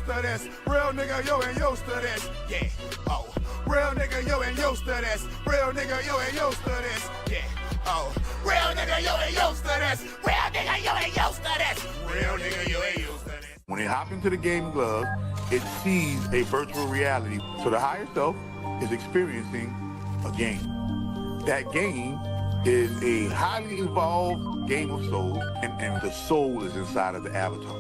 used to this. Real nigga, you ain't used to this. Yeah, oh. Real nigga, you ain't used to this. Real nigga, you ain't used to this. Yeah, oh. Real nigga, you ain't used to this. Real nigga, you ain't used to this. Real nigga, you ain't used to this. When it hops into the game glove, it sees a virtual reality. So the higher self is experiencing a game. That game is a highly evolved game of souls, and the soul is inside of the avatar.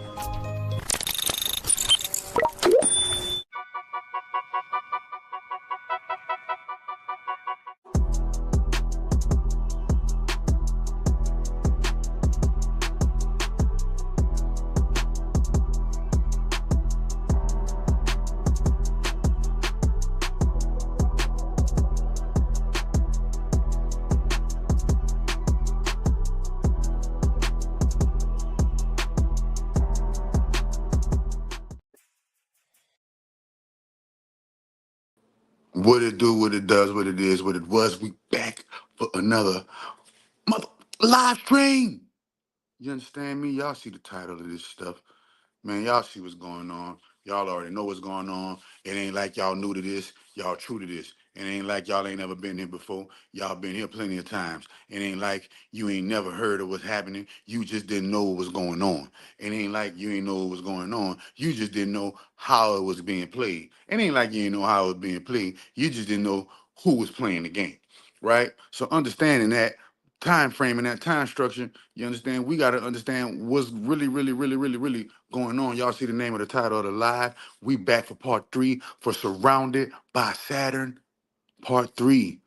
What it do, what it does, what it is, what it was. We back for another mother live stream. You understand me? Y'all see the title of this stuff. Man, y'all see what's going on. Y'all already know what's going on. It ain't like y'all new to this. Y'all true to this. It ain't like y'all ain't never been here before. Y'all been here plenty of times. It ain't like you ain't never heard of what's happening. You just didn't know what was going on. It ain't like you ain't know what was going on. You just didn't know how it was being played. It ain't like you didn't know how it was being played. You just didn't know who was playing the game, right? So understanding that time frame and that time structure, you understand, we got to understand what's really going on. Y'all see the name of the title of the live. We back for part 3 for Surrounded by Saturn. Part 3,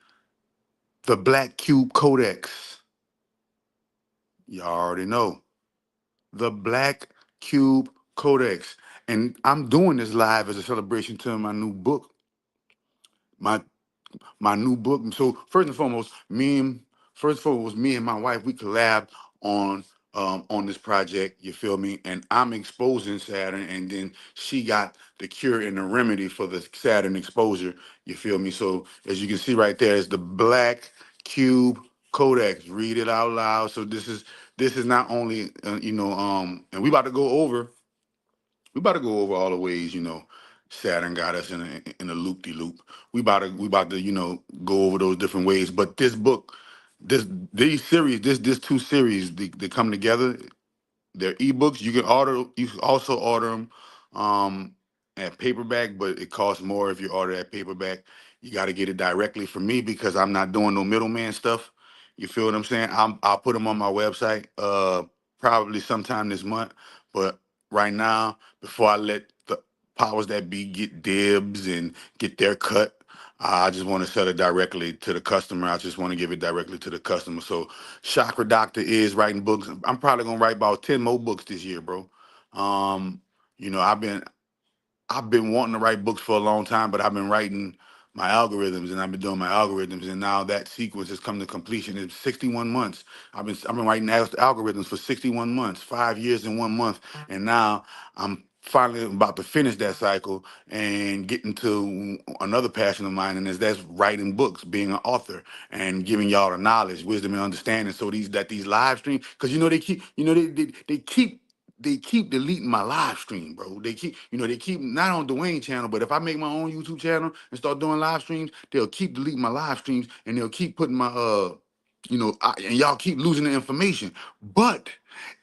the Black Cube Codex. Y'all already know. The Black Cube Codex. And I'm doing this live as a celebration to my new book. My new book. So first and foremost, me and my wife, we collabed on this project. You feel me? And I'm exposing Saturn, and then she got the cure and the remedy for the Saturn exposure. You feel me? So as you can see right there, is the Black Cube Codex. Read it out loud. So this is not only and we about to go over all the ways, Saturn got us in a loop-de-loop. We about to, go over those different ways. But this book, these series, this 2 series, they come together. They're ebooks. You can also order them at paperback, but it costs more if you order at paperback. You got to get it directly from me because I'm not doing no middleman stuff. You feel what I'm saying? I'll put them on my website probably sometime this month. But right now, before I let the powers that be get dibs and get their cut, I just want to sell it directly to the customer. I just want to give it directly to the customer. So Chakra Doctor is writing books. I'm probably gonna write about 10 more books this year, bro. Um, I've been wanting to write books for a long time, but I've been writing my algorithms and I've been doing my algorithms, and now that sequence has come to completion. It's 61 months. I've been writing algorithms for 61 months, 5 years and 1 month, and now I'm finally about to finish that cycle and get into another passion of mine, and that's writing books, being an author, and giving y'all the knowledge, wisdom, and understanding. So these live streams, because they keep deleting my live stream, bro. They keep not on Dwayne channel, but if I make my own YouTube channel and start doing live streams, they'll keep deleting my live streams and they'll keep putting my and y'all keep losing the information. But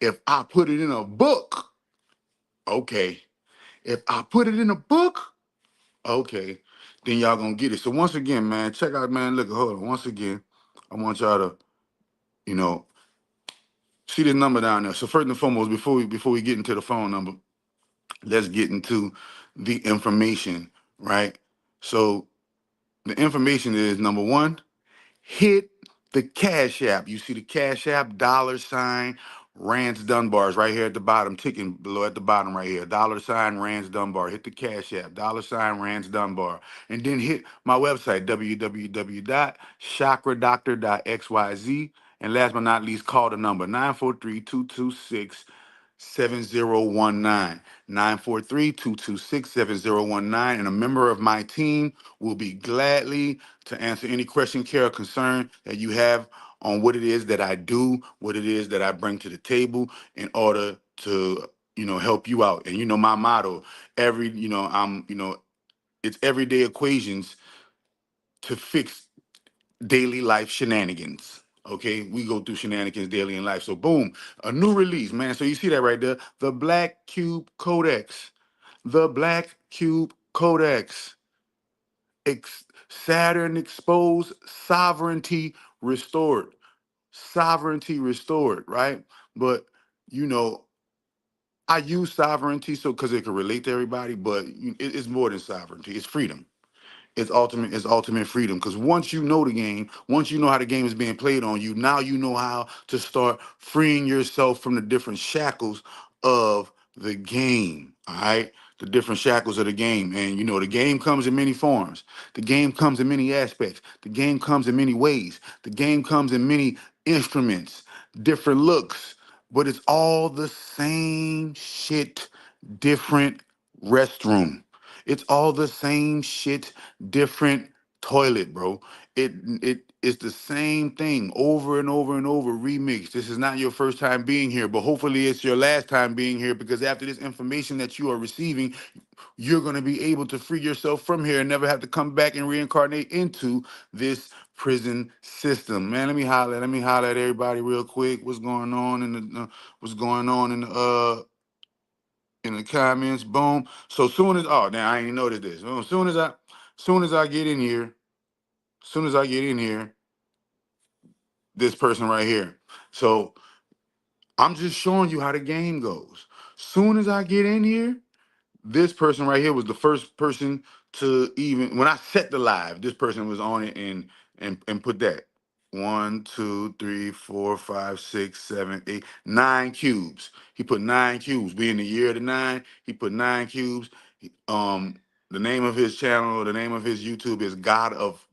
if I put it in a book, okay. If I put it in a book, okay, then y'all gonna get it. So once again, man, check out, man. Look, hold on. Once again, I want y'all to, you know, see this number down there. So first and foremost, before we get into the phone number, let's get into the information, right? So the information is number 1, hit the Cash App. You see the Cash App, $ Rance Dunbar is right here at the bottom, ticking below at the bottom right here. $ Rance Dunbar. Hit the Cash App, $ Rance Dunbar. And then hit my website, www.chakradoctor.xyz. And last but not least, call the number 943-226-7019. 943-226-7019. And a member of my team will be gladly to answer any question, care, or concern that you have on what it is that I do, what it is that I bring to the table in order to help you out. And my motto, it's everyday equations to fix daily life shenanigans. Okay, we go through shenanigans daily in life. So boom, a new release, man. So you see that right there, the Black Cube Codex, the Black Cube Codex, Saturn exposed, sovereignty restored, right? But you know, I use sovereignty so because it can relate to everybody, but it's more than sovereignty. It's freedom. It's ultimate freedom. Because once you know the game, once you know how the game is being played on you, now you know how to start freeing yourself from the different shackles of the game. All right. The different shackles of the game. And the game comes in many forms. The game comes in many aspects. The game comes in many ways. The game comes in many instruments, different looks, but it's all the same shit, different restroom. It's all the same shit, different toilet, bro. It's the same thing over and over and over, remixed. This is not your first time being here, but hopefully it's your last time being here, because after this information that you are receiving, you're going to be able to free yourself from here and never have to come back and reincarnate into this prison system. Man, let me holler at everybody real quick. What's going on in the comments? Boom. So soon as now I ain't noticed this. Soon as I get in here, soon as I get in here, this person right here. So I'm just showing you how the game goes. Soon as I get in here, this person right here was the first person to even when I set the live, this person was on it and put that. 1, 2, 3, 4, 5, 6, 7, 8, 9 cubes. He put 9 cubes. We in the year of the 9. He put 9 cubes. Um, the name of his channel, the name of his YouTube is God of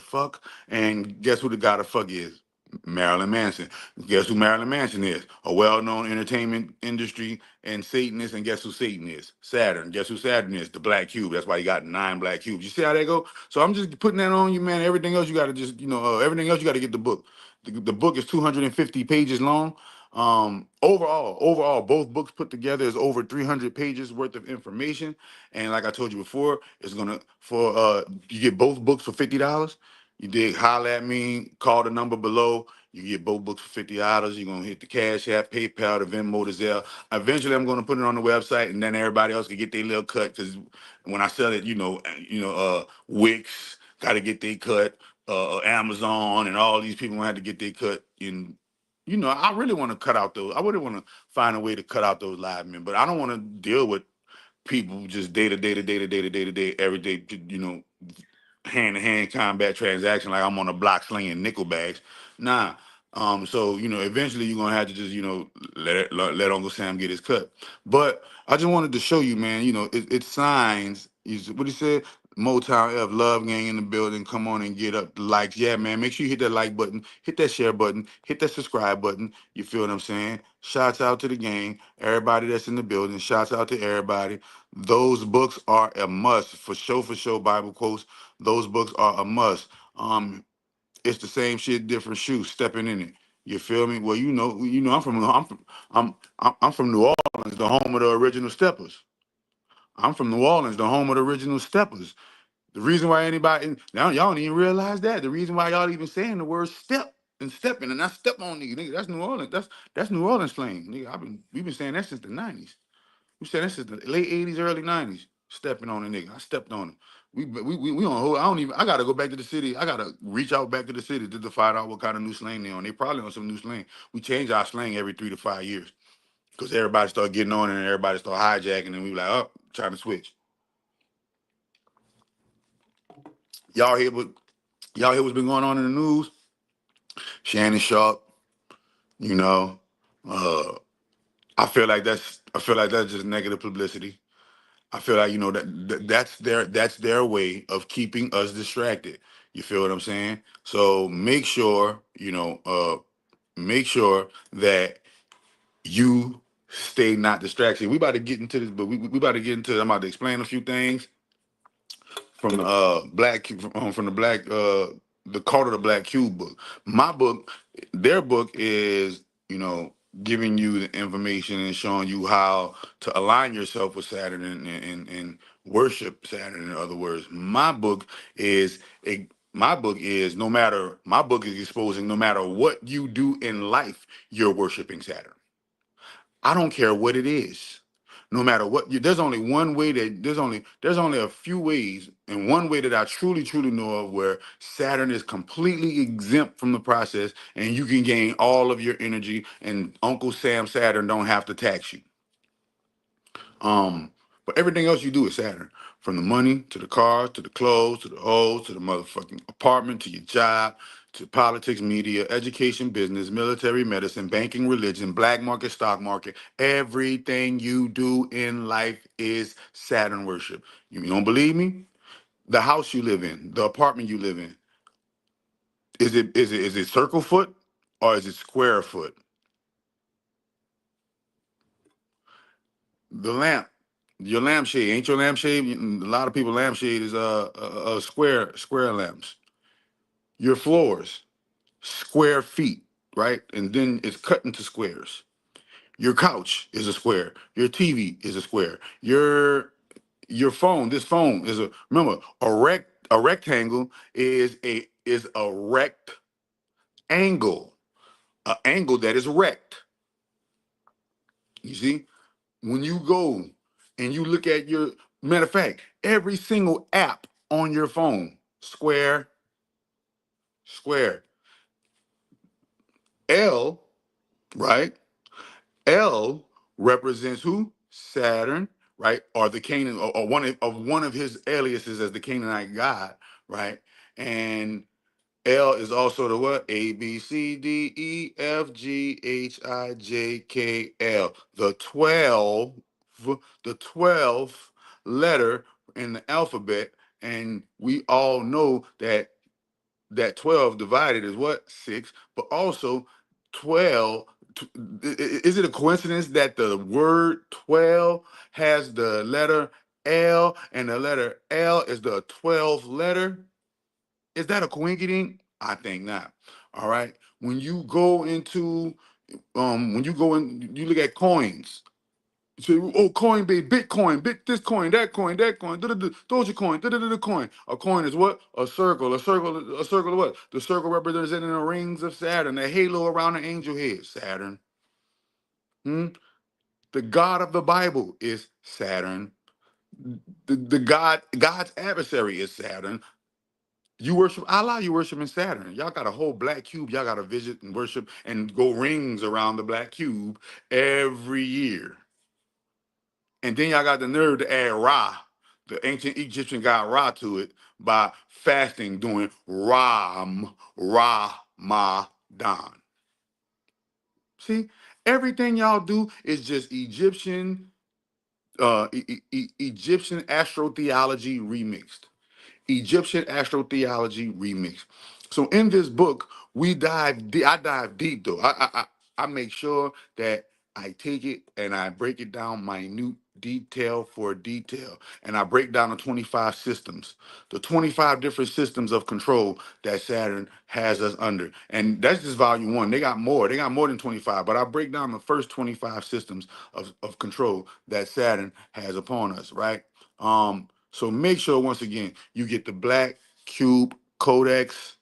Fuck. And guess who the God of Fuck is? Marilyn Manson. Guess who Marilyn Manson is? A well-known entertainment industry and Satanist. And guess who Satan is? Saturn. Guess who Saturn is? The black cube. That's why he got 9 black cubes. You see how they go? So I'm just putting that on you, man. Everything else you got to just, everything else you got to get the book. The book is 250 pages long. Overall, both books put together is over 300 pages worth of information. And like I told you before, it's gonna for you get both books for $50. You dig? Holler at me, call the number below. You get both books for $50. You're gonna hit the Cash App, PayPal, the Venmo, the Zelle. Eventually, I'm gonna put it on the website, and then everybody else can get their little cut. Because when I sell it, Wix got to get their cut. Amazon and all these people gonna have to get their cut. And I really want to cut out those. I really want to find a way to cut out those live men, but I don't want to deal with people just day to day to day to day to day to day every day. Hand-to-hand combat transaction like I'm on a block slinging nickel bags. Nah. So eventually you're gonna have to just let Uncle Sam get his cut. But I just wanted to show you, man. It's signs. What he said. Motown F Love Gang in the building. Come on and get up the likes. Yeah, man. Make sure you hit that like button, hit that share button, hit that subscribe button. You feel what I'm saying? Shouts out to the gang, everybody that's in the building. Shouts out to everybody. Those books are a must for show Bible quotes. Those books are a must. It's the same shit, different shoes, stepping in it. You feel me? Well, I'm from New Orleans, the home of the original steppers. I'm from New Orleans, the home of the original steppers. The reason why anybody now y'all don't even realize that. The reason why y'all even saying the word step and stepping and I step on nigga, that's New Orleans. That's New Orleans slang, nigga. We've been saying that since the '90s. We said this is the late '80s, early '90s. Stepping on a nigga. I stepped on him. We on hold. I don't even. I gotta go back to the city. I gotta reach out back to the city to find out what kind of new slang they on. They probably on some new slang. We change our slang every 3 to 5 years because everybody start getting on it and everybody start hijacking and we like, oh, trying to switch. Y'all hear what's been going on in the news? Shannon Sharp. You know, uh, I feel like that's just negative publicity. I feel like that's their way of keeping us distracted. You feel what I'm saying? So make sure that you stay not distracted. We about to get into this, but we about to get into. I'm about to explain a few things from the from the black the Cult of the Black Cube book. My book, their book is. giving you the information and showing you how to align yourself with Saturn and worship Saturn. In other words, my book is no matter my book is exposing no matter what you do in life, you're worshiping Saturn. I don't care what it is. No matter what, there's only one way that there's only a few ways, and one way that I truly know of where Saturn is completely exempt from the process, and you can gain all of your energy, and Uncle Sam Saturn don't have to tax you. Um, but everything else you do is Saturn. From the money to the cars to the clothes to the hoes to the motherfucking apartment to your job to politics, media, education, business, military, medicine, banking, religion, black market, stock market. Everything you do in life is Saturn worship. You don't believe me? The house you live in, the apartment you live in, is it circle foot or is it square foot? The lamp, your lampshade, ain't your lampshade? A lot of people lampshade is square lamps. Your floors, square feet, right? And then it's cut into squares. Your couch is a square. Your TV is a square. Your phone, this phone is a remember a rectangle is a rect angle, an angle that is rect. You see? When you go and you look at your matter of fact, every single app on your phone, square, square, L, right? L represents who? Saturn, right? Or the Canaan, or one of his aliases as the Canaanite god, right? And L is also the what? A, B, C, D, E, F, G, H, I, J, K, L. The 12th letter in the alphabet. And we all know that 12 divided is what? 6. But also 12, is it a coincidence that the word 12 has the letter L and the letter L is the 12th letter? Is that a coincidence? I think not. All right. When you go in, you look at coins. You say, oh, Coinbase, Bitcoin, this coin, that coin, Dogecoin, coin. A coin is what? A circle. A circle of what? The circle representing the rings of Saturn, the halo around the angel head, Saturn. Hmm? The God of the Bible is Saturn. God's adversary is Saturn. You worship Allah, you worship in Saturn. Y'all got a whole black cube. Y'all got to visit and worship and go rings around the black cube every year. And then y'all got the nerve to add Ra, the ancient Egyptian god Ra, to it by fasting, doing Ramadan. See, everything y'all do is just Egyptian astrotheology remixed. Egyptian astrotheology remix. So in this book, I dive deep though. I make sure that I take it and I break it down minute detail for detail. And I break down the 25 systems, the 25 different systems of control that Saturn has us under. And that's just volume one. They got more. They got more than 25, but I break down the first 25 systems of control that Saturn has upon us, right? So make sure once again you get the Black Cube Codex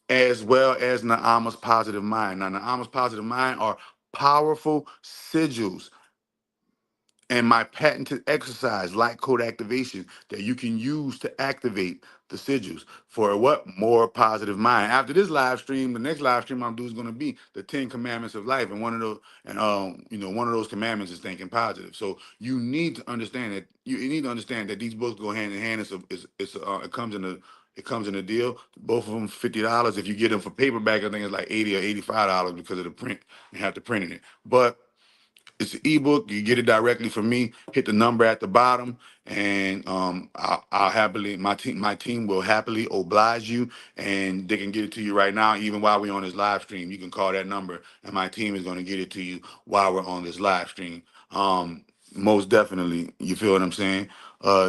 as well as Naama's Positive Mind. Now, Naama's Positive Mind are powerful sigils and my patented exercise, light code activation, that you can use to activate the sigils for what? More positive mind. After this live stream, the next live stream I'm doing is going to be the 10 commandments of life, and one of those commandments is thinking positive. So you need to understand that these books go hand in hand. It comes in a deal. Both of them $50. If you get them for paperback, I think it's like $80 or $85 because of the print. You have to print it, but it's an ebook. You get it directly from me. Hit the number at the bottom, and I'll happily my team will happily oblige you, and they can get it to you right now, even while we're on this live stream. You can call that number, and my team is going to get it to you while we're on this live stream. Most definitely, you feel what I'm saying?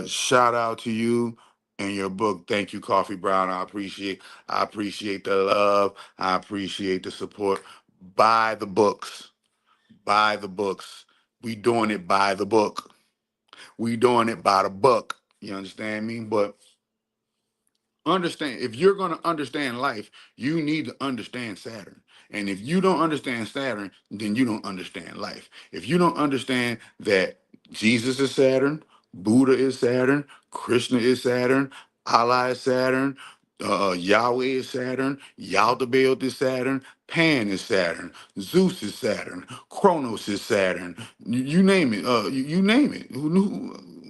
Shout out to you and your book. Thank you, Coffee Brown. I appreciate the love. I appreciate the support. Buy the books. By the books. We doing it by the book. We doing it by the book. You understand me? But understand, if you're going to understand life, you need to understand Saturn. And if you don't understand Saturn, then you don't understand life. If you don't understand that Jesus is Saturn, Buddha is Saturn, Krishna is Saturn, Allah is Saturn, Yahweh is Saturn, Yaldabaoth is Saturn, Pan is Saturn, Zeus is Saturn, Kronos is Saturn. You name it. You name it.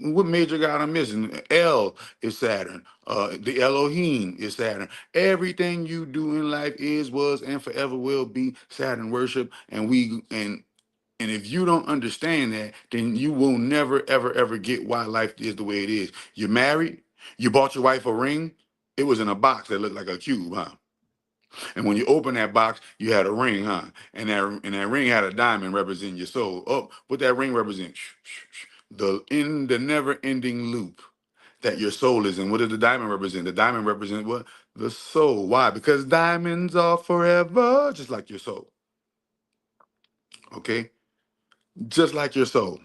What major god I'm missing? El is Saturn. The Elohim is Saturn. Everything you do in life is, was, and forever will be Saturn worship. And if you don't understand that, then you will never, ever, ever get why life is the way it is. You're married. You bought your wife a ring. It was in a box that looked like a cube, huh? And when you open that box, you had a ring, huh? And that ring had a diamond representing your soul. Oh, what that ring represents? The never-ending loop that your soul is in. What does the diamond represent? The diamond represents what? The soul. Why? Because diamonds are forever, just like your soul. Okay? Just like your soul.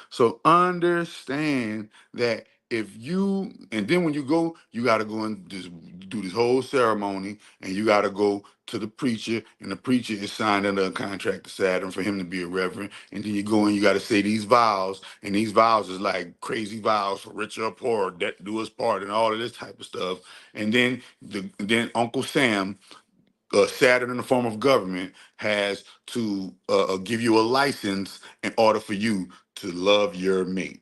So understand that if you, and then when you go, you got to go and just do this whole ceremony, and you got to go to the preacher, and the preacher is signed under a contract to Saturn for him to be a reverend. And then you go and you got to say these vows, and these vows is like crazy vows for rich or poor, debt do us part, and all of this type of stuff. And then Uncle Sam, Saturn in the form of government, has to give you a license in order for you to love your mate.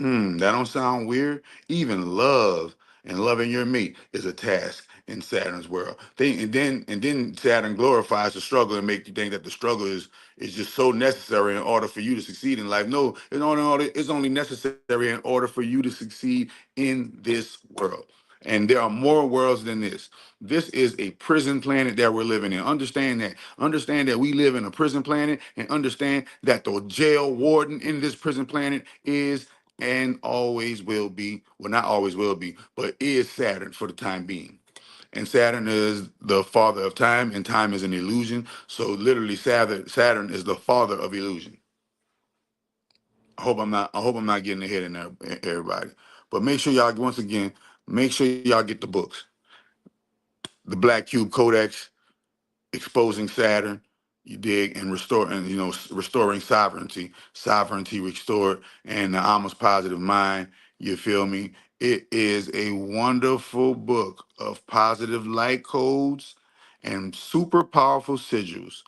That don't sound weird? Even love and loving your mate is a task in Saturn's world. And then Saturn glorifies the struggle and make you think that the struggle is just so necessary in order for you to succeed in life. No, it's only necessary in order for you to succeed in this world. And there are more worlds than this. This is a prison planet that we're living in. Understand that. Understand that we live in a prison planet, and understand that the jail warden in this prison planet is and always will be, well, not always will be, but is Saturn for the time being. And Saturn is the father of time, and time is an illusion. So literally, Saturn is the father of illusion. I hope I'm not getting ahead in there, everybody. But make sure y'all, once again, make sure y'all get the books. The Black Cube Codex, exposing Saturn, you dig, and restoring sovereignty restored, and the almost positive mind. You feel me? It is a wonderful book of positive light codes and super powerful sigils.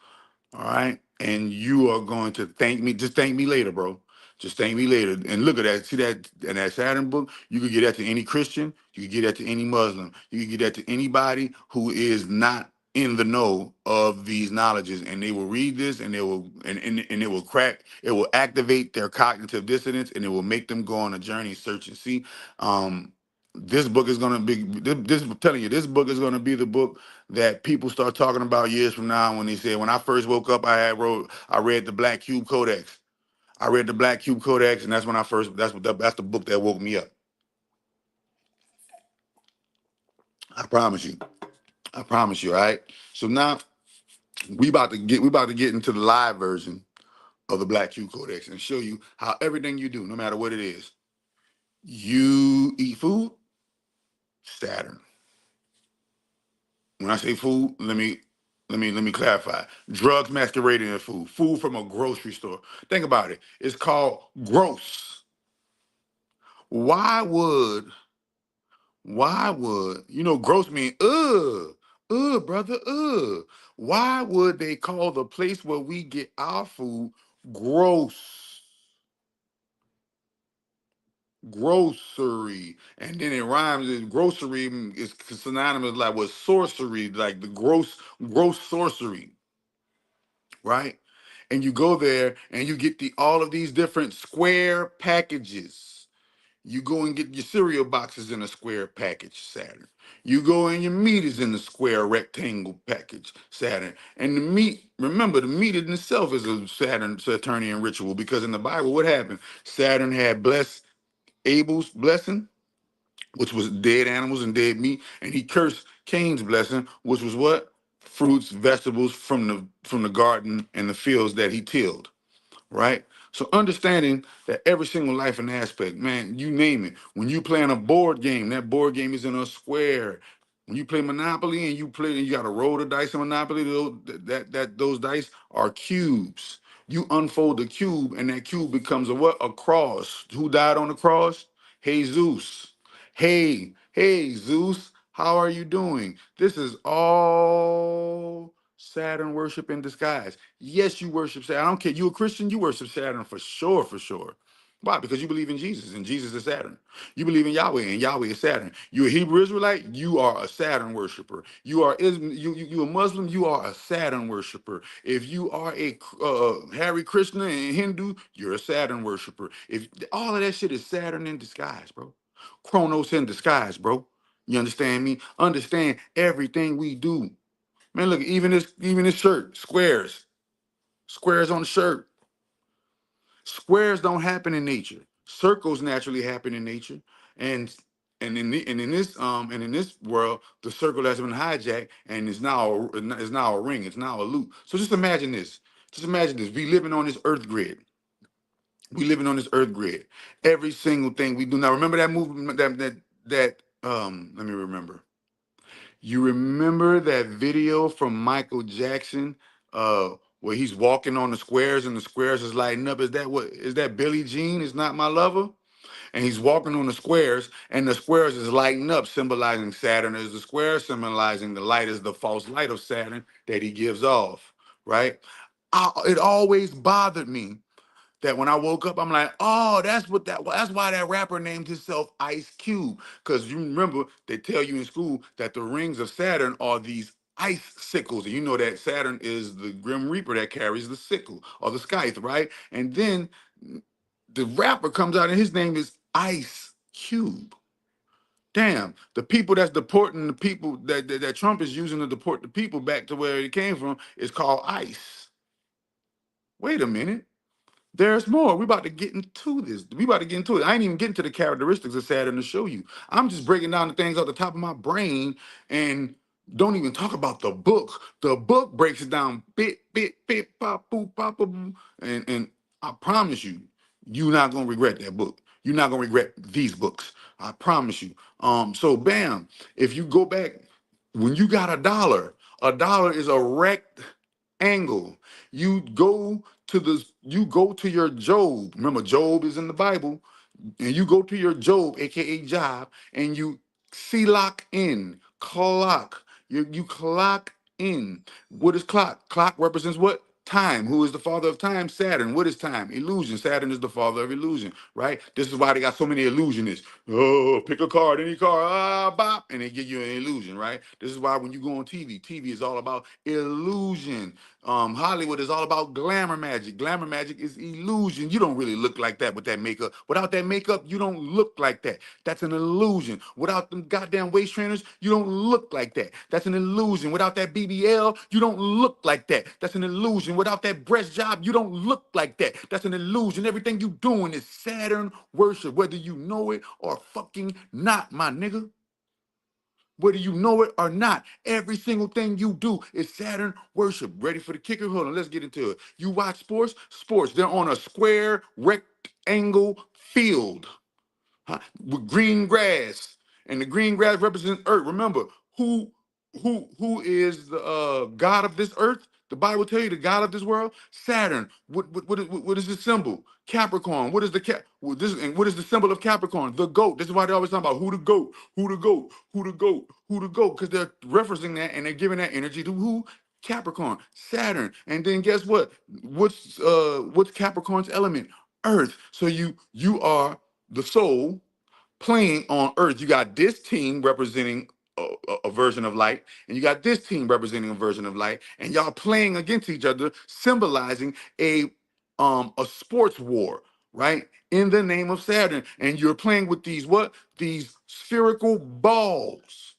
All right. And you are going to thank me. Just thank me later, bro. Just thank me later. And look at that. See that in that Saturn book? You could get that to any Christian. You could get that to any Muslim. You could get that to anybody who is not in the know of these knowledges. And they will read this, and and it will it will activate their cognitive dissonance, and it will make them go on a journey, search and see. This book is gonna be I'm telling you, this book is gonna be the book that people start talking about years from now, when they say, when I first woke up, I read the Black Cube Codex. I read the Black Cube Codex, and that's the book that woke me up. I promise you. I promise you, all right? So now we about to get into the live version of the Black Cube Codex and show you how everything you do, no matter what it is, you eat food, Saturn. When I say food, let me clarify. Drugs masquerading as food. Food from a grocery store. Think about it. It's called gross. Why would gross mean brother, Why would they call the place where we get our food gross? Grocery. And then it rhymes. Grocery is synonymous like with sorcery, like the gross sorcery, right? And you go there and you get all of these different square packages. You go and get your cereal boxes in a square package, Saturn. You go and your meat is in a square rectangle package, Saturn. And the meat, remember, the meat in itself is a Saturnian ritual, because in the Bible, what happened? Saturn had blessed Abel's blessing, which was dead animals and dead meat, and he cursed Cain's blessing, which was what? fruits, vegetables from the garden and the fields that he tilled, right? So understanding that every single life and aspect, man, you name it. When you playing a board game, that board game is in a square. When you play Monopoly and you got to roll the dice in Monopoly, those dice are cubes. You unfold the cube, and that cube becomes a what? A cross. Who died on the cross? Jesus. Hey, Zeus, how are you doing? This is all Saturn worship in disguise. Yes, you worship Saturn. I don't care. You a Christian, you worship Saturn for sure, for sure. Why? Because you believe in Jesus, and Jesus is Saturn. You believe in Yahweh, and Yahweh is Saturn. You a Hebrew Israelite, you are a Saturn worshiper. You are you a Muslim, you are a Saturn worshiper. If you are a Hare Krishna and Hindu, you're a Saturn worshiper. If all of that shit is Saturn in disguise, bro. Chronos in disguise, bro. You understand me? Understand everything we do. Man, look, even this shirt, squares. Squares on the shirt. Squares don't happen in nature. Circles naturally happen in nature. And and in this world, the circle has been hijacked and is now a ring. It's now a loop. So just imagine this. Just imagine this. We living on this earth grid. We living on this earth grid. Every single thing we do. Now remember that movie let me remember. You remember that video from Michael Jackson where he's walking on the squares and the squares is lighting up? Is that Billie Jean is not my lover? And he's walking on the squares and the squares is lighting up, symbolizing Saturn is the square, symbolizing the light is the false light of Saturn that he gives off, right? It always bothered me that when I woke up, I'm like, oh, that's why that rapper named himself Ice Cube. Because you remember, they tell you in school that the rings of Saturn are these ice sickles. And you know that Saturn is the Grim Reaper that carries the sickle or the scythe, right? And then the rapper comes out and his name is Ice Cube. Damn, the people that's deporting the people that Trump is using to deport the people back to where it came from is called ICE. Wait a minute. There's more. We about to get into this. We about to get into it. I ain't even getting to the characteristics of Saturn to show you. I'm just breaking down the things off the top of my brain and don't even talk about the book. The book breaks it down bit, pop, boop, pop, boop. And I promise you, you're not gonna regret that book. You're not gonna regret these books. I promise you. So bam, if you go back, when you got a dollar is a rectangle. You go to your Job. Remember, Job is in the Bible, and you go to your Job, aka Job, and you lock in, clock. You clock in. What is clock? Clock represents what? Time. Who is the father of time? Saturn. What is time? Illusion. Saturn is the father of illusion, right? This is why they got so many illusionists. Oh, pick a card, any card, bop, and they give you an illusion, right? This is why when you go on TV is all about illusion. Hollywood is all about glamour magic. Glamour magic is illusion. You don't really look like that with that makeup. Without that makeup, you don't look like that. That's an illusion. Without them goddamn waist trainers, you don't look like that. That's an illusion. Without that BBL, you don't look like that. That's an illusion. Without that breast job, you don't look like that. That's an illusion. Everything you doing is Saturn worship, whether you know it or fucking not, my nigga. Whether you know it or not, every single thing you do is Saturn worship. Ready for the kicker? Hold on, let's get into it. You watch sports? Sports, they're on a square rectangle field, huh, with green grass. And the green grass represents earth. Remember, who is the god of this earth? The Bible tell you the god of this world, Saturn. What is the symbol? Capricorn. What is what is the symbol of Capricorn? The goat. This is why they always talk about who the goat, who the goat, who the goat, who the goat, because they're referencing that and they're giving that energy to who? Capricorn, Saturn. And then guess what? What's Capricorn's element? Earth. So you are the soul playing on Earth. You got this team representing a version of light, and you got this team representing a version of light, and y'all playing against each other, symbolizing a sports war, right? In the name of Saturn, and you're playing with these what? These spherical balls.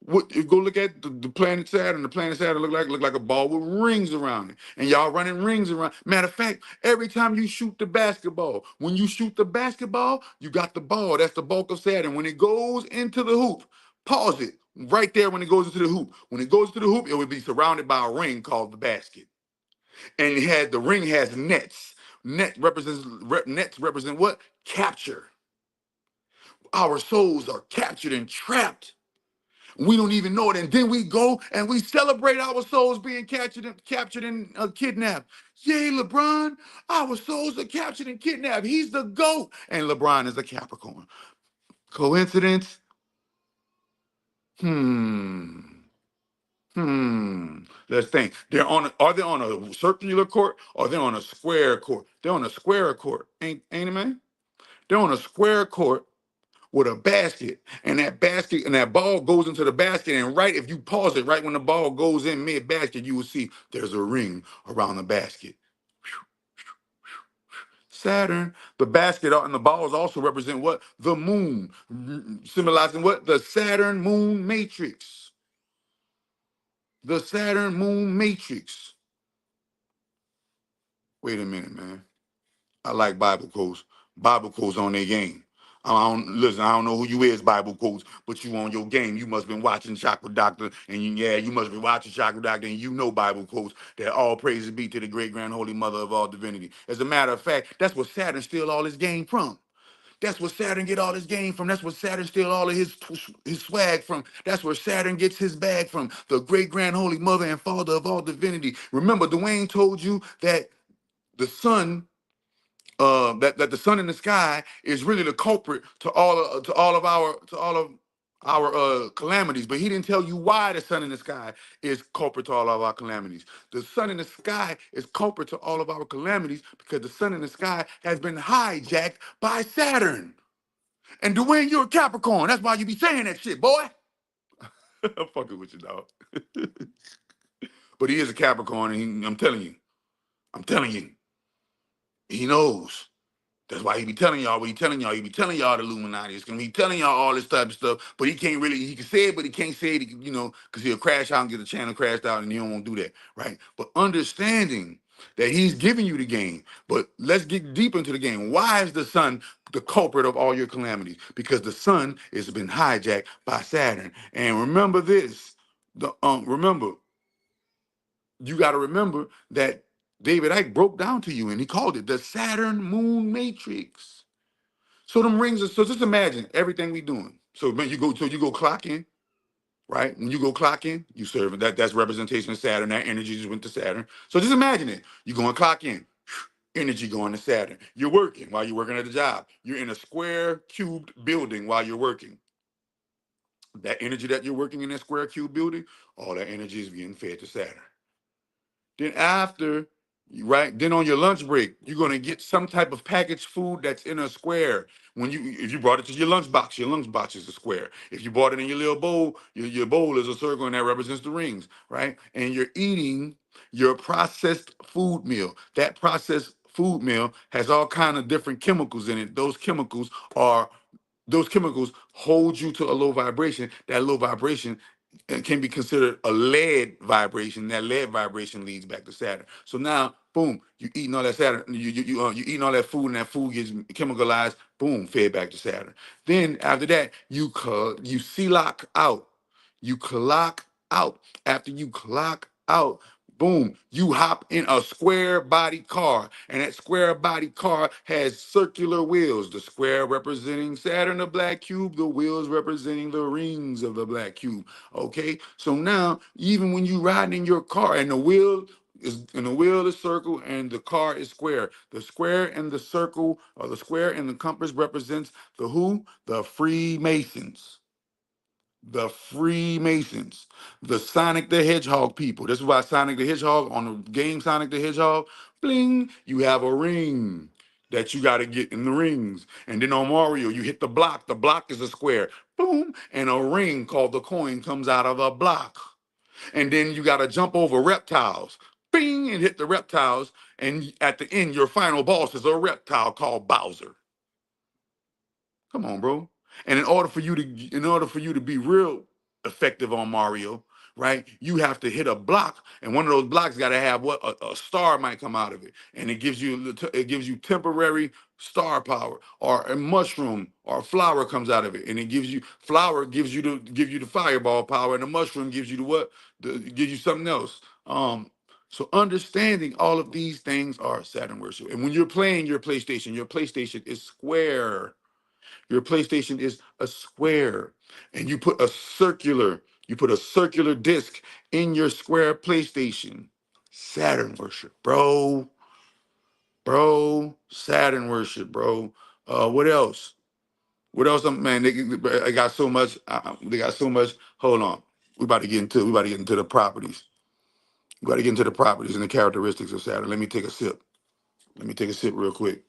What, you go look at the planet Saturn. The planet Saturn look like a ball with rings around it, and y'all running rings around. Matter of fact, every time you shoot the basketball, when you shoot the basketball, you got the ball. That's the bulk of Saturn. When it goes into the hoop, pause it. right there when it goes into the hoop. When it goes into the hoop, it would be surrounded by a ring called the basket. And the ring has nets. Nets represent what? Capture. Our souls are captured and trapped. We don't even know it. And then we go and we celebrate our souls being captured and kidnapped. Yay, LeBron. Our souls are captured and kidnapped. He's the GOAT. And LeBron is a Capricorn. Coincidence? Hmm. Let's think. Are they on a circular court or they're on a square court? They're on a square court, ain't it, man? They're on a square court with a basket, and that ball goes into the basket, and right, if you pause it, right when the ball goes in mid-basket, you will see there's a ring around the basket. Saturn, the basket and the balls also represent what? The moon, symbolizing what? The Saturn moon matrix. The Saturn moon matrix. Wait a minute, man. I like Bible quotes. Bible quotes on their game. Listen, I don't know who you is, Bible quotes, but you on your game. You must been watching Chakra Doctor, and you must be watching Chakra Doctor, and you know Bible quotes that all praises be to the great grand holy mother of all divinity. As a matter of fact, that's what Saturn steal all his game from. That's where Saturn get all his game from. That's where Saturn steal all of his swag from. That's where Saturn gets his bag from. The great grand holy mother and father of all divinity. Remember, Dwayne told you that the sun that the sun in the sky is really the culprit to all of our calamities, but he didn't tell you why the sun in the sky is culprit to all of our calamities. The sun in the sky is culprit to all of our calamities because the sun in the sky has been hijacked by Saturn. And Dwayne, you're a Capricorn. That's why you be saying that shit, boy. I'm fucking with you, dog. But he is a Capricorn, and I'm telling you, he knows. That's why he be telling y'all what he telling y'all. He be telling y'all the Illuminati is gonna be telling y'all all this type of stuff, but he can say it, but he can't say it, because he'll crash out and get the channel crashed out, and he don't want to do that, right? But understanding that he's giving you the game, but let's get deep into the game. Why is the sun the culprit of all your calamities? Because the sun has been hijacked by Saturn. And remember this, remember, you got to remember that David Icke broke down to you and he called it the Saturn Moon Matrix. So them rings are, so just imagine everything we doing. So when you go clock in, right? When you go clock in, you serve that's representation of Saturn. That energy just went to Saturn. So just imagine it. You going clock in, energy going to Saturn. You're working while you're working at the job. You're in a square cubed building while you're working. That energy that you're working in that square cube building, all that energy is being fed to Saturn. Then then on your lunch break, you're gonna get some type of packaged food that's in a square. If you brought it to your lunchbox is a square. If you brought it in your little bowl, your bowl is a circle and that represents the rings, right? And you're eating your processed food meal. That processed food meal has all kind of different chemicals in it. Those chemicals hold you to a low vibration. That low vibration can be considered a lead vibration. That lead vibration leads back to Saturn. So now, boom, you eating all that Saturn, you eating all that food, and that food gets chemicalized. Boom, fed back to Saturn. Then after that, you lock out. You clock out. After you clock out, boom, you hop in a square body car, and that square body car has circular wheels. The square representing Saturn, the black cube, the wheels representing the rings of the black cube. Okay, so now even when you riding in your car, and the wheel is circle and the car is square. The square and the circle, or the square and the compass represents the who? The Freemasons. The Freemasons, the Sonic the Hedgehog people. This is why Sonic the Hedgehog, on the game Sonic the Hedgehog, bling, you have a ring that you got to get in the rings. And then on Mario, you hit the block. The block is a square, boom, and a ring called the coin comes out of a block. And then you got to jump over reptiles, bing, and hit the reptiles. And at the end, your final boss is a reptile called Bowser. Come on, bro. And in order for you to be real effective on Mario, right, you have to hit a block, and one of those blocks got to have a star might come out of it, and it gives you temporary star power, or a mushroom or a flower comes out of it, and it gives you flower gives you the fireball power, and the mushroom gives you the what? Gives you something else. So understanding all of these things are Saturn worship. And when you're playing your PlayStation is square. Your PlayStation is a square, and you put a circular disc in your square PlayStation. Saturn worship, bro. Saturn worship, bro. What else? What else? Man, I got so much. They got so much. Hold on. We about to get into the properties. We got to get into the properties and the characteristics of Saturn. Let me take a sip. Let me take a sip real quick.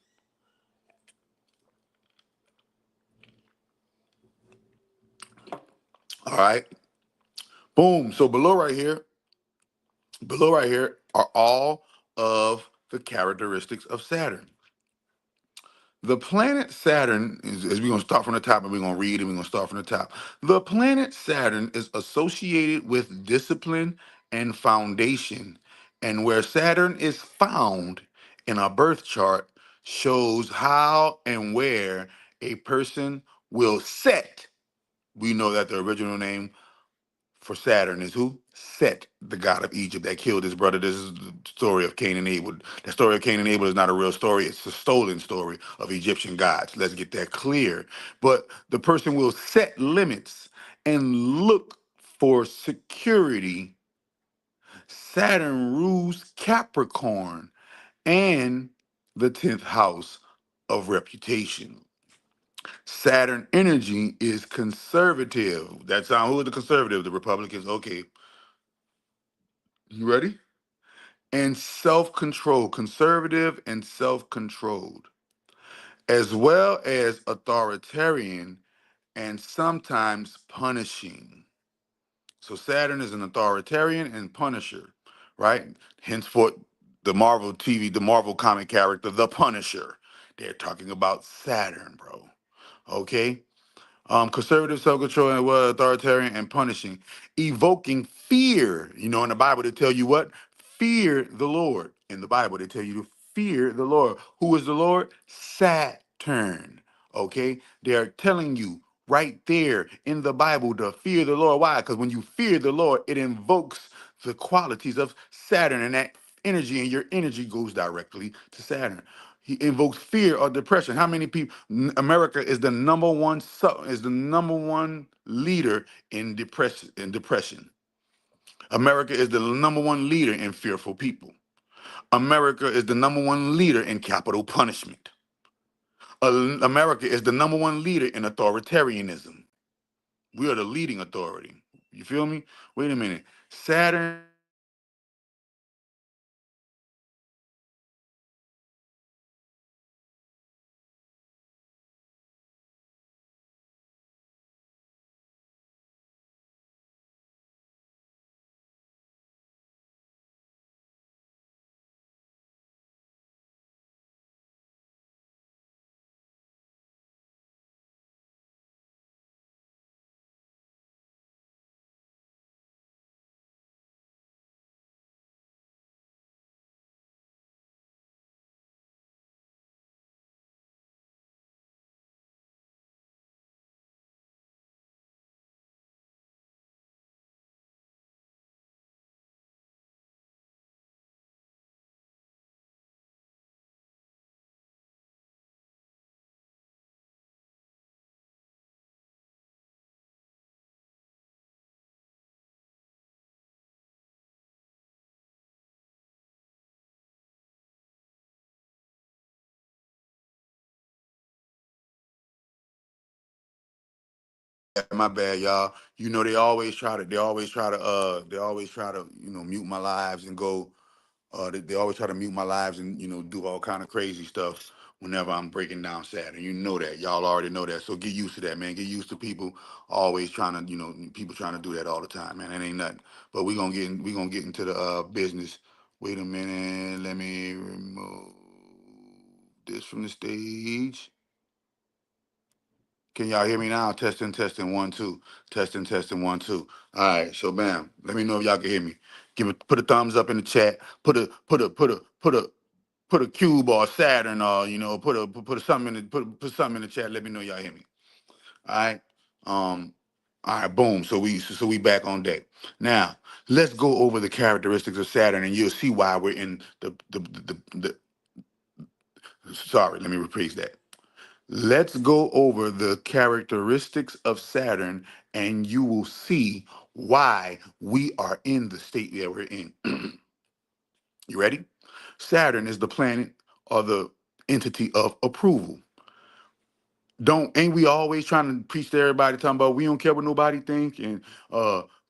All right. Boom. So below right here are all of the characteristics of Saturn. The planet Saturn is we're going to start from the top and we're going to read and we're going to start from the top. The planet Saturn is associated with discipline and foundation. And where Saturn is found in a birth chart shows how and where a person will set. We know that the original name for Saturn is who? Set, the god of Egypt that killed his brother. This is the story of Cain and Abel. The story of Cain and Abel is not a real story. It's a stolen story of Egyptian gods. Let's get that clear. But the person will set limits and look for security. Saturn rules Capricorn and the 10th house of reputation. Saturn energy is conservative. That's who are the conservative? The Republicans. Okay, you ready? And self-control, conservative and self-controlled, as well as authoritarian and sometimes punishing. So Saturn is an authoritarian and punisher, right? Henceforth, the Marvel comic character, the Punisher. They're talking about Saturn, bro. Okay? Conservative, self-control, and well, authoritarian and punishing, evoking fear. You know, in the Bible they tell you what? Fear the Lord. In the Bible they tell you to fear the Lord. Who is the Lord? Saturn. Okay, they're telling you right there in the Bible to fear the Lord. Why? Because when you fear the Lord, it invokes the qualities of Saturn, and that energy, and your energy goes directly to Saturn. He invokes fear or depression. How many people? America is the number one leader in depression. America is the number one leader in fearful people. America is the number one leader in capital punishment. America is the number one leader in authoritarianism. We are the leading authority. You feel me? Wait a minute. Saturn my bad, y'all. You know they always try to, mute my lives and go. They always try to mute my lives and do all kind of crazy stuff whenever I'm breaking down Saturn. You know that. Y'all already know that. So get used to that, man. Get used to people always trying to, people trying to do that all the time, man. That ain't nothing. But we gonna get into the business. Wait a minute. Let me remove this from the stage. Can y'all hear me now? Testing, testing, 1 2. Testing, testing, 1 2. All right, so bam. Let me know if y'all can hear me. Put a thumbs up in the chat. Put a put a cube or a Saturn, or put something in the put something in the chat. Let me know y'all hear me. All right. All right, boom. So we back on deck. Now, let's go over the characteristics of Saturn, and you'll see why we're in the sorry, let me rephrase that. Let's go over the characteristics of Saturn, and you will see why we are in the state that we're in. You ready? Saturn is the planet or the entity of approval. Ain't we always trying to preach to everybody talking about we don't care what nobody think, and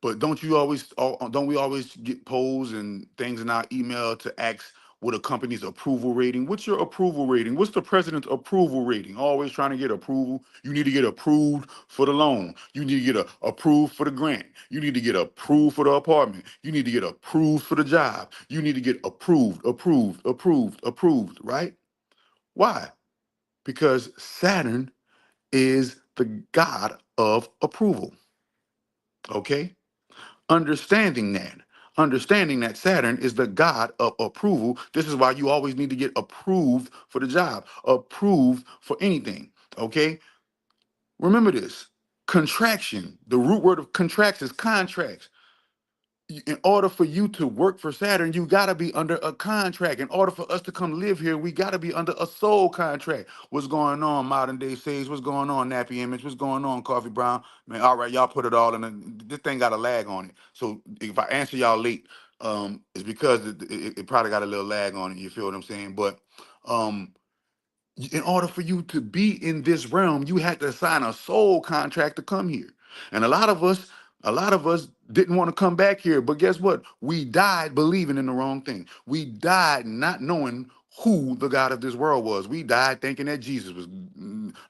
but don't we always get polls and things in our email to ask what a company's approval rating? What's your approval rating? What's the president's approval rating? Always trying to get approval. You need to get approved for the loan. You need to get approved for the grant. You need to get approved for the apartment. You need to get approved for the job. You need to get approved, right? Why? Because Saturn is the God of approval. Okay? Understanding that Saturn is the God of approval. This is why you always need to get approved for the job, approved for anything. Okay? Remember this. Contraction, the root word of contracts is contracts. In order for you to work for Saturn, you got to be under a contract. In order for us to come live here, we got to be under a soul contract. What's going on, modern day Sage? What's going on, Nappy Image? What's going on, Coffee Brown? Man, all right, y'all put it all in. This thing got a lag on it. So if I answer y'all late, it's because it probably got a little lag on it. You feel what I'm saying? But um, in order for you to be in this realm, you had to sign a soul contract to come here. And a lot of us didn't want to come back here. But guess what? We died believing in the wrong thing. We died not knowing who the God of this world was. We died thinking that Jesus was.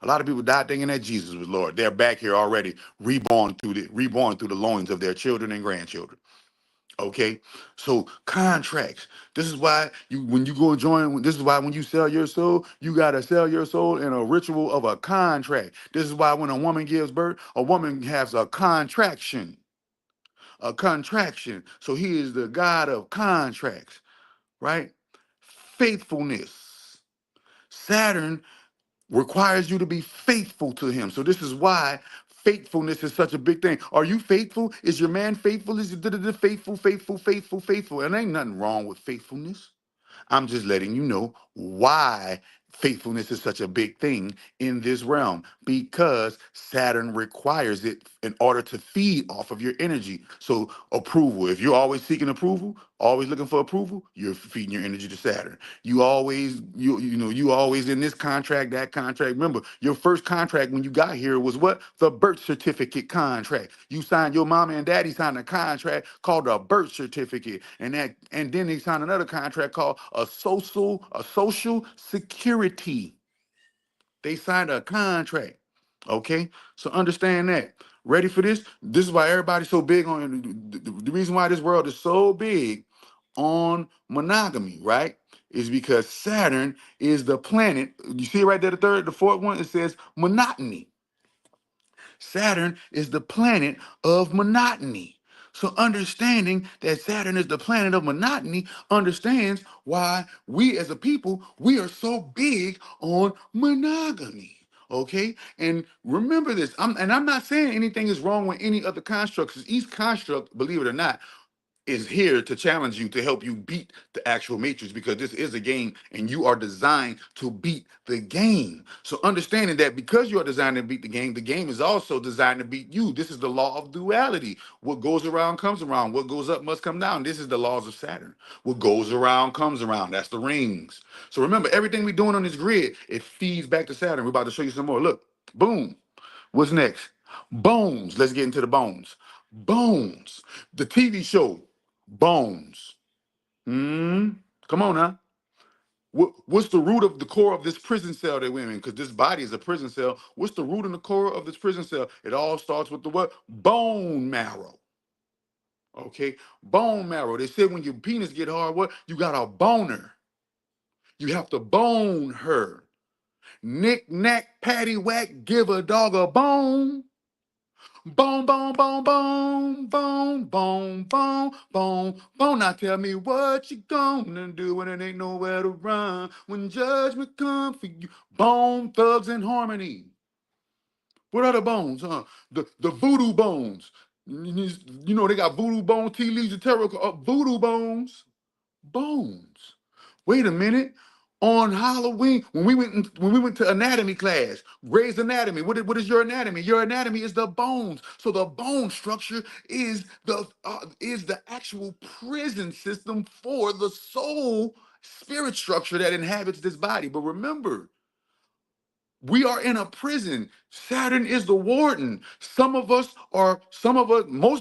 A lot of people died thinking that Jesus was Lord. They're back here already, reborn through the loins of their children and grandchildren. Okay, so contracts. This is why when you go join. This is why when you sell your soul, you gotta sell your soul in a ritual of a contract. This is why when a woman gives birth, a woman has a contraction. A contraction. So he is the God of contracts, right? Faithfulness. Saturn requires you to be faithful to him. So this is why faithfulness is such a big thing. Are you faithful? Is your man faithful? Is it faithful? And ain't nothing wrong with faithfulness. I'm just letting you know why faithfulness is such a big thing in this realm, because Saturn requires it in order to feed off of your energy. So approval, if you're always seeking approval, always looking for approval, you're feeding your energy to Saturn. You always in this contract, that contract. Remember, your first contract when you got here was what? The birth certificate contract. You signed, your mama and daddy signed a contract called a birth certificate, and then they signed another contract called a social security. They signed a contract. Okay, so understand that. Ready for this? This is why everybody's so big on the reason why this world is so big on monogamy, right? Is because Saturn is the planet. You see it right there, the fourth one, it says monotony. Saturn is the planet of monotony. So understanding that Saturn is the planet of monotony understands why we as a people, we are so big on monogamy. Okay, and remember this. I'm not saying anything is wrong with any other constructs. 'Cause each construct, believe it or not, is here to challenge you, to help you beat the actual matrix, because this is a game and you are designed to beat the game. So understanding that because you are designed to beat the game is also designed to beat you. This is the law of duality. What goes around comes around. What goes up must come down. This is the laws of Saturn. What goes around comes around. That's the rings. So remember, everything we're doing on this grid, it feeds back to Saturn. We're about to show you some more. Look, boom. What's next? Bones. Let's get into the bones. Bones. The TV show Bones. Come on now. What's the root of the core of this prison cell that we're in? Because this body is a prison cell. What's the root and the core of this prison cell? It all starts with the what? Bone marrow. Okay, bone marrow. They said when your penis get hard, what? You got a boner. You have to bone her. Knick knack, patty whack, give a dog a bone. Boom, boom, boom, boom, boom, boom, boom, boom, boom. Now tell me what you gonna do when it ain't nowhere to run. When judgment come for you. Bone thugs in harmony. What are the bones, huh? The voodoo bones. You know they got voodoo bones, tea leaves, and tarot. Voodoo bones. Bones. Wait a minute. On Halloween, when we went to anatomy class, Gray's Anatomy. What is your anatomy? Your anatomy is the bones. So the bone structure is the actual prison system for the soul spirit structure that inhabits this body. But remember, we are in a prison. Saturn is the warden. Most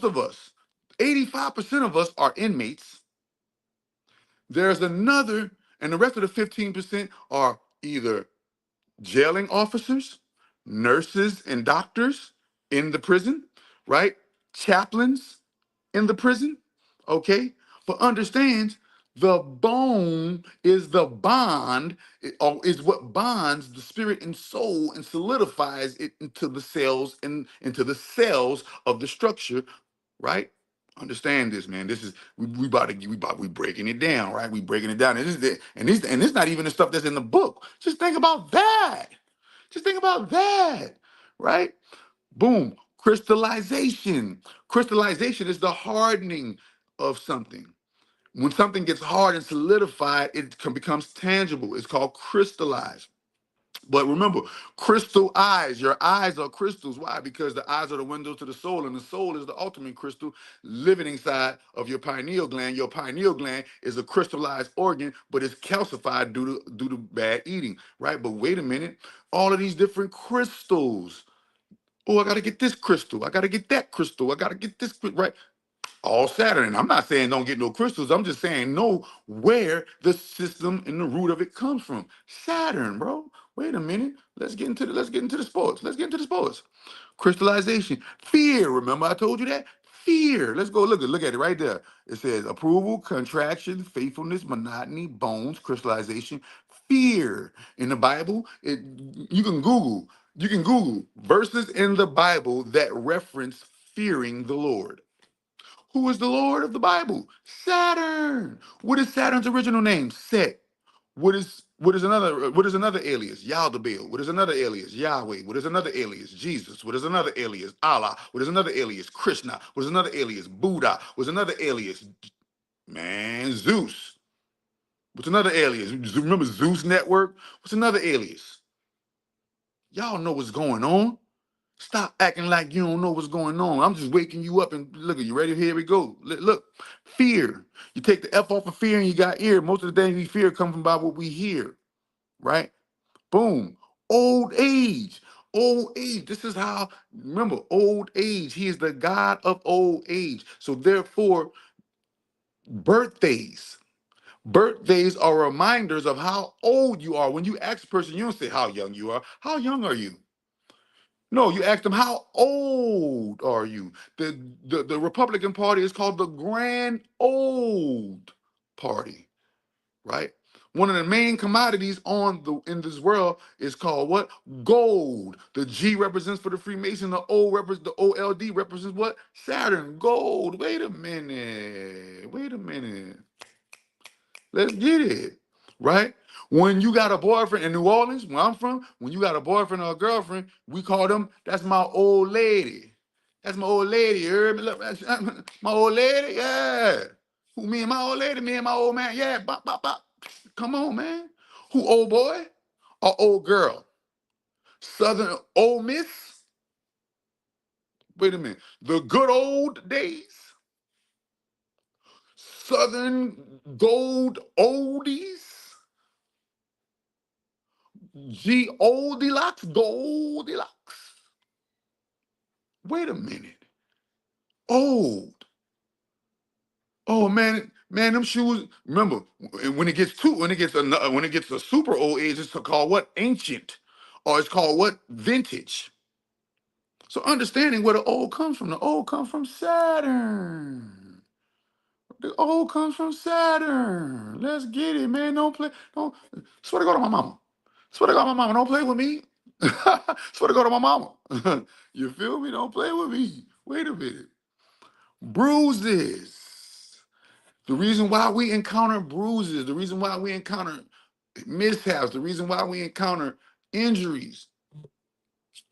of us, 85% of us are inmates. There's another, and the rest of the 15% are either jailing officers, nurses and doctors in the prison, right? Chaplains in the prison, okay? But understand, the bone is the bond, or is what bonds the spirit and soul and solidifies it into the cells and into the cells of the structure, right? Understand this, man. This is we breaking it down, right? We breaking it down, and it's not even the stuff that's in the book. Just think about that. Just think about that, right? Boom. Crystallization. Crystallization is the hardening of something. When something gets hard and solidified, becomes tangible. It's called crystallized. But remember, crystal eyes. Your eyes are crystals. Why? Because the eyes are the windows to the soul, and the soul is the ultimate crystal living inside of your pineal gland. Your pineal gland is a crystallized organ, but it's calcified due to bad eating, right? But wait a minute, all of these different crystals. Oh, I got to get this crystal. I got to get that crystal. I got to get this, right? All Saturn. I'm not saying don't get no crystals. I'm just saying know where the system and the root of it comes from. Saturn, bro. Wait a minute. Let's get into the sports. Let's get into the sports. Crystallization. Fear. Remember I told you that? Fear. Let's go look at it right there. It says approval, contraction, faithfulness, monotony, bones, crystallization, fear. In the Bible, you can Google verses in the Bible that reference fearing the Lord. Who is the Lord of the Bible? Saturn. What is Saturn's original name? Set. What is another alias? Yaldabaoth. What is another alias? Yahweh. What is another alias? Jesus. What is another alias? Allah. What is another alias? Krishna. What is another alias? Buddha. What's another alias? Man, Zeus. What's another alias? Remember Zeus Network? What's another alias? Y'all know what's going on. Stop acting like you don't know what's going on. I'm just waking you up and look at you. Ready? Here we go. Look, fear. You take the F off of fear and you got ear. Most of the things we fear come from about what we hear, right? Boom. Old age. Old age. This is how, remember, old age. He is the God of old age. So therefore, birthdays. Birthdays are reminders of how old you are. When you ask a person, you don't say how young you are. How young are you? No, you ask them, how old are you? The Republican Party is called the Grand Old Party, right? One of the main commodities in this world is called what? Gold. The G represents for the Freemason. The OLD represents what? Saturn. Gold. Wait a minute. Wait a minute. Let's get it, right? When you got a boyfriend in New Orleans, where I'm from, when you got a boyfriend or a girlfriend, we call them, that's my old lady. That's my old lady. You heard me? Look, my old lady, yeah. Who, me and my old lady, me and my old man, yeah. Bop, bop, bop. Come on, man. Who, old boy or old girl? Southern old miss? Wait a minute. The good old days? Southern gold oldies? Goldilocks, Goldilocks. Wait a minute. Old. Oh man, man, them shoes. Remember, when it gets a super old age, it's called what? Ancient, or it's called what? Vintage. So understanding where the old comes from. The old comes from Saturn. The old comes from Saturn. Let's get it, man. Don't play. Don't swear to God on my mama. Swear to God on my mama. Don't play with me. Swear to God to my mama. You feel me? Don't play with me. Wait a minute. Bruises. The reason why we encounter bruises, the reason why we encounter mishaps, the reason why we encounter injuries.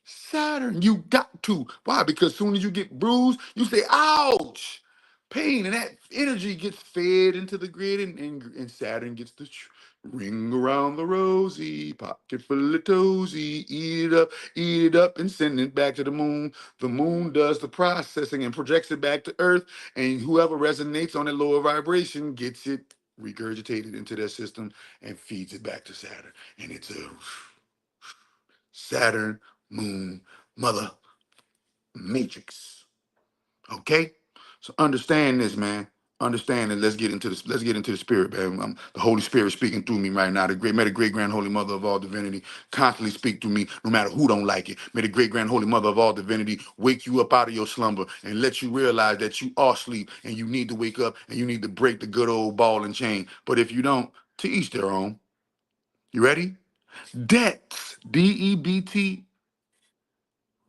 Saturn, you got to. Why? Because soon as you get bruised, you say, ouch, pain. And that energy gets fed into the grid, and Saturn gets the ring around the rosy, pocket full of toesy, eat it up, and send it back to the moon. The moon does the processing and projects it back to Earth, and whoever resonates on a lower vibration gets it regurgitated into their system and feeds it back to Saturn. And it's a Saturn, moon, mother, matrix. Okay? So understand this, man. Understand it. Let's get into this. Let's get into the spirit, man. The Holy Spirit speaking through me right now. May the great grand holy mother of all divinity constantly speak through me, no matter who don't like it. May the great grand holy mother of all divinity wake you up out of your slumber and let you realize that you are asleep and you need to wake up and you need to break the good old ball and chain. But if you don't, to each their own. You ready? Debts, DEBT.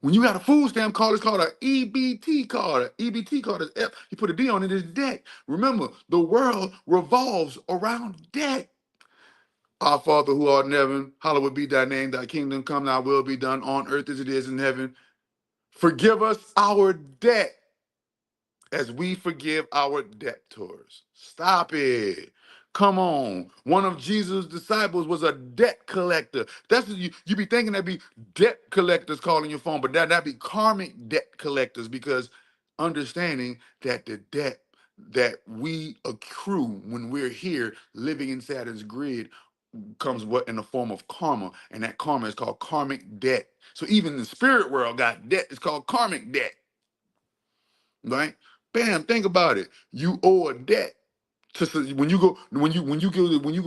When you got a food stamp card, it's called an EBT card. An EBT card is F. You put a D on it, it's debt. Remember, the world revolves around debt. Our Father who art in heaven, hallowed be thy name, thy kingdom come, thy will be done on earth as it is in heaven. Forgive us our debt as we forgive our debtors. Stop it. Come on. One of Jesus' disciples was a debt collector. That's what you be thinking that be debt collectors calling your phone, but that be karmic debt collectors, because understanding that the debt that we accrue when we're here living in Saturn's grid comes what in the form of karma, and that karma is called karmic debt. So even the spirit world got debt. It's called karmic debt, right? Bam, think about it. You owe a debt to when you go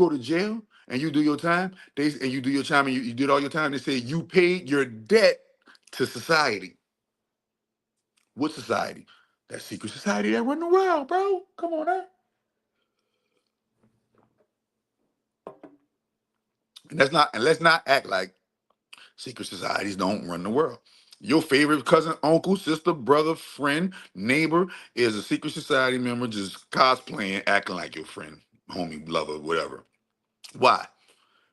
to jail and you do your time. You do your time and you did all your time. They say you paid your debt to society. What society? That secret society that run the world, bro. Come on now. And let's not act like secret societies don't run the world. Your favorite cousin, uncle, sister, brother, friend, neighbor is a secret society member just cosplaying, acting like your friend, homie, lover, whatever. Why?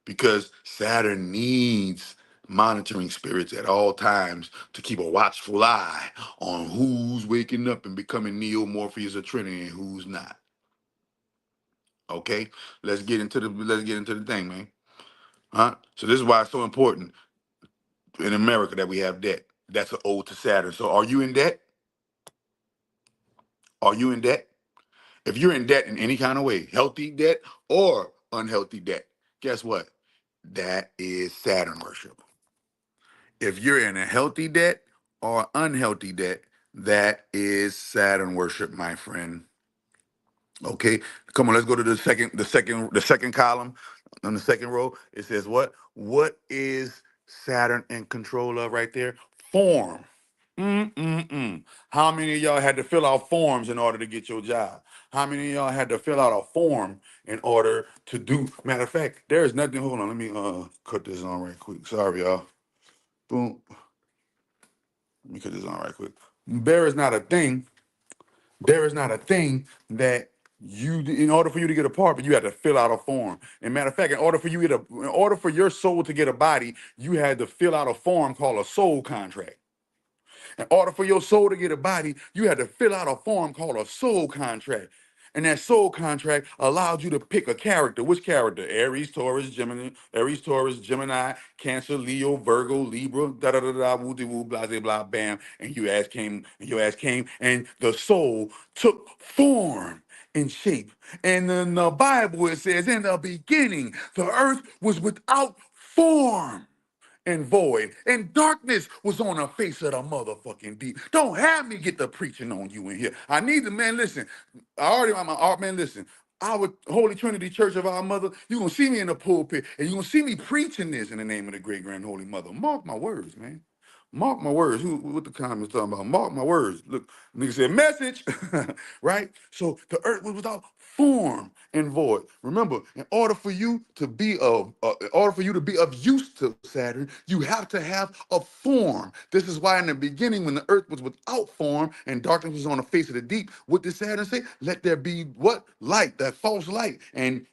Because Saturn needs monitoring spirits at all times to keep a watchful eye on who's waking up and becoming Neo, Morpheus, or Trinity and who's not. Okay? Let's get into the thing, man. Huh? So this is why it's so important in America that we have debt. That's an ode to Saturn. So are you in debt? Are you in debt? If you're in debt in any kind of way, healthy debt or unhealthy debt, guess what? That is Saturn worship. If you're in a healthy debt or unhealthy debt, that is Saturn worship, my friend. Okay, come on, let's go to the second column on the second row. It says what? What is Saturn in control of right there? Form. Mm-mm-mm. How many of y'all had to fill out forms in order to get your job? How many of y'all had to fill out a form in order to do? Matter of fact, there is nothing. Hold on, let me cut this on right quick. Sorry, y'all. Boom. Let me cut this on right quick. There is not a thing. There is not a thing that in order for you to get a part, you had to fill out a form. And matter of fact, in order for your soul to get a body, you had to fill out a form called a soul contract. In order for your soul to get a body, you had to fill out a form called a soul contract. And that soul contract allowed you to pick a character. Which character? Aries, Taurus, Gemini, Cancer, Leo, Virgo, Libra, da da da da, woo de woo, blah blah blah, bam. And your ass came, and the soul took form and shape. And in the Bible it says, in the beginning, the earth was without form and void, and darkness was on the face of the motherfucking deep. Don't have me get the preaching on you in here. I need the man. Listen, man. Listen, our Holy Trinity Church of our Mother. You gonna see me in the pulpit, and you gonna see me preaching this in the name of the Great Grand Holy Mother. Mark my words, man. Mark my words. What the comments talking about? Mark my words. Look, nigga said message, right? So the earth was without form and void. Remember, in order for you to be of use to Saturn, you have to have a form. This is why in the beginning, when the earth was without form and darkness was on the face of the deep, what did Saturn say? Let there be what? Light, that false light. And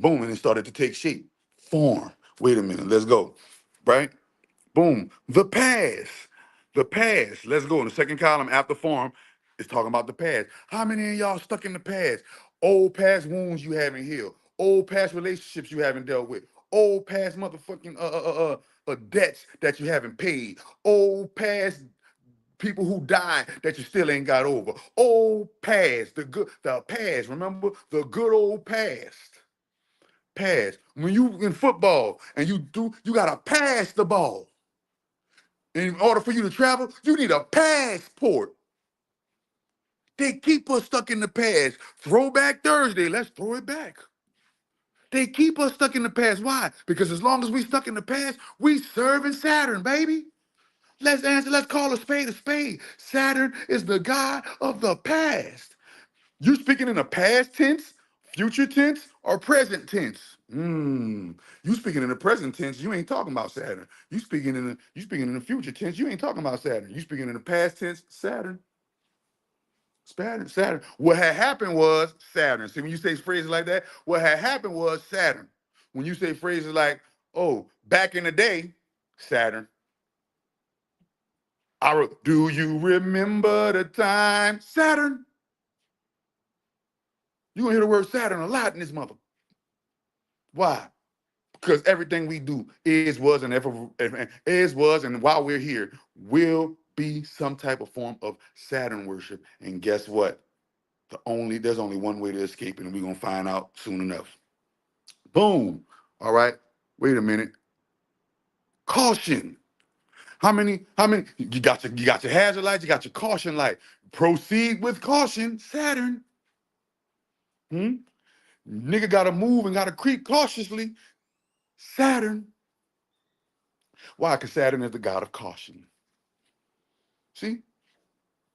boom, and it started to take shape. Form. Wait a minute, let's go. Right? Boom. The past. The past. Let's go. In the second column after form, it's talking about the past. How many of y'all stuck in the past? Old past wounds you haven't healed. Old past relationships you haven't dealt with. Old past motherfucking debts that you haven't paid. Old past people who died that you still ain't got over. Old past, the past. Remember the good old past. Pass. When you in football and you gotta pass the ball. In order for you to travel, you need a passport. They keep us stuck in the past. Throwback Thursday, let's throw it back. They keep us stuck in the past. Why? Because as long as we stuck in the past, we serving Saturn, baby. Let's call a spade a spade. Saturn is the god of the past. You speaking in the past tense, future tense, or present tense? You speaking in the present tense, you ain't talking about Saturn. You speaking in the future tense, you ain't talking about Saturn. You speaking in the past tense, Saturn. Saturn. What had happened was Saturn. See, when you say phrases like that, what had happened was Saturn. When you say phrases like, oh, back in the day, Saturn. Do you remember the time? Saturn. You're gonna hear the word Saturn a lot in this mother. Why? Because everything we do and while we're here will be some type of form of Saturn worship. And guess what? There's only one way to escape it, and we're gonna find out soon enough. Boom. All right. Wait a minute. Caution. How many you got your hazard light, you got your caution light. Proceed with caution, Saturn. Hmm? Nigga gotta move and gotta creep cautiously. Saturn. Why? Because Saturn is the god of caution. See?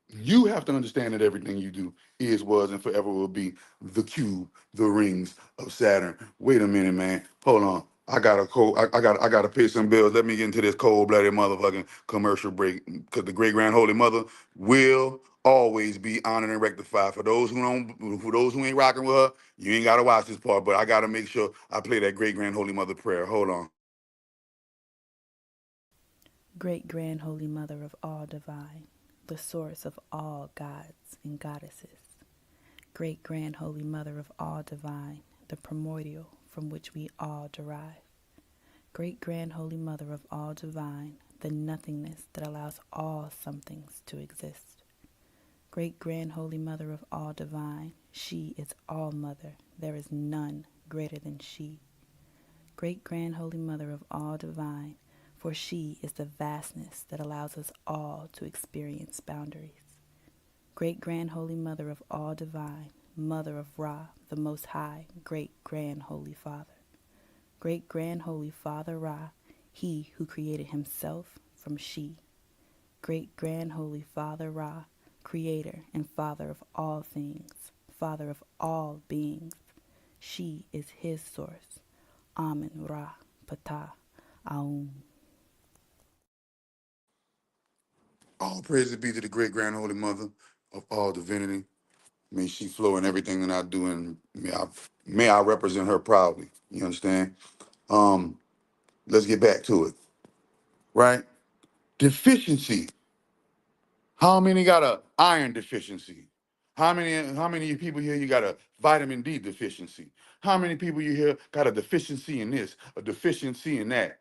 You have to understand that everything you do is, was, and forever will be the cube, the rings of Saturn. Wait a minute, man. Hold on. I gotta pay some bills. Let me get into this cold-blooded motherfucking commercial break. Because the great grand holy mother will always be honored and rectified. For those who ain't rocking with her, you ain't gotta watch this part. But I gotta make sure I play that great grand holy mother prayer. Hold on. Great Grand Holy Mother of all divine, the source of all gods and goddesses. Great Grand Holy Mother of all divine, the primordial from which we all derive. Great Grand Holy Mother of all divine, the nothingness that allows all somethings to exist. Great Grand Holy Mother of all divine, she is all mother, there is none greater than she. Great Grand Holy Mother of all divine, for she is the vastness that allows us all to experience boundaries. Great Grand Holy Mother of all divine, Mother of Ra, the Most High, Great Grand Holy Father. Great Grand Holy Father Ra, he who created himself from she. Great Grand Holy Father Ra, creator and father of all things, father of all beings. She is his source. Amen Ra Ptah Aum. All praises be to the great grand holy mother of all divinity. May she flow in everything that I do, and may I represent her proudly. You understand? Um, let's get back to it. Right? Deficiency. How many got a iron deficiency? How many people here you got a vitamin D deficiency? How many people you here got a deficiency in this, a deficiency in that?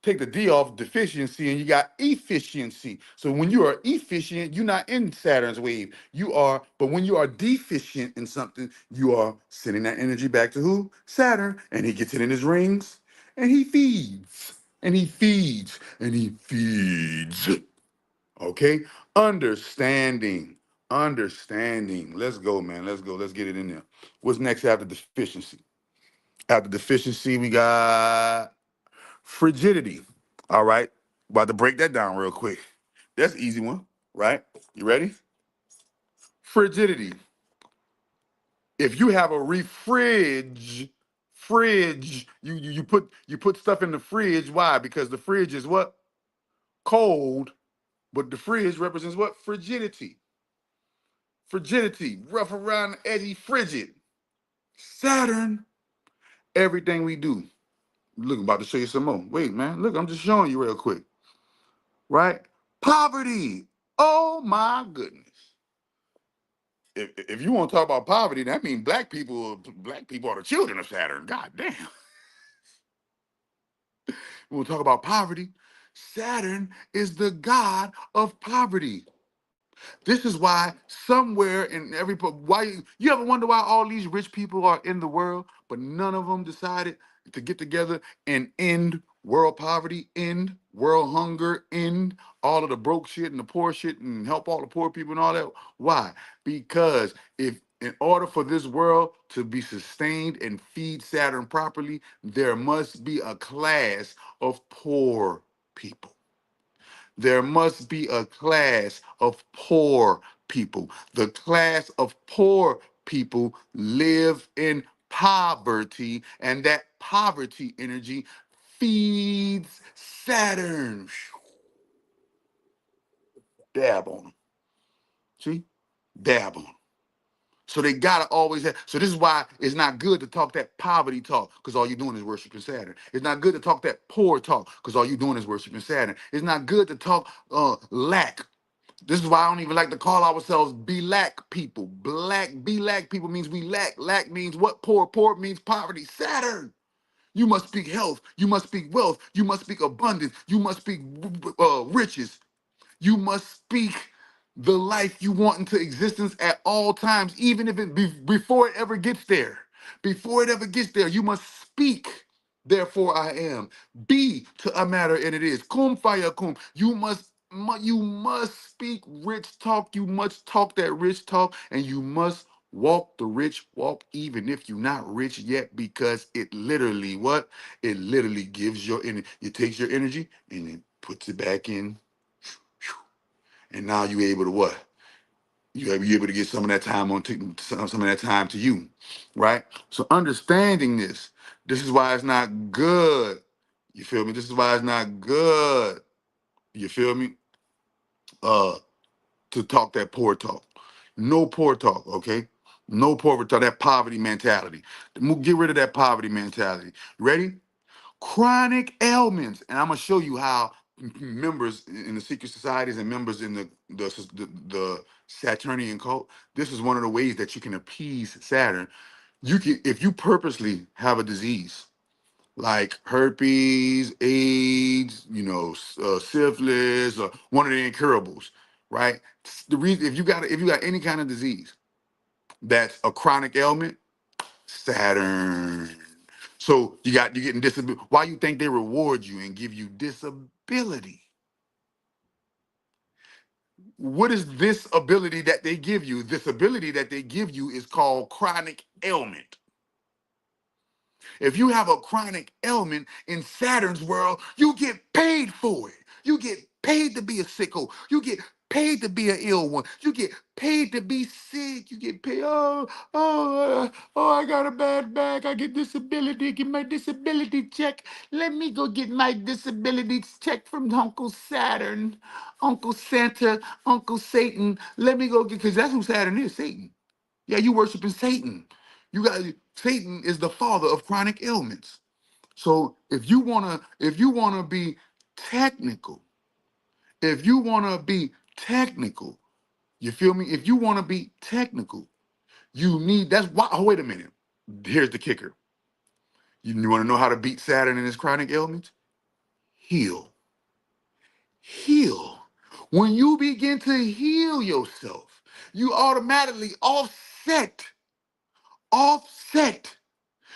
Take the D off deficiency and you got efficiency. So when you are efficient, you're not in Saturn's wave. But when you are deficient in something, you are sending that energy back to who? Saturn. And he gets it in his rings and he feeds. And he feeds. And he feeds. Okay? Understanding. Understanding. Let's go, man. Let's go. Let's get it in there. What's next after deficiency? After deficiency, we got frigidity. All right. About to break that down real quick. That's an easy one, right? You ready? Frigidity. If you have a fridge, you put stuff in the fridge. Why? Because the fridge is what? Cold, but the fridge represents what? Frigidity. Frigidity, rough around the edgy, frigid. Saturn, everything we do. Look, I'm about to show you some more. Wait, man. Look, I'm just showing you real quick. Right? Poverty. Oh my goodness. If you want to talk about poverty, that means black people are the children of Saturn. God damn. We want to talk about poverty. Saturn is the god of poverty. This is why somewhere in every why you ever wonder why all these rich people are in the world, but none of them decided to get together and end world poverty, end world hunger, end all of the broke shit and the poor shit and help all the poor people and all that. Why? Because if in order for this world to be sustained and feed Saturn properly, there must be a class of poor people. There must be a class of poor people. The class of poor people live in poverty, and that poverty energy feeds Saturn. Dab on them. See? Dab on them. So they gotta always have. So this is why it's not good to talk that poverty talk, because all you're doing is worshiping Saturn. It's not good to talk that poor talk, because all you're doing is worshiping Saturn. It's not good to talk lack. This is why I don't even like to call ourselves black people. Black people means we lack. Lack means what? Poor. Poor means poverty. Saturn. You must speak health. You must speak wealth. You must speak abundance. You must speak riches. You must speak the life you want into existence at all times, even if before it ever gets there. Before it ever gets there, you must speak. Therefore, I am. Be to a matter, and it is. Kum fire kum. You must speak rich talk. You must talk that rich talk, and you must walk the rich walk, even if you're not rich yet, because it literally what? It literally gives your energy. It takes your energy and it puts it back in. And now you're able to what? You're able to get some of that time some of that time to you, right? So understanding this is why it's not good. You feel me? This is why it's not good. You feel me? To talk that poor talk. No poor talk, okay? No poor talk, that poverty mentality. Get rid of that poverty mentality. Ready? Chronic ailments, and I'm gonna show you how members in the secret societies and members in the Saturnian cult. This is one of the ways that you can appease Saturn. You can, if you purposely have a disease like herpes, AIDS, syphilis, or one of the incurables, right? The reason if you got any kind of disease that's a chronic ailment, Saturn. So you're getting disability. Why you think they reward you and give you disability? What is this ability that they give you? This ability that they give you is called chronic ailment. If you have a chronic ailment in Saturn's world, you get paid for it. You get paid to be a sicko. You get paid to be an ill one. You get paid to be sick. You get paid. I got a bad back. I get disability. Get my disability check. Let me go get my disability check from Uncle Saturn, Uncle Santa, Uncle Satan. Let me go get, because that's who Saturn is, Satan. Yeah, you worshiping Satan. You got Satan is the father of chronic ailments. So if you wanna be technical, you feel me? If you wanna be technical, you need that's why. Oh, wait a minute. Here's the kicker. You wanna know how to beat Saturn and his chronic ailments? Heal. Heal. When you begin to heal yourself, you automatically offset.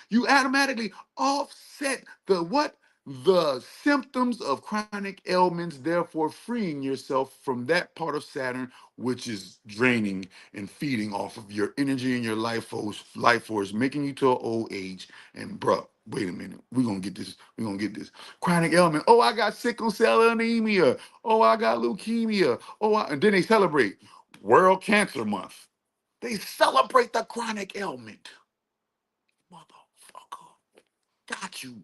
You automatically offset the what? The symptoms of chronic ailments, therefore freeing yourself from that part of Saturn, which is draining and feeding off of your energy and your life force, making you to an old age. And bruh, wait a minute, we're gonna get this. We're gonna get this chronic ailment. Oh, I got sickle cell anemia. Oh, I got leukemia. And then they celebrate World Cancer Month. They celebrate the chronic ailment. Motherfucker, got you.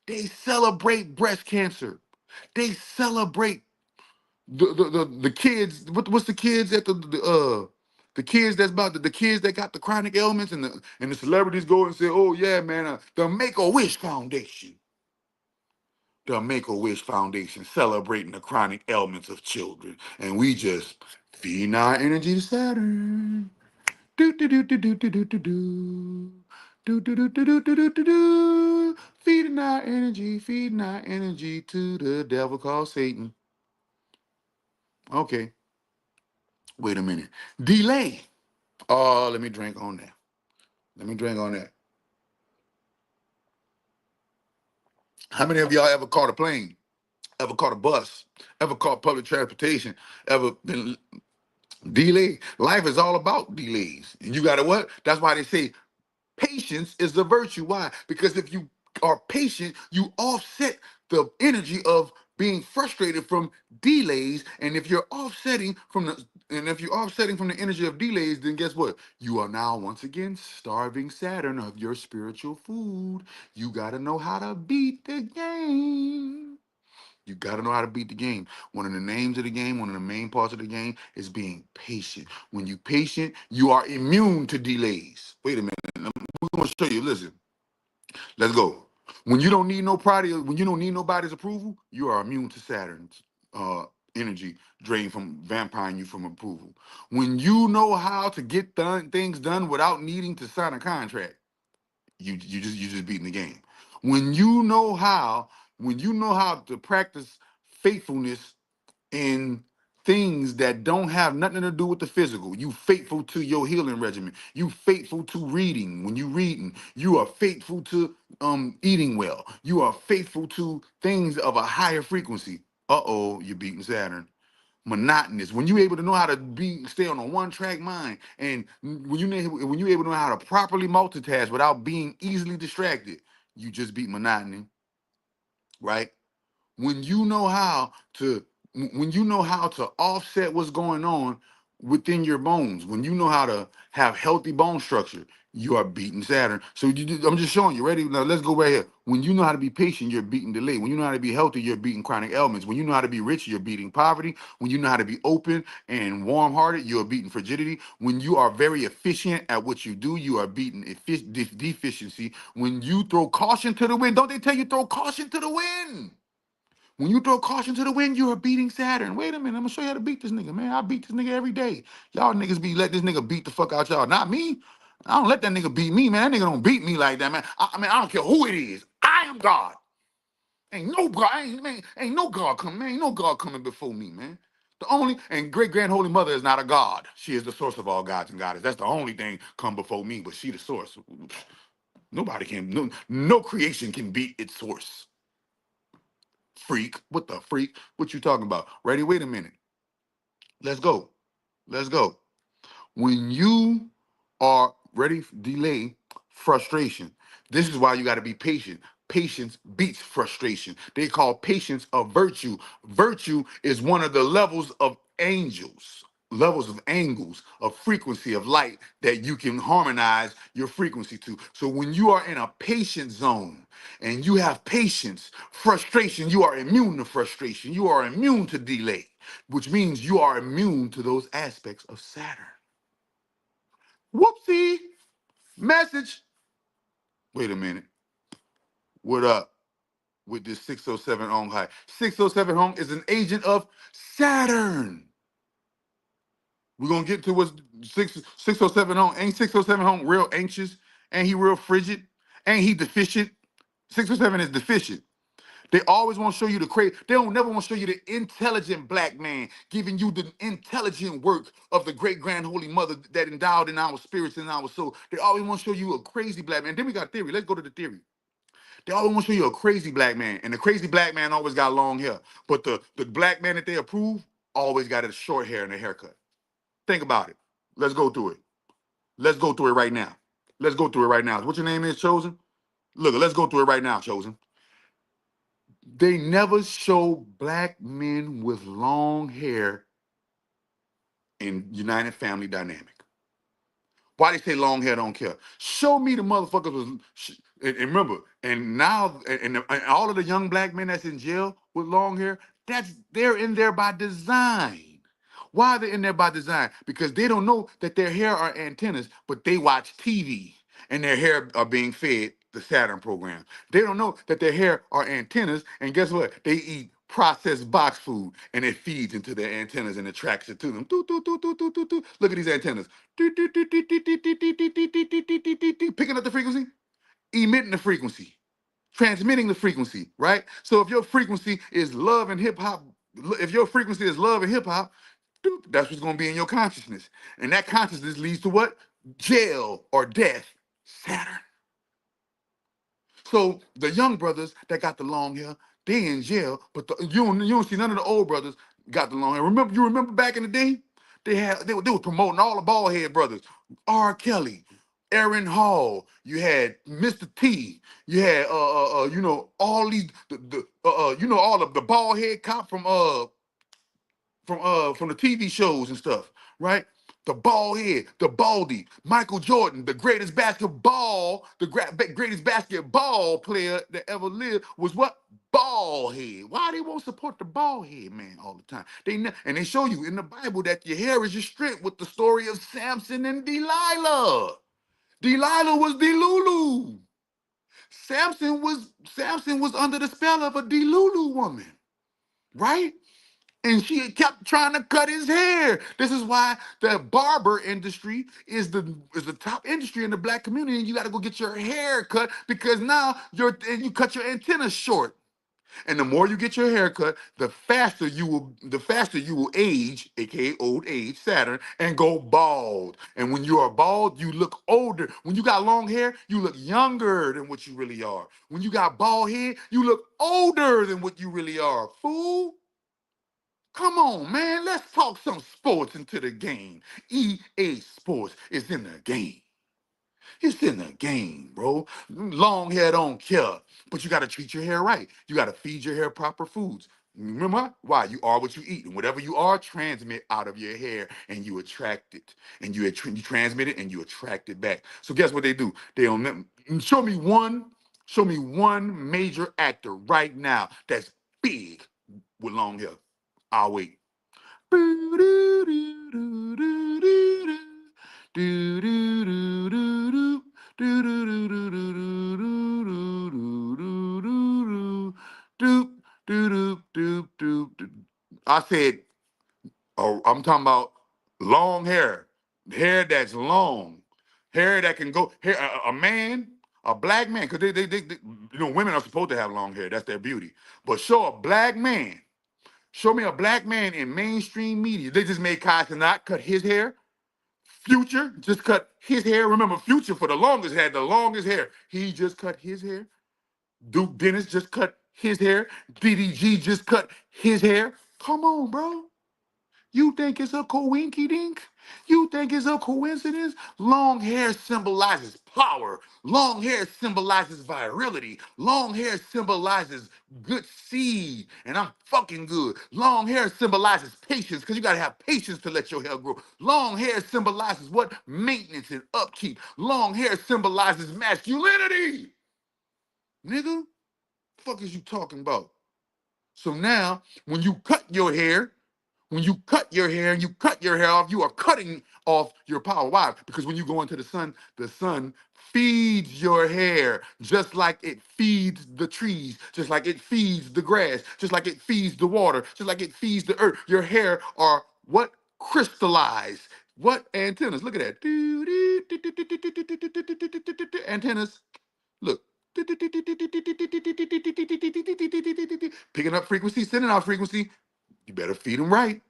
They celebrate breast cancer. They celebrate the kids. What's the kids at the kids that's about the kids that got the chronic ailments, and the celebrities go and say, oh yeah, man, the Make a Wish Foundation. The Make a Wish Foundation celebrating the chronic ailments of children, and we just feeding our energy to Saturn. Do do do do do do do do do. Do do do do do do do do do. Feeding our energy to the devil called Satan. Okay, wait a minute. Delay. Oh, let me drink on that. Let me drink on that. How many of y'all ever caught a plane? Ever caught a bus? Ever caught public transportation? Ever been delayed? Life is all about delays. And you gotta what? That's why they say patience is the virtue. Why? Because if you are patient, you offset the energy of being frustrated from delays. And if you're offsetting from the energy of delays, then guess what? You are now once again starving Saturn of your spiritual food. You gotta know how to beat the game. You got to know how to beat the game. One of the names of the game, one of the main parts of the game is being patient. When you patient, you are immune to delays. Wait a minute. We're going to show you. Listen, let's go. When you don't need nobody's approval, you are immune to Saturn's energy drained from vampiring you from approval. When you know how to get things done without needing to sign a contract, you just beating the game. When you know how to practice faithfulness in things that don't have nothing to do with the physical. You faithful to your healing regimen. You faithful to reading. When you reading, you are faithful to eating well. You are faithful to things of a higher frequency. Uh-oh, you're beating Saturn. Monotonous. When you able to know how to stay on a one track mind, and when you able to know how to properly multitask without being easily distracted, you just beat monotony, right? when you know how to when you know how to offset what's going on within your bones, when you know how to have healthy bone structure, you are beating Saturn. So I'm just showing you. Ready? Now let's go right here. When you know how to be patient, you're beating delay. When you know how to be healthy, you're beating chronic ailments. When you know how to be rich, you're beating poverty. When you know how to be open and warm-hearted, you're beating frigidity. When you are very efficient at what you do, you are beating deficiency. When you throw caution to the wind, don't they tell you throw caution to the wind? When you throw caution to the wind, you are beating Saturn. Wait a minute, I'm gonna show you how to beat this nigga, man. I beat this nigga every day. Y'all niggas let this nigga beat the fuck out y'all. Not me. I don't let that nigga beat me, man. That nigga don't beat me like that, man. I mean, I don't care who it is. I am God. Ain't no God, ain't no God coming, man. Ain't no God coming before me, man. The only and great grand holy mother is not a god. She is the source of all gods and goddesses. That's the only thing come before me, but she the source. Nobody can, no creation can beat its source. Freak. What the freak? What you talking about? Ready? Wait a minute. Let's go. Let's go. When you are ready, delay, frustration. This is why you got to be patient. Patience beats frustration. They call patience a virtue. Virtue is one of the levels of levels of angles of frequency of light that you can harmonize your frequency to. So when you are in a patient zone and you have patience, frustration, you are immune to frustration. You are immune to delay, which means you are immune to those aspects of Saturn. Whoopsie. Message. Wait a minute. What up with this 607 Ong high? 607 Ong is an agent of Saturn. We're going to get to what's 607 Ong. Ain't 607 Ong real anxious? Ain't he real frigid? Ain't he deficient? 607 is deficient. They always want to show you the crazy. They don't never want to show you the intelligent black man giving you the intelligent work of the great grand holy mother that endowed in our spirits and our soul. They always want to show you a crazy black man. Then we got theory. Let's go to the theory. They always want to show you a crazy black man, and the crazy black man always got long hair. But the black man that they approve always got a short hair and a haircut. Think about it. Let's go through it. Let's go through it right now. Let's go through it right now. What your name is, Chosen? Look, let's go through it right now, Chosen. They never show black men with long hair in United Family Dynamic. Why they say long hair don't care? Show me the motherfuckers and remember, and now and all of the young black men that's in jail with long hair, they're in there by design. Why are they in there by design? Because they don't know that their hair are antennas, but they watch TV and their hair are being fed the Saturn program. They don't know that their hair are antennas, and guess what? They eat processed box food and it feeds into their antennas and attracts it to them. Look at these antennas. Picking up the frequency, emitting the frequency, transmitting the frequency, right? So if your frequency is love and hip hop, if your frequency is love and hip hop, that's what's going to be in your consciousness. And that consciousness leads to what? Jail or death. Saturn. So the young brothers that got the long hair, they in jail, but you don't see none of the old brothers got the long hair. You remember back in the day? They were promoting all the bald head brothers. R. Kelly, Aaron Hall, you had Mr. T, you had all these all of the bald head cop from the TV shows and stuff, right? The bald head, the baldy, Michael Jordan, the greatest greatest basketball player that ever lived was what? Bald head. Why they won't support the bald head man all the time? And they show you in the Bible that your hair is your strength with the story of Samson and Delilah. Delilah was Delulu. Samson was under the spell of a Delulu woman, right? And she kept trying to cut his hair. This is why the barber industry is the top industry in the black community. And you got to go get your hair cut because now you cut your antennas short. And the more you get your hair cut, the faster you will age, aka old age, Saturn, and go bald. And when you are bald, you look older. When you got long hair, you look younger than what you really are. When you got bald head, you look older than what you really are. Fool. Come on, man. Let's talk some sports into the game. EA Sports is in the game. It's in the game, bro. Long hair don't care, but you got to treat your hair right. You got to feed your hair proper foods. Remember why? You are what you eat, and whatever you are, transmit out of your hair, and you attract it, and you transmit it, and you attract it back. So guess what they do? They don't show me one major actor right now that's big with long hair. I'll wait. I said, oh, I'm talking about long hair that's long, hair that can go. Hair, a man, a black man, because women are supposed to have long hair. That's their beauty. But show a black man. Show me a black man in mainstream media. They just made Kai Cenat cut his hair. Future just cut his hair. Remember, Future for the longest had the longest hair. He just cut his hair. Duke Dennis just cut his hair. DDG just cut his hair. Come on, bro. You think it's a coinky dink? You think it's a coincidence? Long hair symbolizes power. Long hair symbolizes virility. Long hair symbolizes good seed. And I'm fucking good. Long hair symbolizes patience because you got to have patience to let your hair grow. Long hair symbolizes what? Maintenance and upkeep. Long hair symbolizes masculinity. Nigga, fuck is you talking about? So now, when you cut your hair, and you cut your hair off, you are cutting off your power. Why? Because when you go into the sun feeds your hair just like it feeds the trees, just like it feeds the grass, just like it feeds the water, just like it feeds the earth. Your hair are what? Crystallized. What? Antennas. Look at that. Antennas. Look. Picking up frequency, sending out frequency. You better feed them right.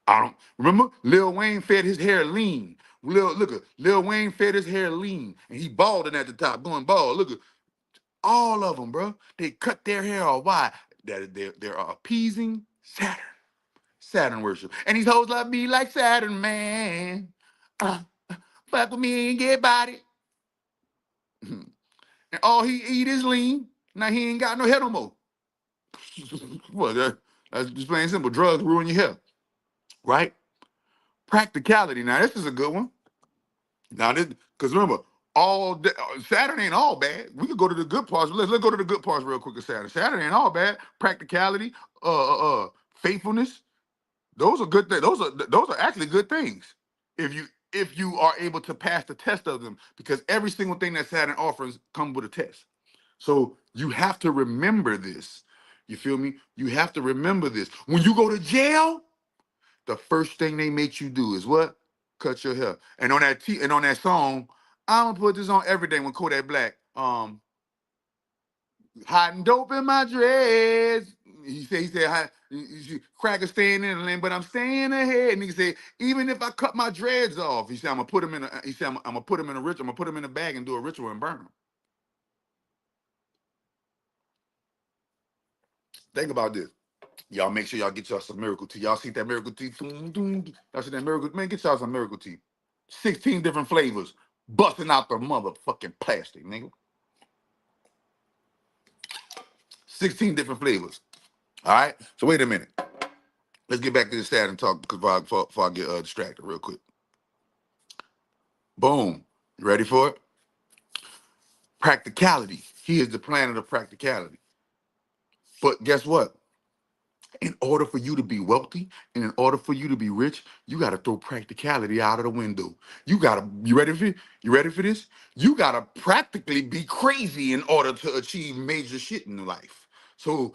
I don't remember. Lil Wayne fed his hair lean. Lil Wayne fed his hair lean, and he balding at the top, going bald. Look at All of them, bro. They cut their hair off. Why? They're appeasing Saturn. Saturn worship. And these hoes love me like Saturn, man. Fuck with me and get body. And all he eat is lean. Now he ain't got no hair no more. Well, that's just plain simple. Drugs ruin your hair, right? Practicality. Now this is a good one. Now this, because remember, Saturn ain't all bad. We could go to the good parts. Let's go to the good parts real quick of Saturn. Saturn ain't all bad. Practicality, faithfulness. Those are good things. Those are actually good things. If you are able to pass the test of them, because every single thing that Saturn offers comes with a test. So you have to remember this. You feel me? You have to remember this. When you go to jail, the first thing they make you do is what? Cut your hair. And on that song, I'm gonna put this on every day when Kodak Black, hiding dope in my dreads. He said, cracker staying in the lane, but I'm staying ahead. And he said, even if I cut my dreads off, he said, I'm gonna put them in I'm gonna put them in a ritual, I'm gonna put them in a bag and do a ritual and burn them. Think about this. Y'all make sure y'all get y'all some miracle tea. Y'all see that miracle tea? Y'all see that miracle? Man, get y'all some miracle tea. 16 different flavors. Busting out the motherfucking plastic, nigga. 16 different flavors. All right? So wait a minute. Let's get back to the Saturn talk before I get distracted real quick. Boom. You ready for it? Practicality. He is the planet of practicality. But guess what? In order for you to be wealthy and in order for you to be rich, you got to throw practicality out of the window. You ready for this? You got to practically be crazy in order to achieve major shit in life. So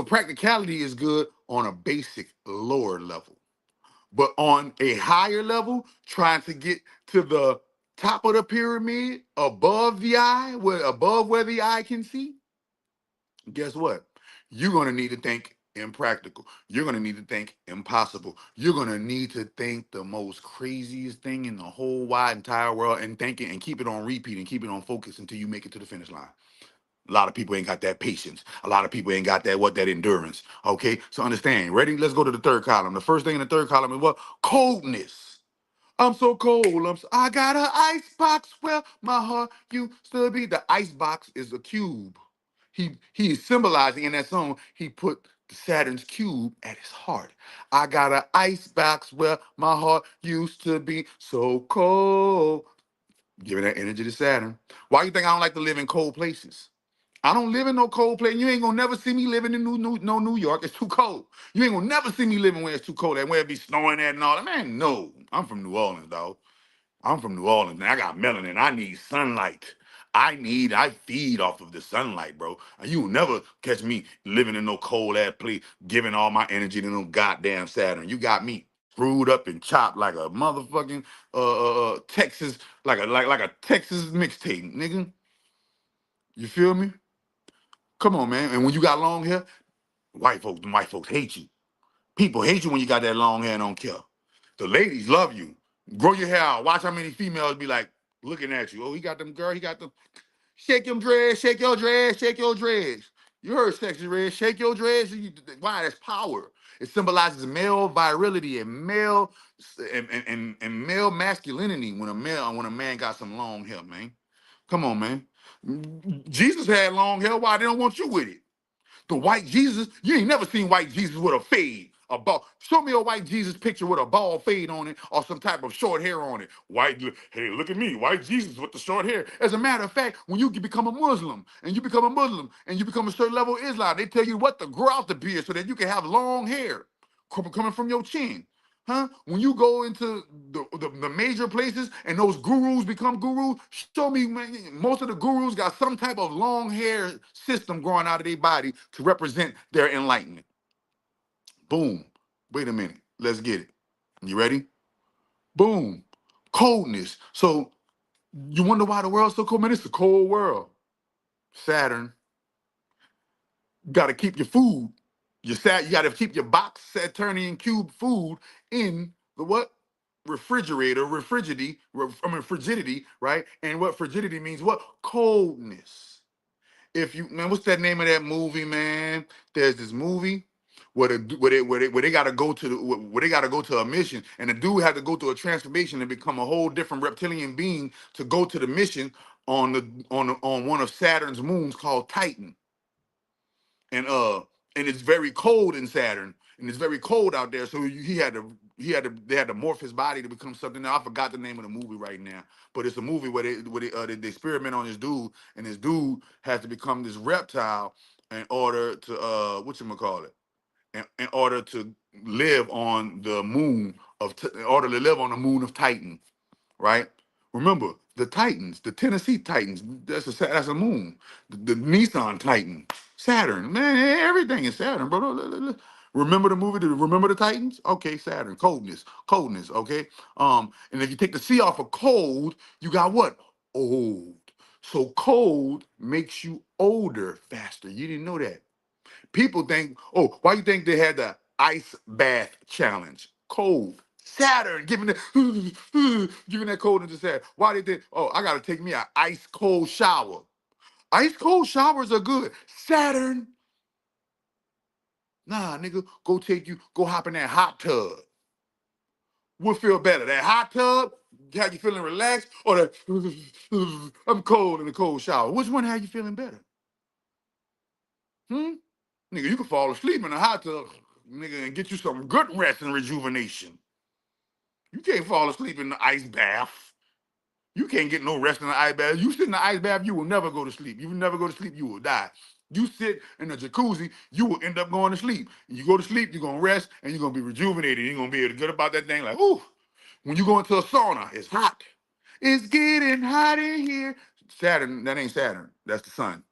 practicality is good on a basic lower level. But on a higher level, trying to get to the top of the pyramid, above where the eye can see, guess what? You're going to need to think impractical. You're going to need to think impossible. You're going to need to think the most craziest thing in the whole wide entire world and think it and keep it on repeat and keep it on focus until you make it to the finish line. A lot of people ain't got that patience. A lot of people ain't got that endurance. Okay, so understand. Ready? Let's go to the third column. The first thing in the third column is what? Coldness. I'm so cold. I got an ice box where my heart used to be. The ice box is a cube. He is symbolizing in that song. He put Saturn's cube at his heart. I got an ice box where my heart used to be so cold. Giving that energy to Saturn. Why you think I don't like to live in cold places? I don't live in no cold place. You ain't gonna never see me living in New York. It's too cold. You ain't gonna never see me living where it's too cold and where it be snowing at and all that. Man, no. I'm from New Orleans, dog. I'm from New Orleans, and I got melanin. I need sunlight. I feed off of the sunlight, bro. You will never catch me living in no cold ass place, giving all my energy to no goddamn Saturn. You got me screwed up and chopped like a motherfucking Texas, like a Texas mixtape, nigga. You feel me? Come on, man. And when you got long hair, white folks hate you. People hate you when you got that long hair and don't care. The ladies love you. Grow your hair out. Watch how many females be like looking at you. Oh, he got them, girl. He got them. Shake them dreads, shake your dreads, shake your dreads. You heard Sexy Red. Shake your dreads. Why? That's power. It symbolizes male virility and male masculinity when a man got some long hair, man. Come on, man. Jesus had long hair. Why they don't want you with it? The white Jesus, you ain't never seen white Jesus with a fade. A ball. Show me a white Jesus picture with a bald fade on it or some type of short hair on it. Hey, look at me, white Jesus with the short hair. As a matter of fact, when you become a Muslim and you become a certain level of Islam, they tell you what to grow out the beard so that you can have long hair coming from your chin. Huh? When you go into the major places and those gurus become gurus, show me, man, most of the gurus got some type of long hair system growing out of their body to represent their enlightenment. Boom. Wait a minute. Let's get it. You ready? Boom. Coldness. So you wonder why the world's so cold? Man, it's a cold world. Saturn. You got to keep your food. You got to keep your box Saturnian cube food in the what? Frigidity, right? And what frigidity means? What? Coldness. if you man, what's that name of that movie, man? There's this movie where they gotta go to where they gotta go to a mission, and the dude had to go through a transformation and become a whole different reptilian being to go to the mission on one of Saturn's moons called Titan, and it's very cold in Saturn, and it's very cold out there. So they had to morph his body to become something. Now I forgot the name of the movie right now, but it's a movie where they experiment on this dude, and this dude has to become this reptile in order to whatchamacallit, in order to live on the moon in order to live on the moon of Titan, right? Remember the Titans, the Tennessee Titans. That's a moon. The Nissan Titan, Saturn. Man, everything is Saturn, bro. Remember the movie? Remember the Titans? Okay, Saturn. Coldness. Okay. And if you take the C off of cold, you got what? Old. So cold makes you older faster. You didn't know that. People think, oh, why you think they had the ice bath challenge? Cold. Saturn giving the giving that cold into Saturn. Why they think, oh, I gotta take me an ice cold shower. Ice cold showers are good. Saturn, nah, nigga, go hop in that hot tub. What feel better? That hot tub have you feeling relaxed, or the I'm cold in the cold shower? Which one have you feeling better? Hmm? Nigga, you can fall asleep in a hot tub, nigga, and get you some good rest and rejuvenation. You can't fall asleep in the ice bath. You can't get no rest in the ice bath. You sit in the ice bath, you will never go to sleep. You will never go to sleep, you will die. You sit in the jacuzzi, you will end up going to sleep. You go to sleep, you're gonna rest, and you're gonna be rejuvenated. You're gonna be able to get about that thing like, ooh. When you go into a sauna, it's hot. It's getting hot in here. Saturn, that ain't Saturn. That's the sun,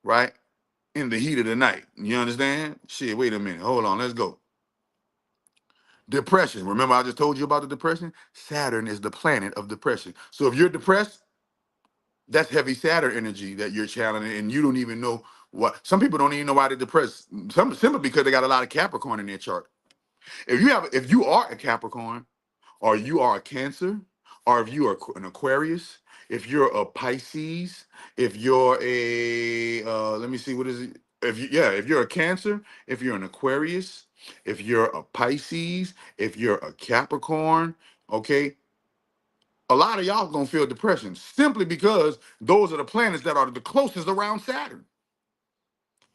right? In the heat of the night. You understand? Shit, wait a minute. Hold on, let's go. Depression. Remember, I just told you about the depression? Saturn is the planet of depression. So if you're depressed, that's heavy Saturn energy that you're channeling, and you don't even know what. Some people don't even know why they're depressed. Some simply because they got a lot of Capricorn in their chart. If you are a Capricorn, or you are a Cancer, or if you are an Aquarius, if you're a Pisces, if you're a let me see, what is it? If you're a Cancer, if you're an Aquarius, if you're a Pisces, if you're a Capricorn, okay, a lot of y'all gonna feel depression simply because those are the planets that are the closest around Saturn.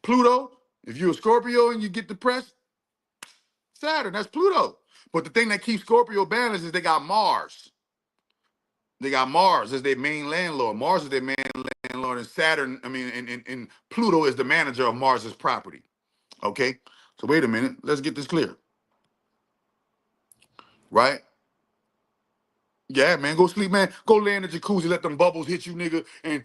Pluto, if you're a Scorpio and you get depressed, Saturn, that's Pluto. But the thing that keeps Scorpio balanced is they got Mars. They got Mars as their main landlord. Mars is their main landlord, and Saturn, and Pluto is the manager of Mars's property. Okay? So wait a minute. Let's get this clear. Right? Yeah, man, go sleep, man. Go lay in the jacuzzi, let them bubbles hit you, nigga, and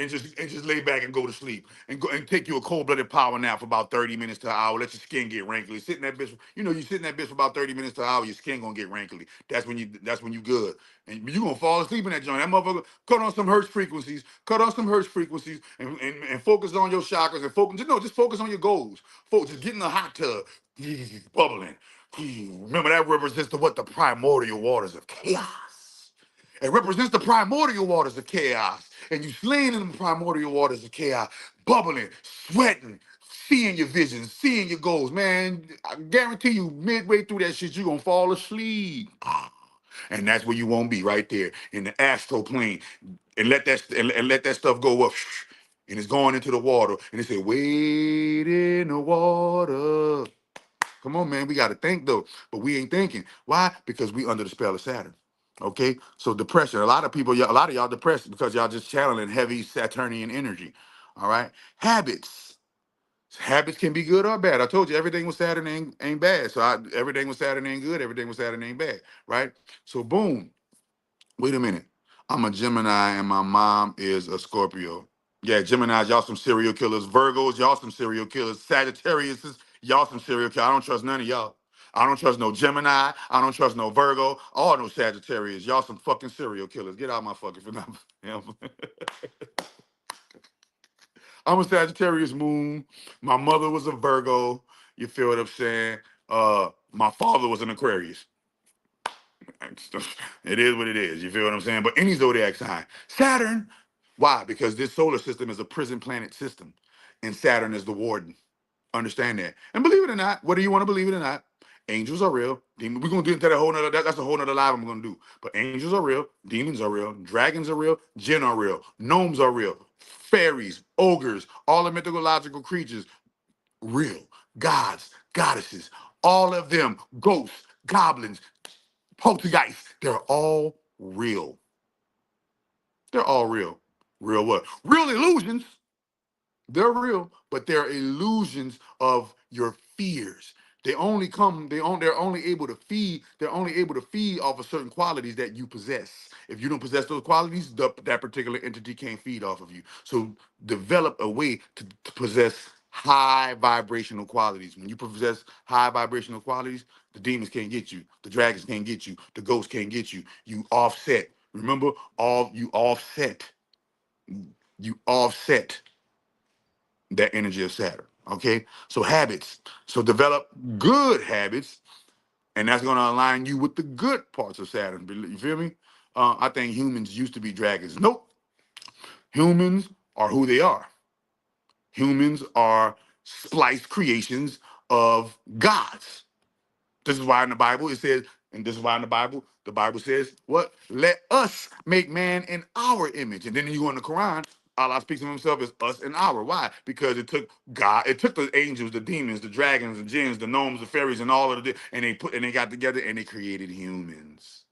just lay back and go to sleep. And go and take you a cold-blooded power nap for about 30 minutes to an hour. Let your skin get wrinkly. Sit in that bitch. You know, you sit in that bitch for about 30 minutes to an hour, your skin gonna get wrinkly. That's when you good. And you gonna fall asleep in that joint. That motherfucker, cut on some hertz frequencies, and focus on your chakras and focus. Just focus on your goals. Just get in the hot tub, bubbling. Remember that represents the primordial waters of chaos. It represents the primordial waters of chaos. And you slaying in the primordial waters of chaos, bubbling, sweating, seeing your visions, seeing your goals. Man, I guarantee you, midway through that shit, you're gonna fall asleep. And that's where you won't be, right there in the astral plane. And let that stuff go up. And it's going into the water. And they say, wait in the water. Come on, man. We got to think, though. But we ain't thinking. Why? Because we under the spell of Saturn. Okay? So depression. A lot of y'all depressed because y'all just channeling heavy Saturnian energy. All right? Habits. Habits can be good or bad. I told you everything with Saturn ain't bad. So everything with Saturn ain't good. Everything with Saturn ain't bad. Right? So boom. Wait a minute. I'm a Gemini and my mom is a Scorpio. Yeah, Geminis, y'all some serial killers. Virgos, y'all some serial killers. Sagittarius, y'all some serial killers. I don't trust none of y'all. I don't trust no Gemini. I don't trust no Virgo. All no Sagittarius. Y'all some fucking serial killers. Get out my fucking I'm a Sagittarius moon. My mother was a Virgo. You feel what I'm saying? My father was an Aquarius. It is what it is. You feel what I'm saying? But any zodiac sign, Saturn, Why? Because this solar system is a prison planet system, and Saturn is the warden. Understand that. And believe it or not, whether you want to believe it or not, angels are real. Demons, we're gonna do that whole nother that's a whole nother live I'm gonna do. But angels are real, demons are real, dragons are real, jinn are real, gnomes are real, fairies, ogres, all the mythological creatures, real. Gods, goddesses, all of them, ghosts, goblins, poltergeists, they're all real. They're all real. Real what? Real illusions. They're real, but they're illusions of your fears. They only come, they're only able to feed, they're only able to feed off of certain qualities that you possess. If you don't possess those qualities, that particular entity can't feed off of you. So develop a way to possess high vibrational qualities. When you possess high vibrational qualities, the demons can't get you, the dragons can't get you, the ghosts can't get you. You offset. Remember, all you offset. You offset that energy of Saturn. Okay, so habits. So develop good habits, and that's going to align you with the good parts of Saturn. You feel me? I think humans used to be dragons. Nope. Humans are who they are. Humans are spliced creations of gods. This is why in the Bible it says, and this is why in the Bible says, what? Let us make man in our image. And then you go in the Quran, Allah speaks of himself as us and our. Why? Because it took God, it took the angels, the demons, the dragons, the jinns, the gnomes, the fairies, and all of the, and they got together and they created humans.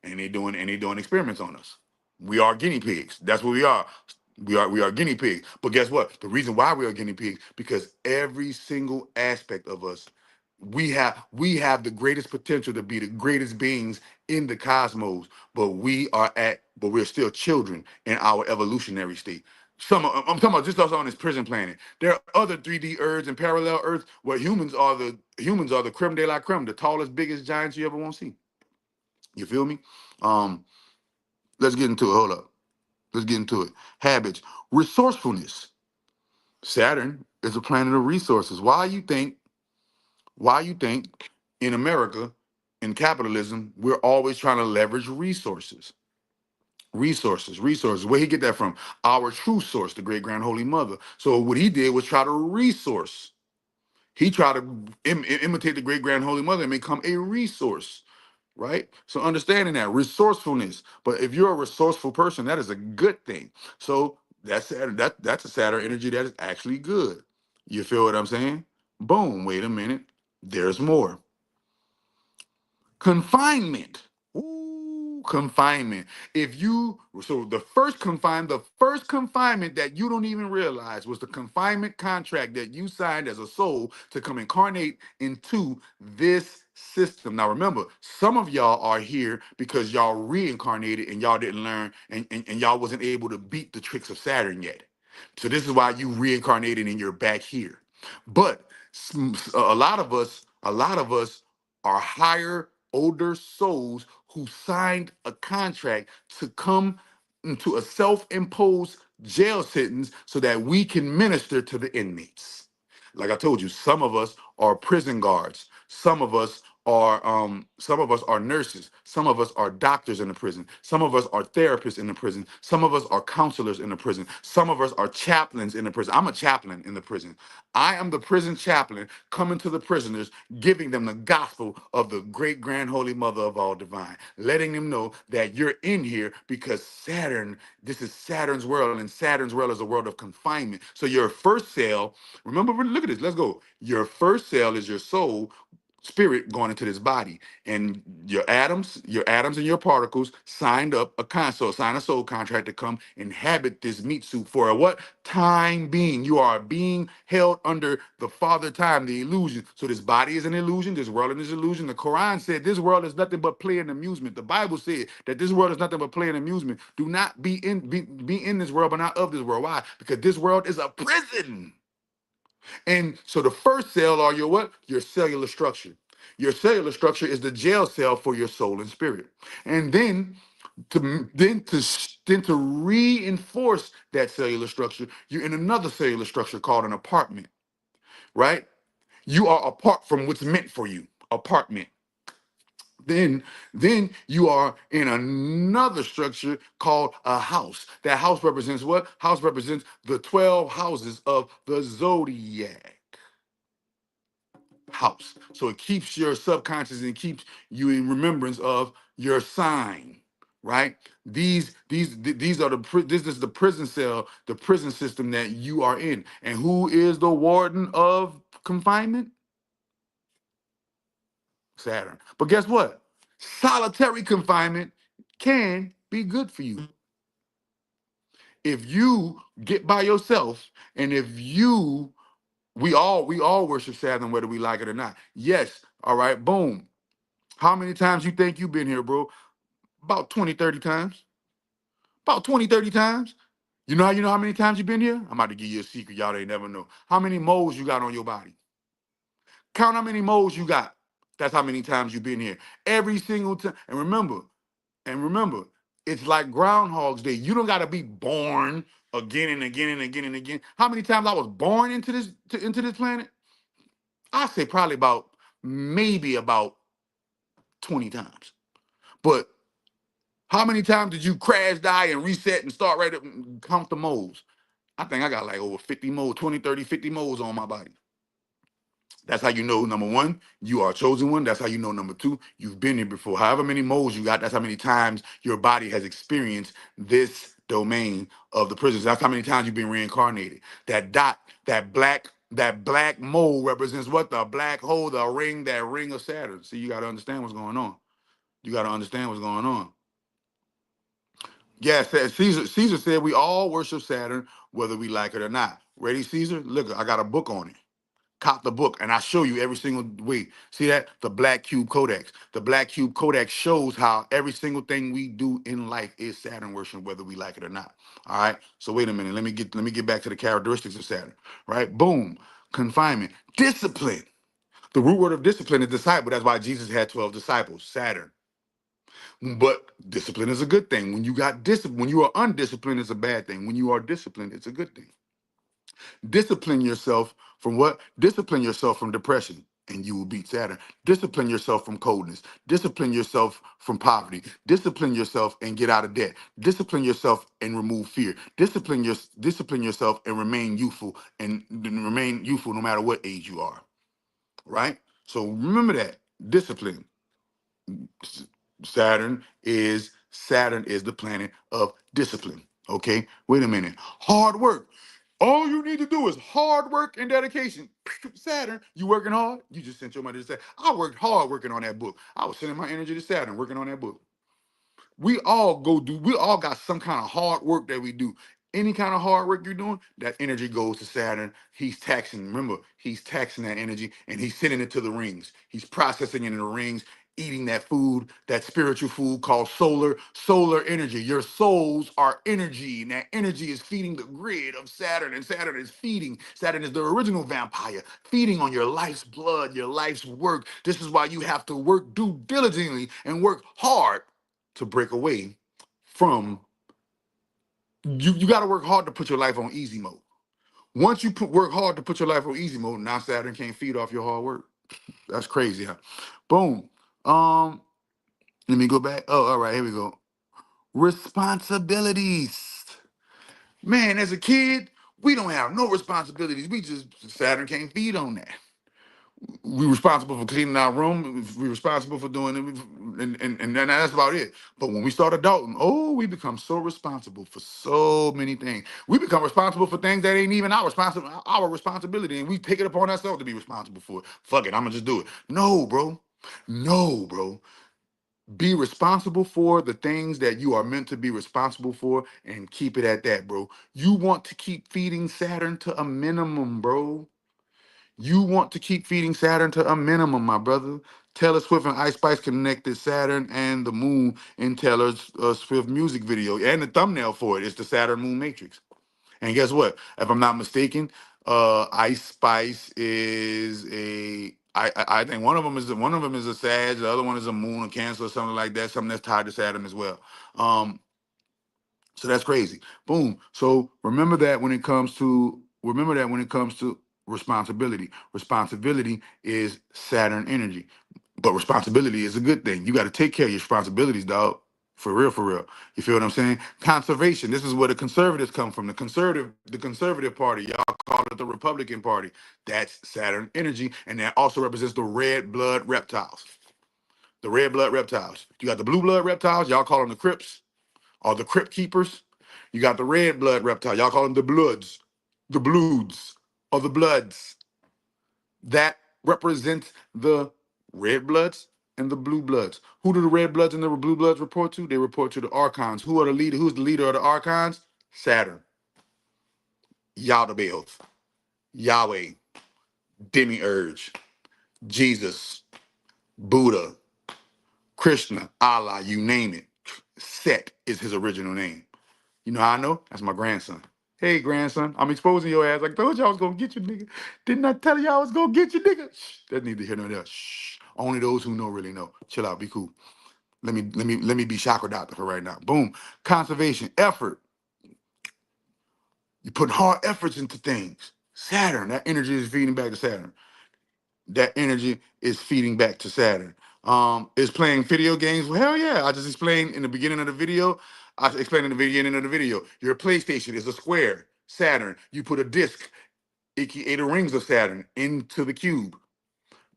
And they doing experiments on us. We are guinea pigs. That's what we are. We are guinea pigs. But guess what? The reason why we are guinea pigs, because every single aspect of us, we have the greatest potential to be the greatest beings in the cosmos, but we're still children in our evolutionary state. I'm talking about just us on this prison planet. There are other 3D Earths and parallel Earths where humans are the creme de la creme, the tallest, biggest giants you ever want to see. You feel me? Um, let's get into it. Hold up. Let's get into it. Habits, resourcefulness. Saturn is a planet of resources. Why you think in America, in capitalism, we're always trying to leverage resources. Resources. Where he get that from? Our true source, the great grand holy mother. So what he did was try to resource. He tried to imitate the great grand holy mother and become a resource, right? So understanding that resourcefulness. But if you're a resourceful person, that is a good thing. So that's Saturn, that's a Saturn energy that is actually good. You feel what I'm saying? Boom. Wait a minute. There's more. Confinement. Ooh, confinement. If you so the first confinement that you don't even realize was the confinement contract that you signed as a soul to come incarnate into this system. Now remember, some of y'all are here because y'all reincarnated and y'all didn't learn and y'all wasn't able to beat the tricks of Saturn yet. So this is why you reincarnated and you're back here. But a lot of us are higher, older souls who signed a contract to come into a self-imposed jail sentence so that we can minister to the inmates. Like I told you, some of us are prison guards. Some of us are nurses. Some of us are doctors in the prison. Some of us are therapists in the prison. Some of us are counselors in the prison. Some of us are chaplains in the prison. I'm a chaplain in the prison. I am the prison chaplain coming to the prisoners, giving them the gospel of the great grand holy mother of all divine, letting them know that you're in here because Saturn, this is Saturn's world, and Saturn's world is a world of confinement. So your first cell, remember, look at this, let's go. Your first cell is your soul, spirit going into this body, and your atoms and your particles signed up sign a soul contract to come inhabit this meat suit for a what time being. You are being held under the father time, the illusion. So this body is an illusion, this world is an illusion. The Quran said this world is nothing but play and amusement. The Bible said that this world is nothing but play and amusement. Do not be in this world but not of this world. Why? Because this world is a prison. And so the first cell are your what? Your cellular structure. Your cellular structure is the jail cell for your soul and spirit. And then to reinforce that cellular structure, you're in another cellular structure called an apartment, right? You are apart from what's meant for you. Apartment. Then, then you are in another structure called a house. That house represents what? House represents the 12 houses of the zodiac house. So it keeps your subconscious and keeps you in remembrance of your sign, right? These are this is the prison cell, the prison system that you are in. And who is the warden of confinement? Saturn. But guess what? Solitary confinement can be good for you. If you get by yourself and if you we all worship Saturn whether we like it or not. Yes, all right, boom. How many times you think you've been here, bro? About 20, 30 times. About 20, 30 times. You know how many times you've been here? I'm about to give you a secret y'all ain't never know. How many moles you got on your body? Count how many moles you got. That's how many times you've been here. Every single time. And remember, it's like Groundhog's Day. You don't gotta be born again and again and again and again. How many times I was born into this planet? I say probably maybe about 20 times. But how many times did you crash, die, and reset and start right up and count the moles? I think I got like over 50 moles, 20, 30, 50 moles on my body. That's how you know, number one, you are a chosen one. That's how you know, number two, you've been here before. However many moles you got, that's how many times your body has experienced this domain of the prisons. That's how many times you've been reincarnated. That dot, that black mole represents what? The black hole, the ring, that ring of Saturn. See, you got to understand what's going on. You got to understand what's going on. Yeah, Caesar said we all worship Saturn, whether we like it or not. Ready, Caesar? Look, I got a book on it. Cop the book, and I show you every single way. See that? The Black Cube Codex. The Black Cube Codex shows how every single thing we do in life is Saturn worship, whether we like it or not. All right. So wait a minute. Let me get back to the characteristics of Saturn. Right? Boom. Confinement. Discipline. The root word of discipline is disciple. That's why Jesus had 12 disciples. Saturn. But discipline is a good thing. When you got discipline, when you are undisciplined, it's a bad thing. When you are disciplined, it's a good thing. Discipline yourself from what? Discipline yourself from depression, and you will beat Saturn. Discipline yourself from coldness. Discipline yourself from poverty. Discipline yourself and get out of debt. Discipline yourself and remove fear. Discipline yourself and remain youthful no matter what age you are. Right? So remember that. Discipline. Saturn is the planet of discipline. Okay, wait a minute. Hard work. All you need to do is hard work and dedication. Saturn, you working hard? You just sent your money to Saturn. I worked hard working on that book. I was sending my energy to Saturn working on that book. We all got some kind of hard work that we do. Any kind of hard work you're doing, that energy goes to Saturn. He's taxing, remember, he's taxing that energy and he's sending it to the rings. He's processing it in the rings, eating that food, that spiritual food called solar energy. Your souls are energy, and that energy is feeding the grid of Saturn, and Saturn is the original vampire, feeding on your life's blood, your life's work. This is why you have to do diligently and work hard to break away from you got to work hard to put your life on easy mode. Once you work hard to put your life on easy mode, now Saturn can't feed off your hard work. That's crazy, huh? Boom. Let me go back. Oh, all right, here we go. Responsibilities. Man, as a kid, we don't have no responsibilities. Saturn can't feed on that. We responsible for cleaning our room. We responsible for doing it, and then that's about it. But when we start adulting, we become so responsible for so many things. We become responsible for things that ain't even our responsibility, and we take it upon ourselves to be responsible for it. Fuck it, I'm gonna just do it. No, bro. No, bro. Be responsible for the things that you are meant to be responsible for, and keep it at that, bro. You want to keep feeding Saturn to a minimum, bro. You want to keep feeding Saturn to a minimum, my brother. Taylor Swift and Ice Spice connected Saturn and the moon in Taylor Swift music video. And the thumbnail for it is the Saturn Moon Matrix. And guess what? If I'm not mistaken, Ice Spice is I think one of them is a Sag, the other one is a Moon or Cancer or something like that, something that's tied to Saturn as well. So that's crazy. Boom. So remember that when it comes to responsibility. Responsibility is Saturn energy. But responsibility is a good thing. You got to take care of your responsibilities, dog. For real, for real. You feel what I'm saying? Conservation. This is where the conservatives come from. The conservative party. Y'all call it the Republican Party. That's Saturn energy, and that also represents the red blood reptiles. The red blood reptiles. You got the blue blood reptiles. Y'all call them the Crips or the Crypt Keepers. You got the red blood reptile. Y'all call them the Bloods, the Bloods, or the Bloods. That represents the red bloods and the blue bloods. Who do the red bloods and the blue bloods report to? They report to the archons. Who are the leader? Who's the leader of the archons? Saturn, Yaldabaoth, Yahweh, Demiurge, Jesus, Buddha, Krishna, Allah, you name it. Set is his original name. You know how I know? That's my grandson. Hey, grandson, I'm exposing your ass. I told you I was gonna get you, nigga. Didn't I tell you I was gonna get you, nigga? Shh. That need to hear no there. Shh. Only those who know really know. Chill out. Be cool. Let me be Chakra Doctor for right now. Boom. Conservation, effort. You put hard efforts into things. Saturn. That energy is feeding back to Saturn. That energy is feeding back to Saturn. Is playing video games? Well, hell yeah. I just explained in the beginning of the video. I explained in the beginning of the video. Your PlayStation is a square. Saturn. You put a disc, aka the rings of Saturn, into the cube.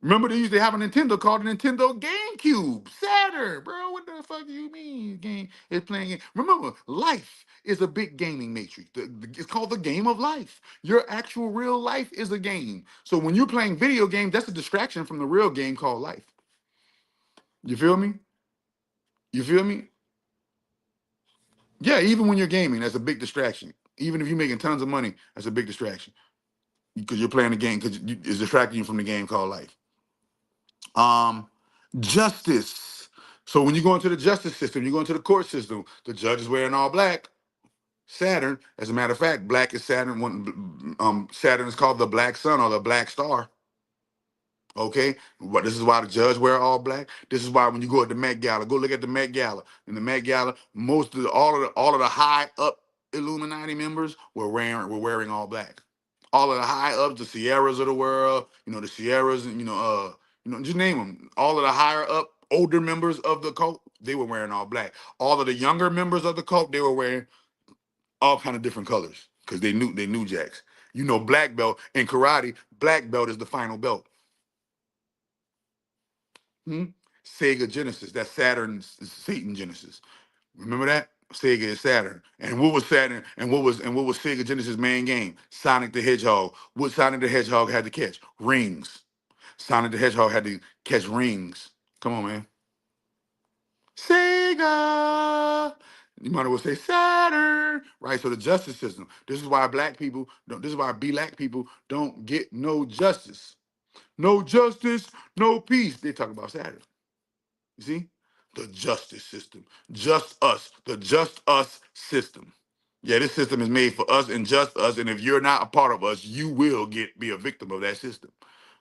Remember they used to have a Nintendo called the Nintendo GameCube. Saturn, bro. What the fuck do you mean? Game is playing game. Remember, life is a big gaming matrix. It's called the game of life. Your actual real life is a game. So when you're playing video games, that's a distraction from the real game called life. You feel me? You feel me? Yeah, even when you're gaming, that's a big distraction. Even if you're making tons of money, that's a big distraction because you're playing the game because it's distracting you from the game called life. Um, Justice. So when you go into the justice system, you go into the court system, the judge is wearing all black. Saturn, as a matter of fact, black is Saturn. Saturn is called the black sun or the black star. Okay, but this is why the judge wear all black. This is why when you go at the Met Gala, go look at the Met Gala. In the Met Gala, most of all of the high up Illuminati members were wearing all black. All of the high ups, the Sierras of the world, the Sierras, and just name them. All of the higher up, older members of the cult, they were wearing all black. All of the younger members of the cult, they were wearing all kind of different colors because they knew jacks. Black belt in karate, black belt is the final belt. Hmm? Sega Genesis. That's Saturn's Satan Genesis. Remember that? Sega is Saturn. And what was Saturn? And what was Sega Genesis' main game? Sonic the Hedgehog. What Sonic the Hedgehog had to catch? Rings. Sonic the Hedgehog had to catch rings. Come on, man. Sega. You might as well say Saturn, right? So the justice system. This is why black people don't. This is why black people don't get no justice. No justice, no peace. They talk about Saturn. You see? The justice system. Just us. The just us system. Yeah, this system is made for us and just us. And if you're not a part of us, you will be a victim of that system.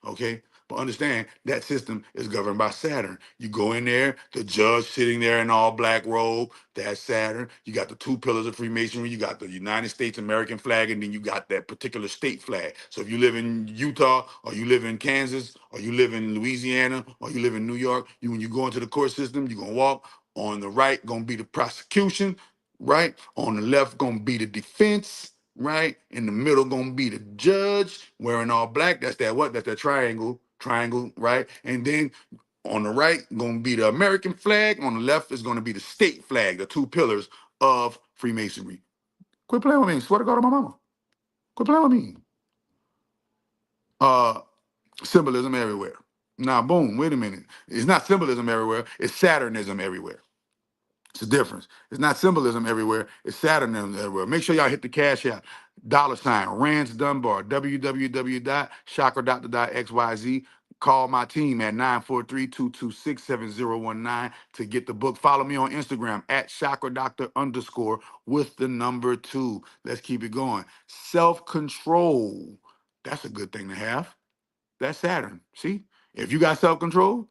Okay? But understand that system is governed by Saturn. You go in there, the judge sitting there in all black robe, that's Saturn. You got the two pillars of Freemasonry, you got the United States American flag, and then you got that particular state flag. So if you live in Utah, or you live in Kansas, or you live in Louisiana, or you live in New York, when you go into the court system, you're gonna walk on the right, gonna be the prosecution, right? On the left, gonna be the defense, right? In the middle, gonna be the judge wearing all black. That's that what? That's that triangle, right? And then on the right, gonna be the American flag. On the left is gonna be the state flag, the two pillars of Freemasonry. Quit playing with me. Swear to God on my mama. Quit playing with me. Uh, Symbolism everywhere. Now, boom, wait a minute. It's not symbolism everywhere, it's Saturnism everywhere. It's a difference. It's not symbolism everywhere. It's Saturnism everywhere. Make sure y'all hit the cash out. $ Rance Dunbar, www.chakradoctor.xyz. Call my team at 943-226-7019 to get the book. Follow me on Instagram at @chakradoctor_ with the number 2. Let's keep it going. Self-control. That's a good thing to have. That's Saturn. See? If you got self-control,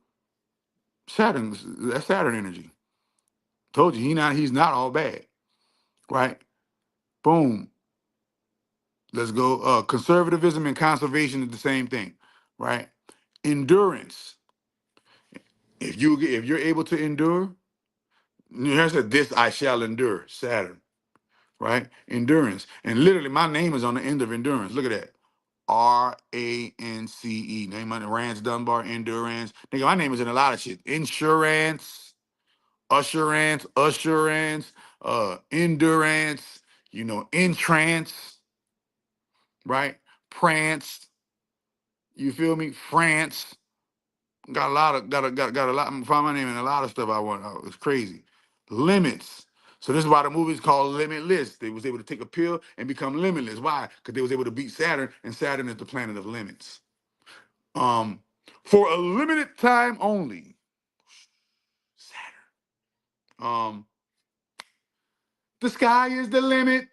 that's Saturn energy. Told you he's not all bad, right? Boom. Let's go. Conservatism and conservation is the same thing, right? Endurance. If you're able to endure, here's said, this I shall endure, Saturn, right? Endurance. And literally my name is on the end of endurance. Look at that. RANCE. Name on the Rance Dunbar, endurance. Nigga, my name is in a lot of shit. Insurance, assurance, endurance, entrance, right? Prance, you feel me? France. Got a lot of got a lot. Find my name in a lot of stuff I want. It's crazy. Limits. So this is why the movie is called Limitless. They was able to take a pill and become limitless. Why? Because they was able to beat Saturn, and Saturn is the planet of limits. For a limited time only. Saturn. The sky is the limit.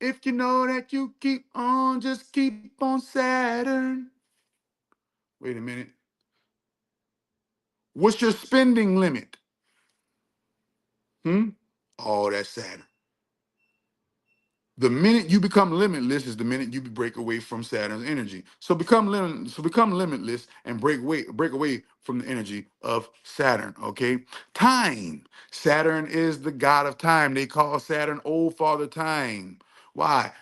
If you know that you keep on, just keep on Saturn. Wait a minute. What's your spending limit? Oh, that's Saturn. The minute you become limitless is the minute you break away from Saturn's energy. So become limitless and break away from the energy of Saturn. Okay, time. Saturn is the god of time. They call Saturn Old Father Time. Why?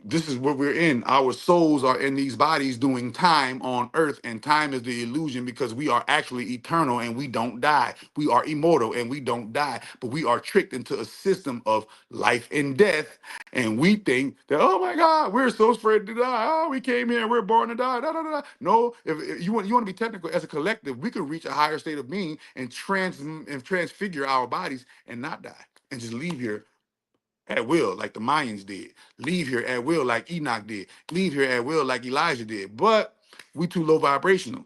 This is what we're in. Our souls are in these bodies doing time on earth, and time is the illusion because we are actually eternal and we don't die. We are immortal and we don't die, but we are tricked into a system of life and death, and we think that, oh my God, we're so afraid to die. Oh, we came here, we're born to die. Da, da, da, da. No, if you want to be technical, as a collective, we could reach a higher state of being and transfigure our bodies and not die and just leave here at will, like the Mayans did. Leave here at will, like Enoch did. Leave here at will, like Elijah did. But we too low vibrational.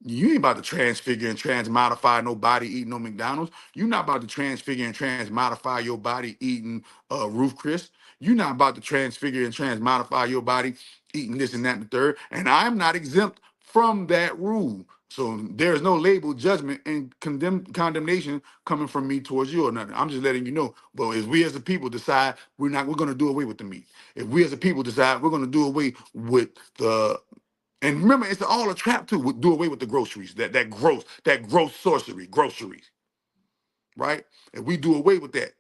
You ain't about to transfigure and transmodify nobody eating no McDonald's. You're not about to transfigure and transmodify your body eating Roof Chris. You're not about to transfigure and transmodify your body eating this and that and the third. And I'm not exempt from that rule. So there's no label, judgment, and condemnation coming from me towards you or nothing. I'm just letting you know. But if we as a people decide we're going to do away with the meat. If we as a people decide we're going to do away with the, and remember, it's all a trap too. Do away with the groceries, that gross sorcery, groceries, right? If we do away with that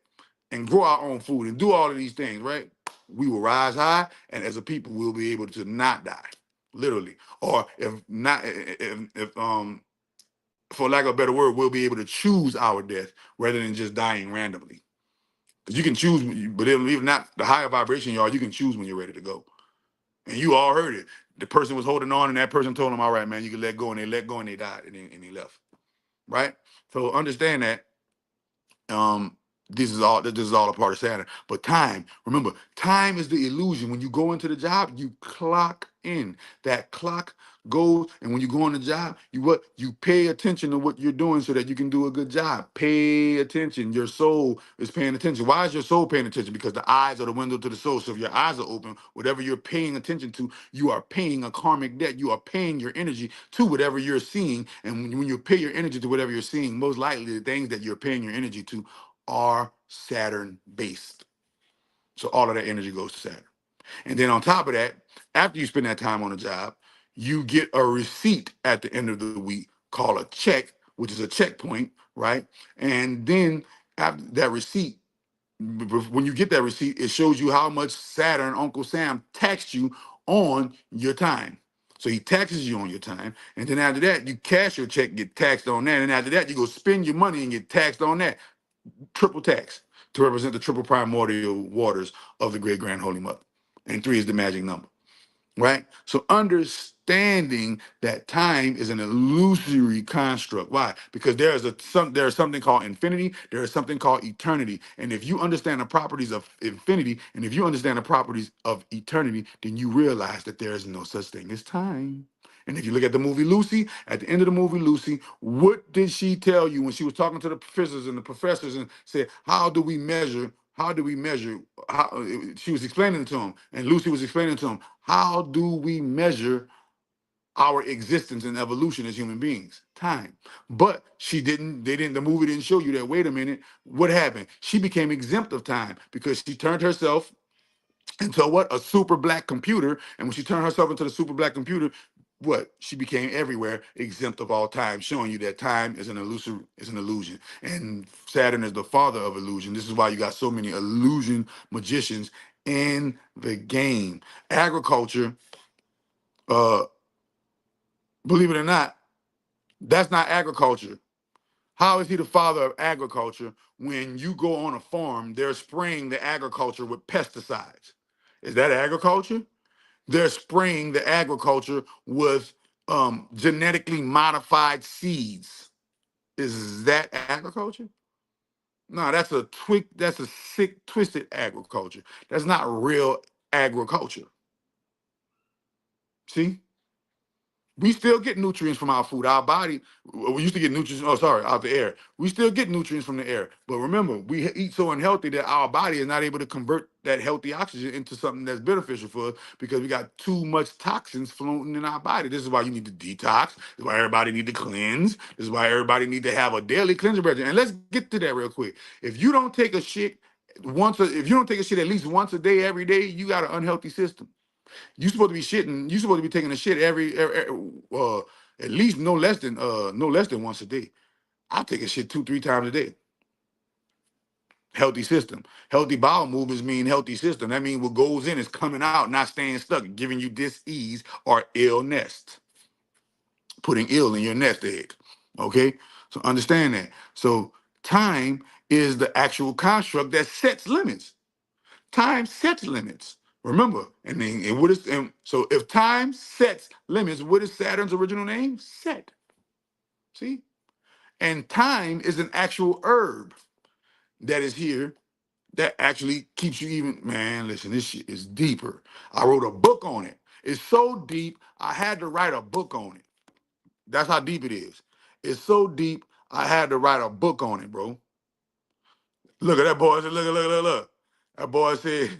and grow our own food and do all of these things, right? We will rise high, and as a people, we'll be able to not die, literally. Or if not, if for lack of a better word, we'll be able to choose our death rather than just dying randomly. Because you can choose, but if not the higher vibration you are, you can choose when you're ready to go. And you all heard it. The person was holding on, and that person told them, all right, man, you can let go. And they let go, and they died, and they left. Right? So understand that this is all a part of Saturn. But time, remember, time is the illusion. When you go into the job, you clock in. That clock goes, and when you go on the job, you pay attention to what you're doing so that you can do a good job. Pay attention. Your soul is paying attention. Why is your soul paying attention? Because the eyes are the window to the soul. So if your eyes are open, whatever you're paying attention to, you are paying a karmic debt. You are paying your energy to whatever you're seeing. And when you pay your energy to whatever you're seeing, most likely the things that you're paying your energy to are Saturn based. So all of that energy goes to Saturn. And then on top of that, after you spend that time on the job, you get a receipt at the end of the week called a check, which is a checkpoint, right? And then after that receipt, when you get that receipt, it shows you how much Saturn, Uncle Sam, taxed you on your time. So he taxes you on your time. And then after that, you cash your check, get taxed on that. And after that, you go spend your money and get taxed on that. Triple tax to represent the triple primordial waters of the great grand holy mother. And 3 is the magic number, right? So understanding that time is an illusory construct. Why? Because there is something called infinity, there is something called eternity. And if you understand the properties of infinity, and if you understand the properties of eternity, then you realize that there is no such thing as time. And if you look at the movie Lucy, at the end of the movie Lucy, what did she tell you when she was talking to the professors and said, how do we measure? How do we measure? How, she was explaining to him, and Lucy was explaining to him, how do we measure our existence and evolution as human beings? Time. But the movie didn't show you that. Wait a minute, what happened? She became exempt of time because she turned herself into what? A super black computer. And when she turned herself into the super black computer, what? She became everywhere, exempt of all time, showing you that time is an illusion. And Saturn is the father of illusion. This is why you got so many illusion magicians in the game. Agriculture, uh, believe it or not, that's not agriculture. How is he the father of agriculture when you go on a farm, they're spraying the agriculture with pesticides? Is that agriculture? They're spraying the agriculture with genetically modified seeds. Is that agriculture? No, that's a sick, twisted agriculture. That's not real agriculture. See? We still get nutrients from our food. Our body, we used to get nutrients, out the air. We still get nutrients from the air. But remember, we eat so unhealthy that our body is not able to convert that healthy oxygen into something that's beneficial for us because we got too much toxins floating in our body. This is why you need to detox. This is why everybody need to cleanse. This is why everybody need to have a daily cleansing regimen. And let's get to that real quick. If you don't take a shit if you don't take a shit at least once a day, every day, you got an unhealthy system. You supposed to be shitting. You supposed to be taking a shit at least no less than once a day. I take a shit 2-3 times a day. Healthy system. Healthy bowel movements mean healthy system. That means what goes in is coming out, not staying stuck, giving you dis-ease or ill nest, putting ill in your nest egg. Okay, so understand that. So time is the actual construct that sets limits. Time sets limits. Remember, and what is and so if time sets limits, what is Saturn's original name? Set. See? And time is an actual herb that is here that actually keeps you even. Man, listen, this shit is deeper. I wrote a book on it. It's so deep, I had to write a book on it. That's how deep it is. It's so deep, I had to write a book on it, bro. Look at that boy. Look. That boy said,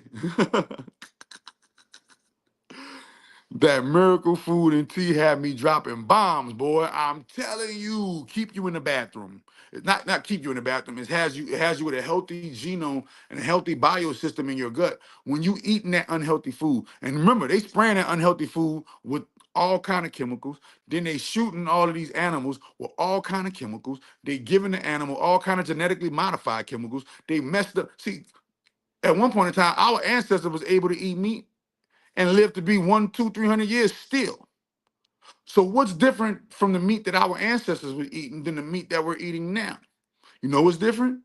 that miracle food and tea had me dropping bombs, boy. I'm telling you, keep you in the bathroom. It's not keep you in the bathroom. It has you with a healthy genome and a healthy biosystem in your gut. When you eating that unhealthy food, and remember, they spraying that unhealthy food with all kind of chemicals. Then they shooting all of these animals with all kind of chemicals. They giving the animal all kind of genetically modified chemicals. They messed up. See, at one point in time, our ancestor was able to eat meat and live to be 100, 200, 300 years still. So what's different from the meat that our ancestors were eating than the meat that we're eating now? You know what's different?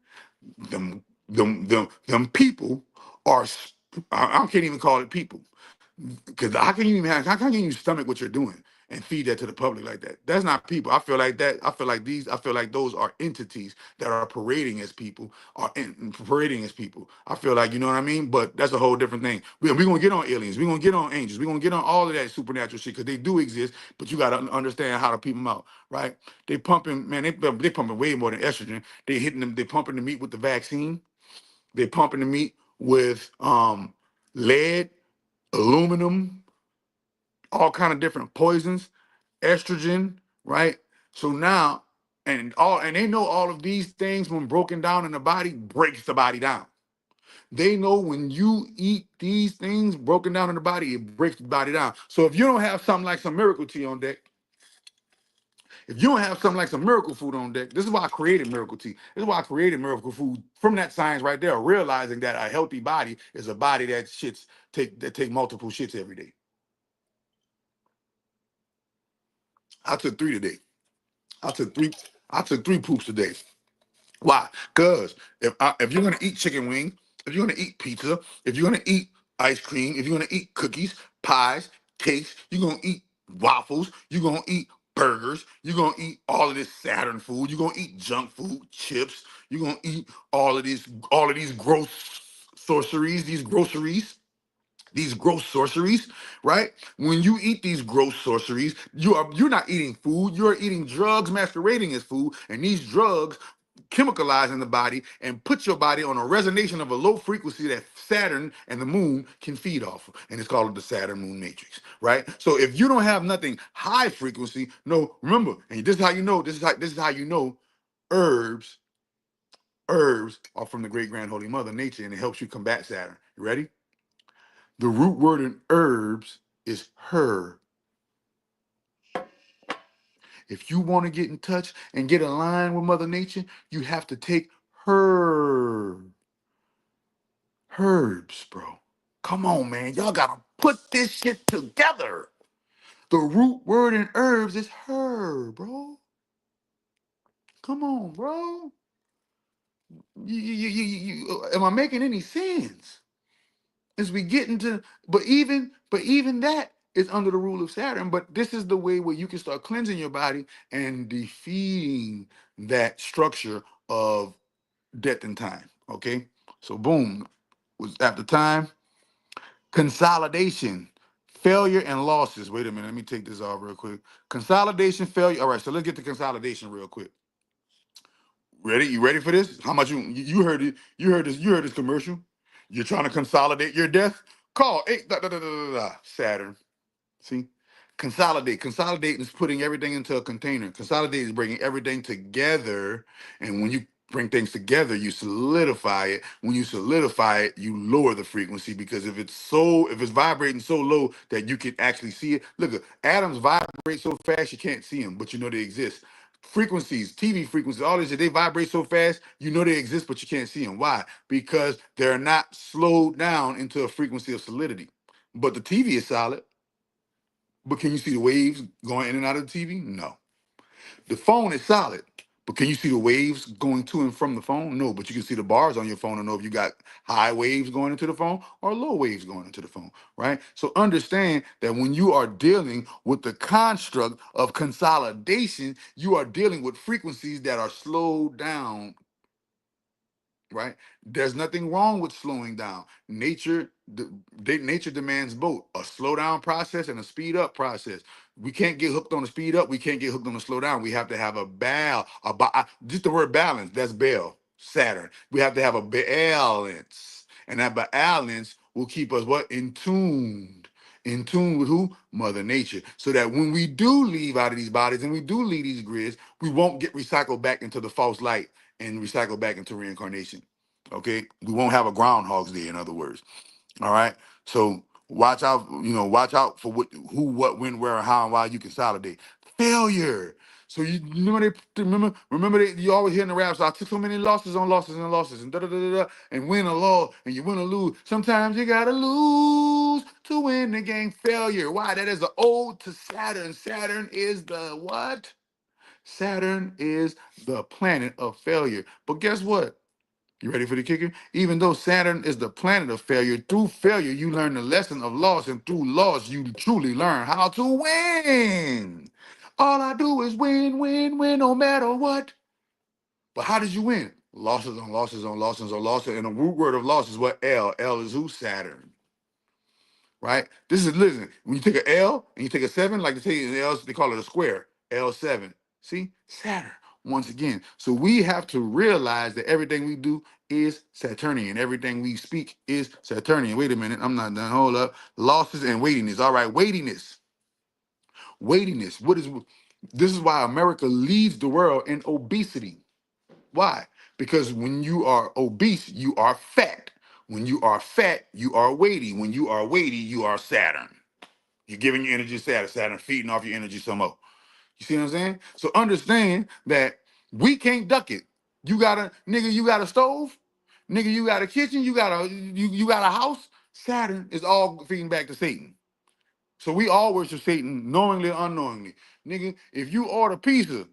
Them people are. I can't even call it people because how can you stomach what you're doing and feed that to the public like that? That's not people. I feel like that. I feel like those are entities that are parading as people, parading as people. I feel like, you know what I mean. But that's a whole different thing. We're gonna get on aliens. We're gonna get on angels. We're gonna get on all of that supernatural shit because they do exist. But you gotta understand how to peep them out, right? They pumping, man. They pumping way more than estrogen. They hitting them. They pumping the meat with the vaccine. They pumping the meat with lead, aluminum, all kind of different poisons, estrogen, right? So now, and they know all of these things when broken down in the body breaks the body down. They know when you eat these things broken down in the body, it breaks the body down. So if you don't have something like some miracle tea on deck, if you don't have something like some miracle food on deck, this is why I created miracle tea. This is why I created miracle food from that science right there, realizing that a healthy body is a body that take multiple shits every day. I took 3 today. I took three. I took 3 poops today. Why? Because if you're gonna eat chicken wing, if you're gonna eat pizza, if you're gonna eat ice cream, if you're gonna eat cookies, pies, cakes, you're gonna eat waffles, you're gonna eat burgers, you're gonna eat all of this Saturn food, you're gonna eat junk food, chips, you're gonna eat all of these gross sorceries, these groceries. These gross sorceries, right? When you eat these gross sorceries, you're not eating food, you're eating drugs masquerading as food, and these drugs chemicalize in the body and put your body on a resonance of a low frequency that Saturn and the moon can feed off of. And it's called the Saturn moon matrix, right? So if you don't have nothing high frequency, no, remember, and this is how you know, this is how you know herbs, herbs are from the great grand holy mother nature, and it helps you combat Saturn. You ready? The root word in herbs is her. If you want to get in touch and get aligned with Mother Nature, you have to take herbs, bro. Come on, man. Y'all gotta put this shit together. The root word in herbs is herb, bro. Come on, bro. Am I making any sense? As we get into, but even that is under the rule of Saturn. But this is the way where you can start cleansing your body and defeating that structure of death and time. Okay, so boom, was after time, consolidation, failure and losses. Wait a minute, let me take this off real quick. Consolidation, failure. All right, so let's get to consolidation real quick. Ready? You ready for this? How much you heard it? You heard this commercial. You're trying to consolidate your death. Call eight Saturn. See, consolidate. Consolidate is putting everything into a container. Consolidate is bringing everything together, and when you bring things together, you solidify it. When you solidify it, you lower the frequency because if it's vibrating so low that you can actually see it. Look, atoms vibrate so fast you can't see them, but you know they exist. Frequencies, TV frequencies, all this, they vibrate so fast, you know they exist, but you can't see them. Why? Because they're not slowed down into a frequency of solidity. But the TV is solid. But can you see the waves going in and out of the TV? No. The phone is solid, but can you see the waves going to and from the phone? No, but you can see the bars on your phone and know if you got high waves going into the phone or low waves going into the phone, right? So understand that when you are dealing with the construct of consolidation, you are dealing with frequencies that are slowed down, right? There's nothing wrong with slowing down. Nature demands both a slow down process and a speed up process. We can't get hooked on the speed up. We can't get hooked on the slow down. We have to have just the word balance. That's Bell, Saturn. We have to have a balance, and that balance will keep us what in tune with who? Mother Nature. So that when we do leave out of these bodies and we do leave these grids, we won't get recycled back into the false light and recycle back into reincarnation. Okay, we won't have a Groundhog's Day, in other words. All right, so watch out. Watch out for who, what, when, where, how, and why you consolidate. Failure. So you remember you always hear in the raps. I took so many losses on losses and losses and da da da da and win a loss and you win or lose. Sometimes you gotta lose to win the game. Failure. Why? That is an ode to Saturn. Saturn is the what? Saturn is the planet of failure. But guess what? You ready for the kicker? Even though Saturn is the planet of failure, through failure, you learn the lesson of loss, and through loss, you truly learn how to win. All I do is win, win, win, no matter what. But how did you win? Losses on losses on losses on losses. And the root word of loss is what? L. L is who? Saturn. Right? Listen, when you take an L and you take a 7, like they say in L, they call it a square, L7. See? Saturn, once again. So we have to realize that everything we do is Saturnian. Everything we speak is Saturnian. Wait a minute, I'm not done. Hold up. Losses and weightiness. All right, weightiness. Weightiness. This is why America leads the world in obesity. Why? Because when you are obese, you are fat. When you are fat, you are weighty. When you are weighty, you are Saturn. You're giving your energy to Saturn. Saturn feeding off your energy some more. You see what I'm saying? So understand that we can't duck it. You got a stove, nigga, you got a kitchen, you got a house. Saturn is all feeding back to Satan. So we all worship Satan knowingly or unknowingly. Nigga, if you order pizza,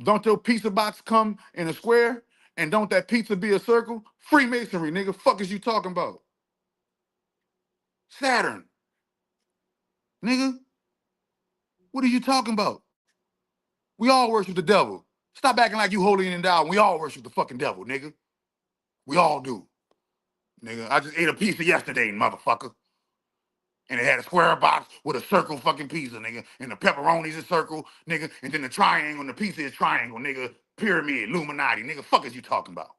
don't your pizza box come in a square? And don't that pizza be a circle? Freemasonry, nigga. Fuck is you talking about? Saturn, nigga. What are you talking about? We all worship the devil. Stop acting like you holy and endowed. We all worship the fucking devil, nigga. We all do. Nigga, I just ate a pizza yesterday, motherfucker. And it had a square box with a circle fucking pizza, nigga. And the pepperoni's a circle, nigga. And then the triangle and the pizza is triangle, nigga. Pyramid, Illuminati, nigga. Fuck is you talking about?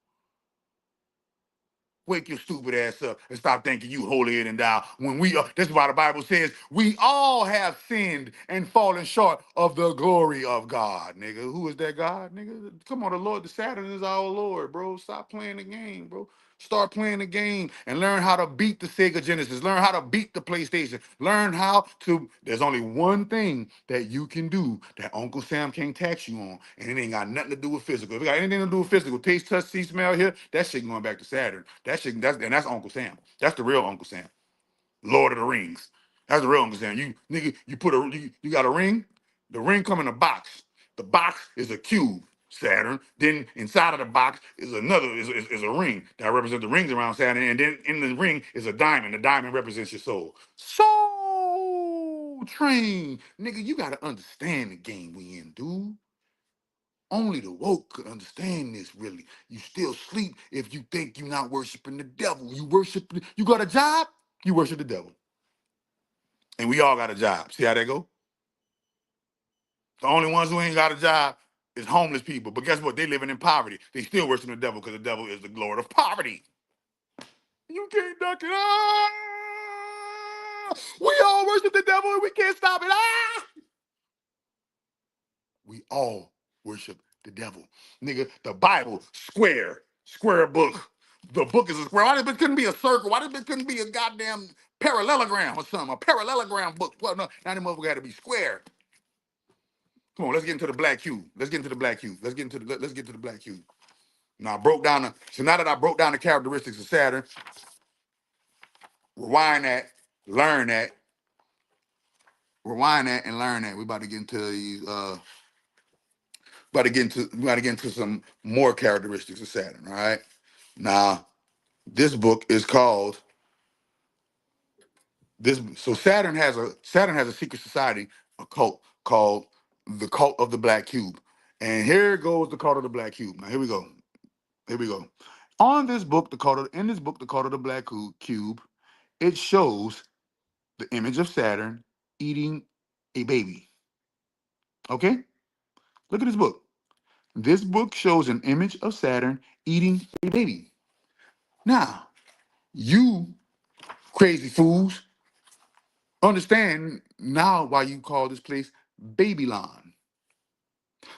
Wake your stupid ass up and stop thinking you holier than thou. When this is why the Bible says we all have sinned and fallen short of the glory of God, nigga. Who is that God, nigga? Come on, the Lord, the Saturn is our Lord, bro. Stop playing the game, bro. Start playing the game and learn how to beat the Sega Genesis. Learn how to beat the PlayStation. Learn how to. There's only one thing that you can do that Uncle Sam can't tax you on, and it ain't got nothing to do with physical. If it got anything to do with physical, taste, touch, see, smell, here, that shit going back to Saturn. That shit, that's Uncle Sam. That's the real Uncle Sam. Lord of the Rings. That's the real Uncle Sam. You nigga, you got a ring. The ring come in a box. The box is a cube, Saturn. Then inside of the box is another is a ring that represents the rings around Saturn. And then in the ring is a diamond. The diamond represents your soul. Soul train, nigga. You gotta understand the game we in, dude. Only the woke could understand this, really. You still sleep if you think you're not worshiping the devil. You got a job, you worship the devil. And we all got a job. See how that go? The only ones who ain't got a job is homeless people. But guess what? They living in poverty. They still worship the devil because the devil is the lord of poverty. You can't duck it. Ah! We all worship the devil and we can't stop it. Ah! We all worship the devil. Nigga, the Bible, square book. The book is a square. Why it couldn't be a circle? Why it couldn't be a goddamn parallelogram or something? A parallelogram book. Well, no, now the motherfucker had to be square. Come on, let's get into the black cube. Let's get into the black cube. Let's get to the black cube. Now now that I broke down the characteristics of Saturn, rewind that, learn that, rewind that, and learn that. We about to get into these we got to get into some more characteristics of Saturn. All right. Now, this book is called this. So Saturn has a secret society, a cult called the Cult of the Black Cube. And here goes the Cult of the Black Cube. Now here we go. Here we go. On this book, in this book, the Cult of the Black Cube, it shows the image of Saturn eating a baby. Okay? Look at this book. This book shows an image of Saturn eating a baby. Now, you crazy fools understand now why you call this place Babylon.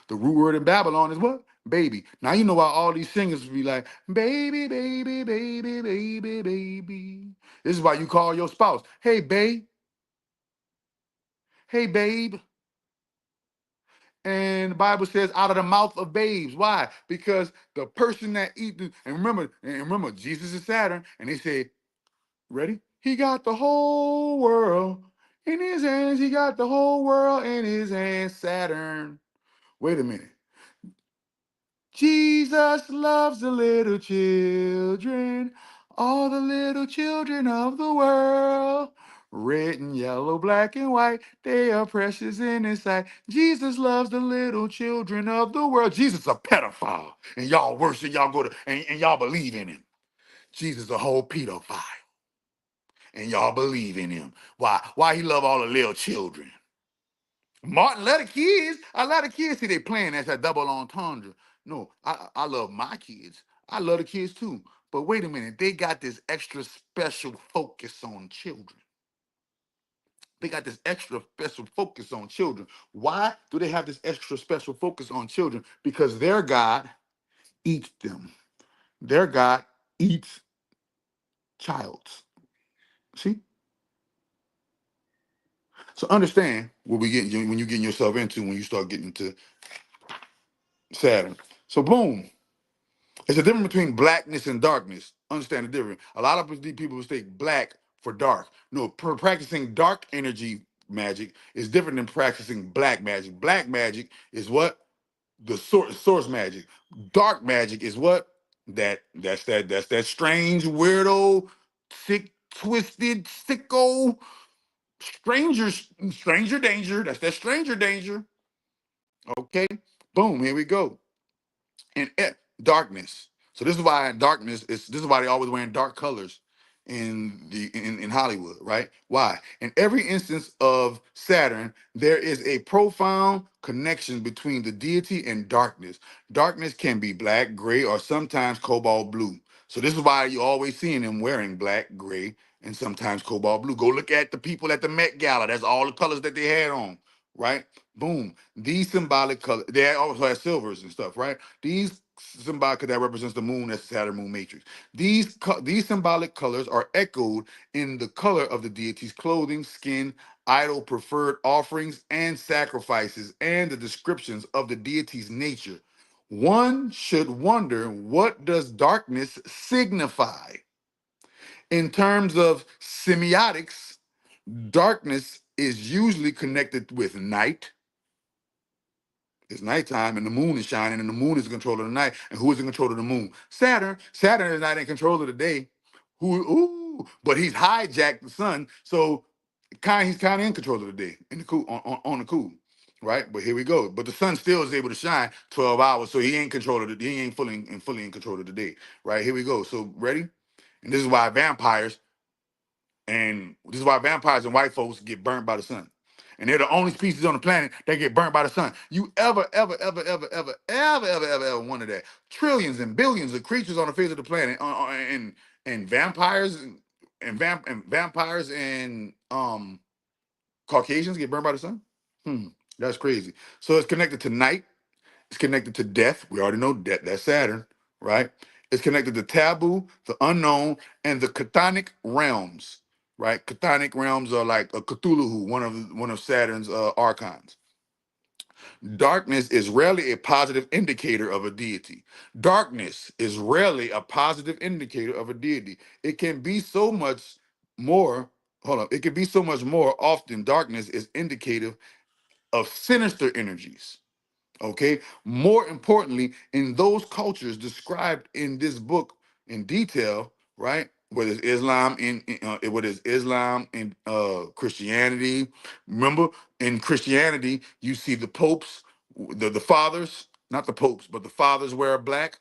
The root word in Babylon is what? Baby. Now you know why all these singers be like, baby, baby, baby, baby, baby. This is why you call your spouse, hey, babe. Hey, babe. And the Bible says out of the mouth of babes. Why? Because the person that and remember, Jesus is Saturn, and they say, ready? He got the whole world in his hands. He got the whole world in his hands, Saturn. Wait a minute. Jesus loves the little children, all the little children of the world. Red and yellow, black and white, they are precious in his sight. Jesus loves the little children of the world. Jesus is a pedophile, and y'all worship, y'all go to, and y'all believe in him. Jesus is a whole pedophile, and y'all believe in him. Why? Why he love all the little children? Martin, a lot of kids see they playing as a double entendre. No, I love my kids. I love the kids too. But wait a minute, they got this extra special focus on children. They got this extra special focus on children. Why do they have this extra special focus on children? Because their God eats them. Their God eats childs. See? So understand what we getting when you getting yourself into when you start getting into Saturn. So boom. It's a difference between blackness and darkness. Understand the difference. A lot of people mistake black for dark. No, practicing dark energy magic is different than practicing black magic. Black magic is what? The source magic. Dark magic is what? That's that strange, weirdo, sick, twisted, sicko, stranger danger. That's that stranger danger. Okay? Boom, here we go. And darkness. So this is why they always wearing dark colors in Hollywood, right? Why? In every instance of Saturn, there is a profound connection between the deity and darkness. Darkness can be black, gray, or sometimes cobalt blue. So this is why you always seeing them wearing black, gray, and sometimes cobalt blue. Go look at the people at the Met Gala. That's all the colors that they had on. right? Boom. These symbolic colors, they also have silvers and stuff, right? These symbolic, that represents the moon, that's the Saturn moon matrix. These symbolic colors are echoed in the color of the deity's clothing, skin, idol preferred offerings, and sacrifices, and the descriptions of the deity's nature. One should wonder, what does darkness signify? In terms of semiotics, darkness is usually connected with night. It's nighttime and the moon is shining, and the moon is in control of the night. And who is in control of the moon? Saturn. Saturn is not in control of the day. But he's hijacked the sun, so he's kind of in control of the day in the cool on the cool, right? But here we go. But the sun still is able to shine 12 hours, so he ain't control of the he ain't fully in control of the day, right? Here we go. So ready? And this is why vampires and white folks get burned by the sun. And they're the only species on the planet that get burnt by the sun. You ever wonder that? Trillions and billions of creatures on the face of the planet, and vampires and vampires and Caucasians get burned by the sun? That's crazy. So it's connected to night. It's connected to death. We already know death. That's Saturn, right? It's connected to taboo, the unknown, and the chthonic realms, right? Chthonic realms are like a Cthulhu, one of Saturn's archons. Darkness is rarely a positive indicator of a deity. Darkness is rarely a positive indicator of a deity. It can be so much more. Hold on. It can be so much more often. Darkness is indicative of sinister energies. Okay. More importantly, in those cultures described in this book in detail, right? Whether it's Islam whether it's Islam and Christianity. Remember, in Christianity, you see the popes, the fathers, not the popes, but the fathers wear black.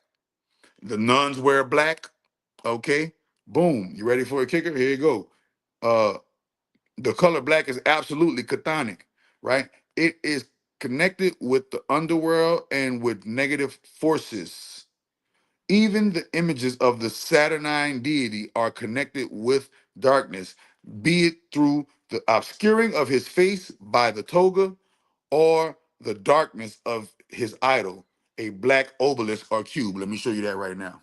The nuns wear black. Okay. Boom. You ready for a kicker? Here you go. The color black is absolutely chthonic, right? It is connected with the underworld and with negative forces. Even the images of the Saturnine deity are connected with darkness, be it through the obscuring of his face by the toga or the darkness of his idol, a black obelisk or cube. Let me show you that right now.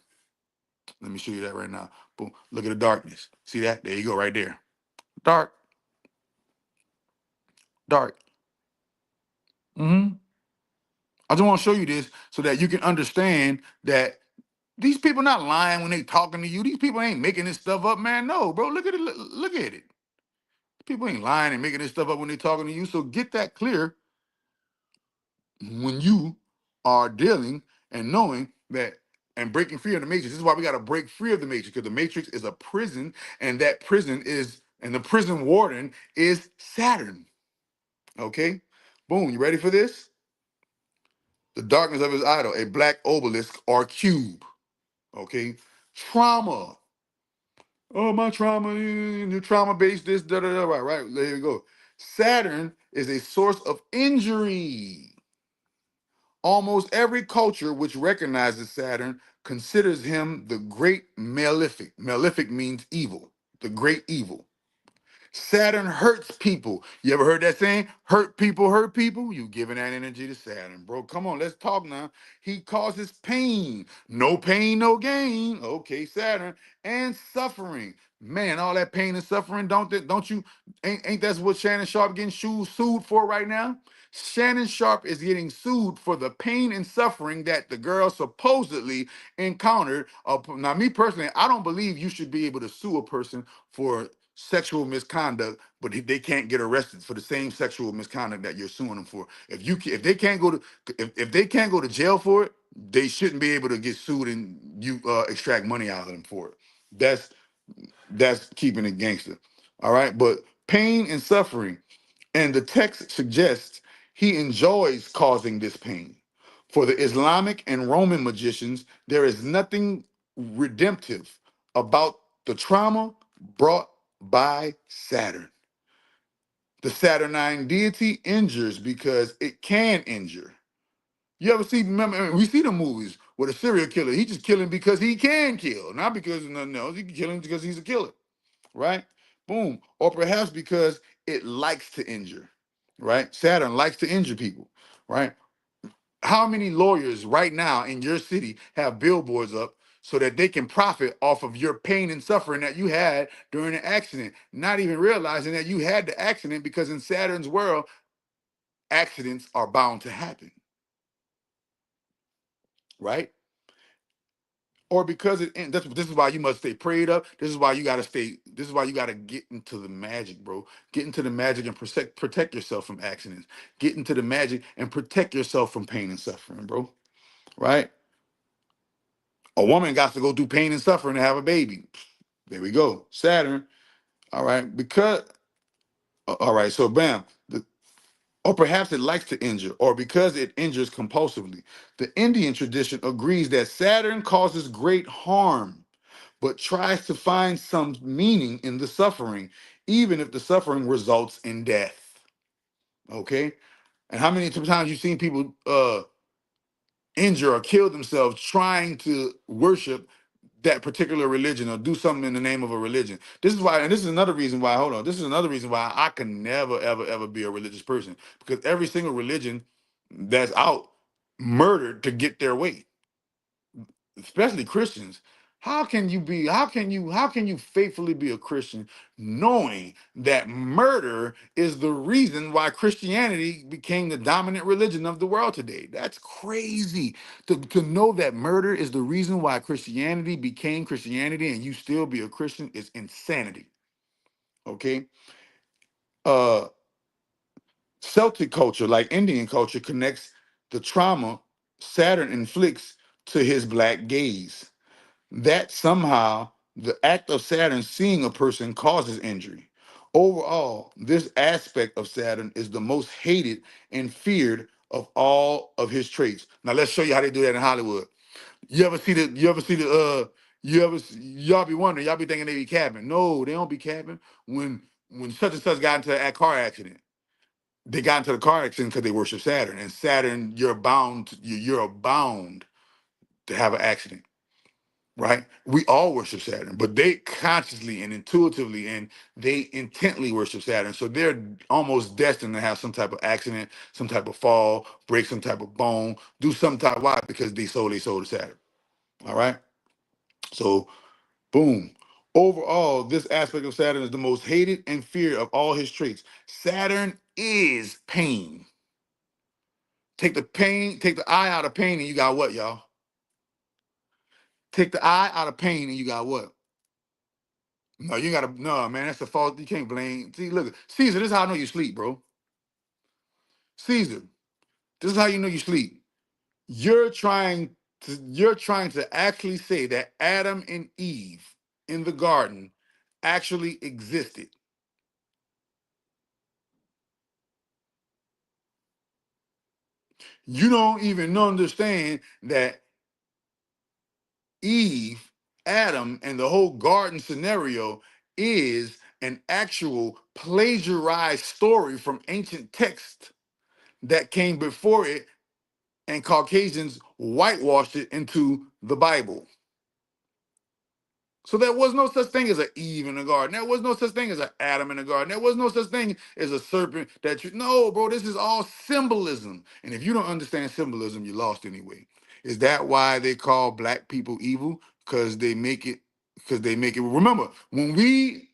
Let me show you that right now. Boom. Look at the darkness. See that? There you go, right there. Dark, dark. I just want to show you this so that you can understand that these people not lying when they talking to you. These people ain't making this stuff up, man. No, bro, look at it. Look at it. People ain't lying and making this stuff up when they talking to you. So get that clear when you are dealing and knowing that and breaking free of the matrix. This is why we got to break free of the matrix, because the matrix is a prison, and that prison is, and the prison warden is Saturn. Okay? Boom. You ready for this? The darkness of his idol, a black obelisk or cube. Okay? Trauma. Oh, my trauma, new trauma based, this, da da da, right? There you go. Saturn is a source of injury. Almost every culture which recognizes Saturn considers him the great malefic. Malefic means evil, the great evil. Saturn hurts people. You ever heard that saying? Hurt people, hurt people. You giving that energy to Saturn, bro. Come on, let's talk now. He causes pain. No pain, no gain. Okay, Saturn. And suffering. Man, all that pain and suffering, don't you, ain't that's what Shannon Sharp getting sued for right now? Shannon Sharp is getting sued for the pain and suffering that the girl supposedly encountered. Now, me personally, I don't believe you should be able to sue a person for sexual misconduct, but they can't get arrested for the same sexual misconduct that you're suing them for. If they can't go to if they can't go to jail for it, they shouldn't be able to get sued and you extract money out of them for it. That's keeping it gangster. All right, but pain and suffering, and the text suggests he enjoys causing this pain. For the Islamic and Roman magicians, there is nothing redemptive about the trauma brought by Saturn. The Saturnine deity injures because it can injure. You ever see, remember, we see the movies with a serial killer, he just killing because he can kill, not because of nothing else. He can kill him because he's a killer, right? Boom. Or perhaps because it likes to injure. right? Saturn likes to injure people, right? How many lawyers right now in your city have billboards up so that they can profit off of your pain and suffering that you had during an accident, not even realizing that you had the accident, because in Saturn's world, accidents are bound to happen, right? Or because this is why you must stay prayed up. This is why you gotta stay. This is why you gotta get into the magic, bro. Get into the magic and protect yourself from accidents. Get into the magic and protect yourself from pain and suffering, bro. Right? A woman got to go through pain and suffering to have a baby. There we go. Saturn. All right. Because all right. So bam. Or perhaps it likes to injure, or because it injures compulsively. The Indian tradition agrees that Saturn causes great harm, but tries to find some meaning in the suffering, even if the suffering results in death. Okay? And how many times you've seen people injure or kill themselves trying to worship that particular religion or do something in the name of a religion? This is why, and this is another reason why, hold on, this is another reason why I can never, ever, ever be a religious person, because every single religion that's out murdered to get their way, especially Christians. How can you faithfully be a Christian knowing that murder is the reason why Christianity became the dominant religion of the world today? That's crazy. To know that murder is the reason why Christianity became Christianity and you still be a Christian is insanity. Okay? Uh Celtic culture, like Indian culture, connects the trauma Saturn inflicts to his black gaze, that somehow the act of Saturn seeing a person causes injury. Overall, this aspect of Saturn is the most hated and feared of all of his traits. Now let's show you how they do that in Hollywood. Y'all be wondering, y'all be thinking they be capping. No, they don't be capping. When such and such got into a car accident, they got into the car accident because they worship Saturn. And Saturn, you're bound to have an accident, right? We all worship Saturn, but they consciously and intuitively and they intently worship Saturn. So they're almost destined to have some type of accident, some type of fall, break some type of bone, do some type. Why? Because they sold to Saturn. All right. So boom. Overall, this aspect of Saturn is the most hated and feared of all his traits. Saturn is pain. Take the eye out of pain, and you got what, y'all? Take the eye out of pain, and you got what? No, you gotta no, man. That's the fault. You can't blame. See, look, Caesar. This is how I know you sleep, bro. Caesar. This is how you know you sleep. You're trying to actually say that Adam and Eve in the garden actually existed. You don't even understand that Eve, Adam, and the whole garden scenario is an actual plagiarized story from ancient text that came before it, and Caucasians whitewashed it into the Bible. So there was no such thing as an Eve in the garden. There was no such thing as an Adam in the garden. There was no such thing as a serpent that you no, bro, this is all symbolism. And if you don't understand symbolism, you're lost anyway. Is that why they call black people evil? Because they make it remember when we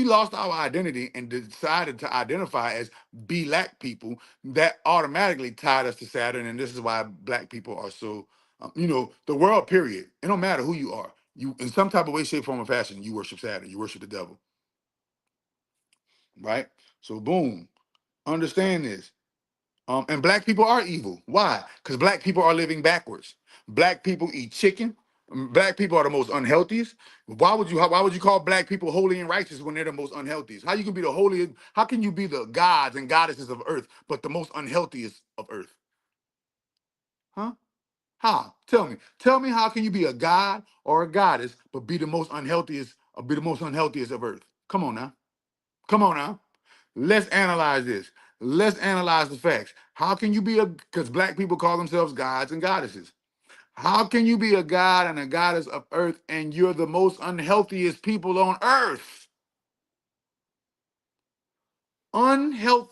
lost our identity and decided to identify as black people, that automatically tied us to Saturn, and this is why black people are so the world period. It don't matter who you are, you in some type of way, shape, form, or fashion, you worship Saturn, you worship the devil, right? So boom, understand this. And black people are evil. Why? Because black people are living backwards. Black people eat chicken. Black people are the most unhealthiest. Why would you call black people holy and righteous when they're the most unhealthiest? How you can be the holiest? How can you be the gods and goddesses of earth, but the most unhealthiest of earth? Huh? How? Tell me. Tell me, how can you be a god or a goddess but be the most unhealthiest or be the most unhealthiest of earth? Come on now. Come on now. Let's analyze this. Let's analyze the facts. How can you be because black people call themselves gods and goddesses. How can you be a god and a goddess of earth and you're the most unhealthiest people on earth? Unhealth,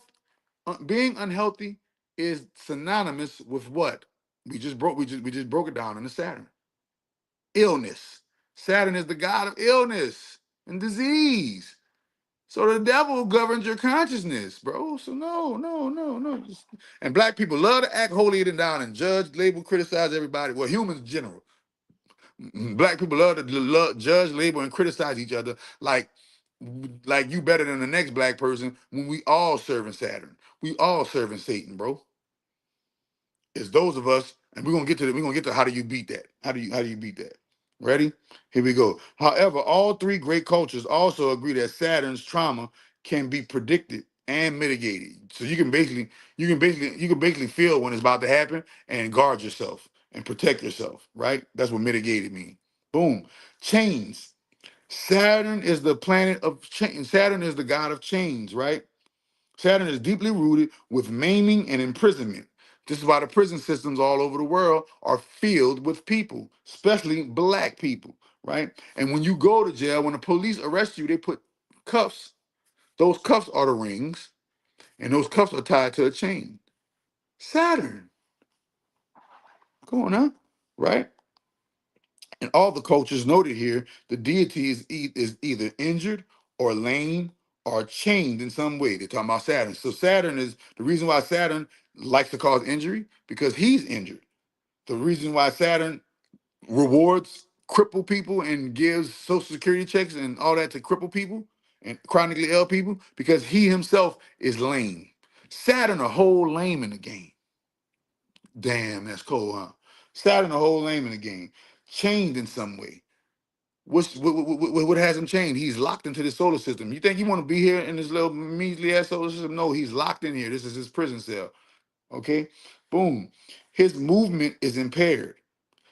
being unhealthy is synonymous with what? We just broke it down in the Saturn. Illness. Saturn is the god of illness and disease. So the devil governs your consciousness, bro. So no. And black people love to act holier than thou and judge, label, criticize everybody. Well, humans in general. Black people love to judge, label, and criticize each other like you better than the next black person when we all serving Saturn. We all serving Satan, bro. It's those of us, and we're gonna get to how do you beat that? How do you beat that? Ready? Here we go. However, all three great cultures also agree that Saturn's trauma can be predicted and mitigated. So you can basically feel when it's about to happen and guard yourself and protect yourself, right? That's what mitigated means. Boom. Chains. Saturn is the planet of change. Saturn is the god of chains, right? Saturn is deeply rooted with maiming and imprisonment. This is why the prison systems all over the world are filled with people, especially black people, right? And when you go to jail, when the police arrest you, they put cuffs. Those cuffs are the rings, and those cuffs are tied to a chain. Saturn. Come on now, right? In all the cultures noted here, the deity is either injured or lame or chained in some way. They're talking about Saturn. So Saturn is the reason why Saturn likes to cause injury because he's injured. The reason why Saturn rewards crippled people and gives social security checks and all that to crippled people and chronically ill people because he himself is lame. Saturn a whole lame in the game. Damn, that's cold, huh? Saturn a whole lame in the game, chained in some way. What has him chained? He's locked into the solar system. You think he want to be here in this little measly ass solar system? No, he's locked in here. This is his prison cell. Okay, boom. His movement is impaired.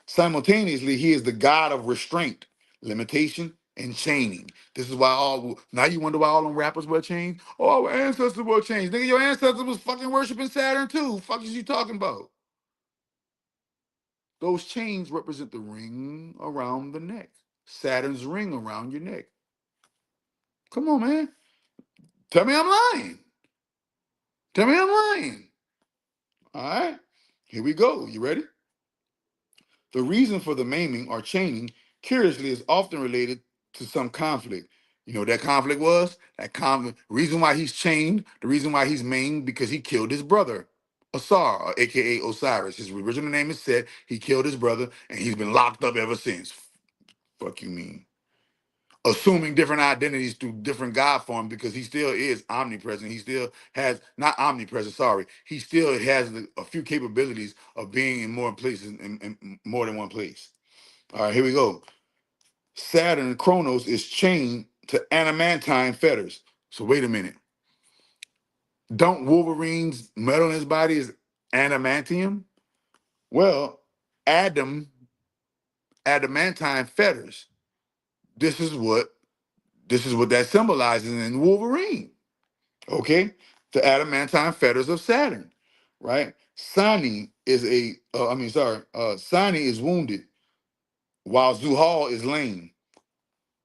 Simultaneously, he is the god of restraint, limitation, and chaining. This is why all now you wonder why all them rappers wear chains. Oh, our ancestors wore chains. Nigga, your ancestors was fucking worshiping Saturn too. Fuck is you talking about? Those chains represent the ring around the neck. Saturn's ring around your neck. Come on, man. Tell me I'm lying. Tell me I'm lying. All right. Here we go. You ready? The reason for the maiming or chaining, curiously, is often related to some conflict. You know what that conflict was? That conflict, reason why he's chained, the reason why he's maimed, because he killed his brother, Asar, or aka Osiris. His original name is Set. He killed his brother, and he's been locked up ever since. Fuck you mean? Assuming different identities through different God forms because he still is omnipresent. He still has, not omnipresent, sorry. He still has a few capabilities of being in more places, in more than one place. All right, here we go. Saturn, Chronos, is chained to adamantine fetters. So wait a minute. Don't Wolverine's metal in his body is adamantium? Well, adamantine fetters. This is what that symbolizes in Wolverine. Okay, the adamantine fetters of Saturn, right? Sani is wounded, while Zuhal is lame.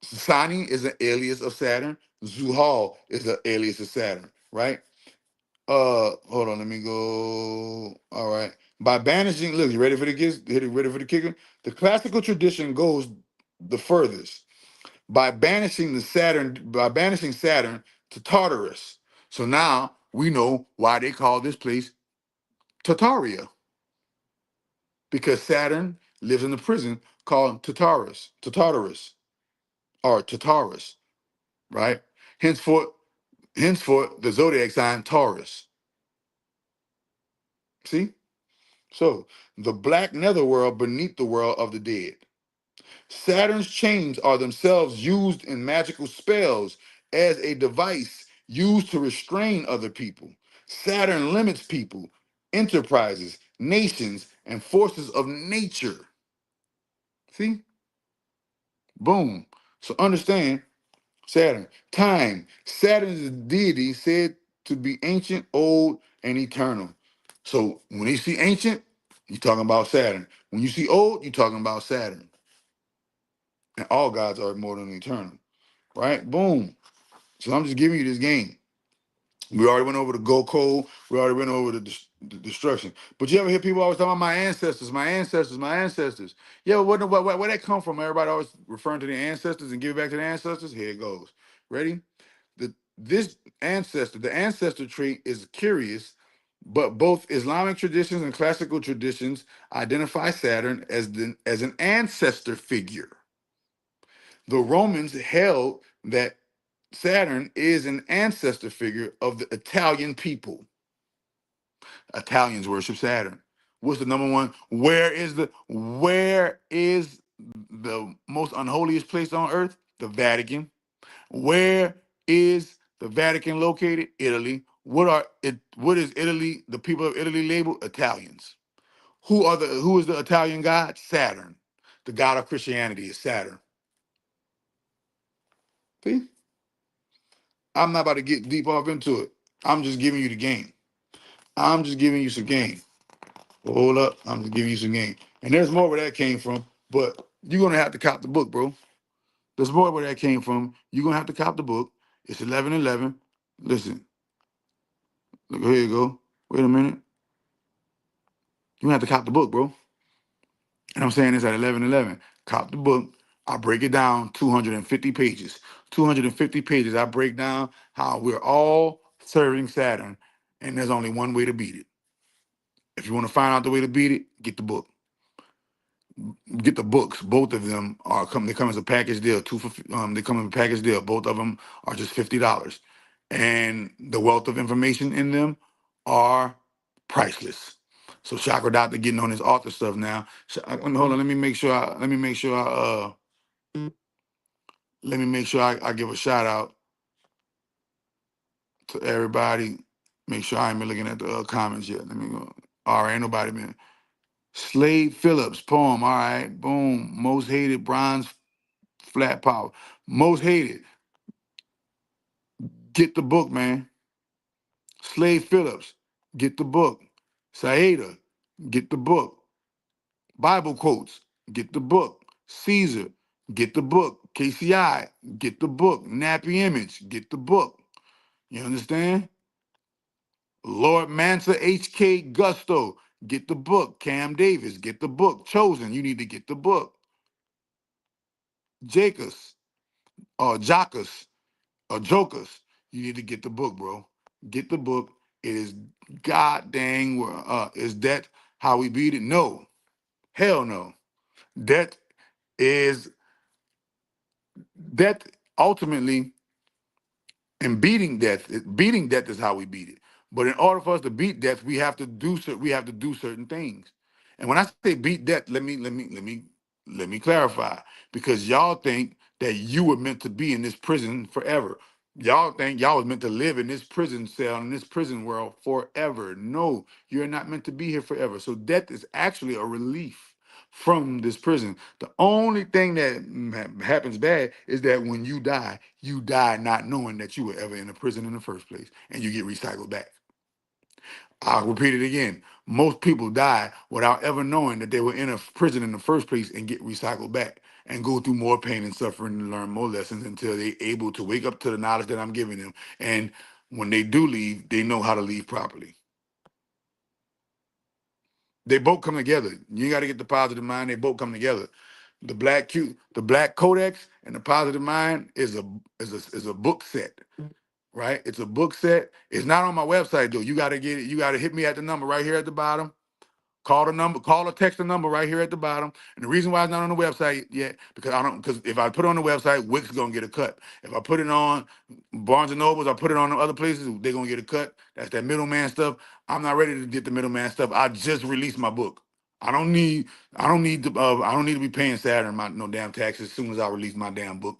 Sani is an alias of Saturn. Zuhal is an alias of Saturn, right? Hold on, let me go. All right. By banishing, look, you ready for the kids? Ready for the kicker? The classical tradition goes the furthest by banishing Saturn to Tartarus. So now we know why they call this place Tartaria, because Saturn lives in a prison called Tartarus, right? Henceforth, the zodiac sign Taurus. See? So the black netherworld beneath the world of the dead. Saturn's chains are themselves used in magical spells as a device used to restrain other people. Saturn limits people, enterprises, nations, and forces of nature. See? Boom. So understand Saturn. Time. Saturn is a deity said to be ancient, old, and eternal. So when you see ancient, you're talking about Saturn. When you see old, you're talking about Saturn. And all gods are immortal and eternal. Right? Boom. So I'm just giving you this game. We already went over the go cold. We already went over the destruction. But you ever hear people always talking about my ancestors, my ancestors, my ancestors? Yeah, where that come from? Everybody always referring to the ancestors and give it back to the ancestors. Here it goes. Ready? This ancestor, the ancestor tree is curious, but both Islamic traditions and classical traditions identify Saturn as an ancestor figure. The Romans held that Saturn is an ancestor figure of the Italian people. Italians worship Saturn. What's the number one? Where is the most unholiest place on earth? The Vatican. Where is the Vatican located? Italy. What is Italy? The people of Italy labeled Italians. Who is the Italian god? Saturn. The god of Christianity is Saturn. See? I'm not about to get deep off into it. I'm just giving you the game. I'm just giving you some game. Hold up. I'm just giving you some game. And there's more where that came from, but you're going to have to cop the book, bro. There's more where that came from. You're going to have to cop the book. It's 11:11. Listen. Look, here you go. Wait a minute. You're going to have to cop the book, bro. And I'm saying this at 11:11. Cop the book. I break it down 250 pages. 250 pages. I break down how we're all serving Saturn, and there's only one way to beat it. If you want to find out the way to beat it, get the book. Get the books. Both of them they come as a package deal. They come in a package deal. Both of them are just $50, and the wealth of information in them are priceless. So Chakra Doctor getting on his author stuff now. Hold on, let me make sure I give a shout out to everybody. Make sure I ain't been looking at the comments yet. Let me go. All right, ain't nobody been. Slade Phillips poem. All right, boom. Most hated bronze flat power. Most hated. Get the book, man. Slade Phillips. Get the book. Saeda. Get the book. Bible quotes. Get the book. Caesar. Get the book. KCI. Get the book. Nappy Image. Get the book. You understand? Lord Mansa HK Gusto. Get the book. Cam Davis. Get the book. Chosen. You need to get the book. Jacobs. Jockus. Jokers. You need to get the book, bro. Get the book. It is god dang. Is that how we beat it? No. Hell no. That is that ultimately. And beating death is how we beat it. But in order for us to beat death, we have to do certain things. And when I say beat death, let me clarify, because y'all think that you were meant to be in this prison forever. Y'all think y'all was meant to live in this prison cell in this prison world forever. No, you're not meant to be here forever. So death is actually a relief from this prison. The only thing that happens bad is that when you die not knowing that you were ever in a prison in the first place, and you get recycled back. I'll repeat it again. Most people die without ever knowing that they were in a prison in the first place and get recycled back and go through more pain and suffering and learn more lessons until they're able to wake up to the knowledge that I'm giving them. And when they do leave, they know how to leave properly. They both come together. You got to get the positive mind. They both come together. The black Codex and the positive mind is a book set, right? It's a book set. It's not on my website though. You got to get it. You got to hit me at the number right here at the bottom. Call or text the number right here at the bottom. And the reason why it's not on the website yet, because if I put it on the website, Wix is gonna get a cut. If I put it on Barnes and Nobles, I put it on other places, they're gonna get a cut. That's that middleman stuff. I'm not ready to get the middleman stuff. I just released my book. I don't need to be paying Saturn no damn taxes as soon as I release my damn book.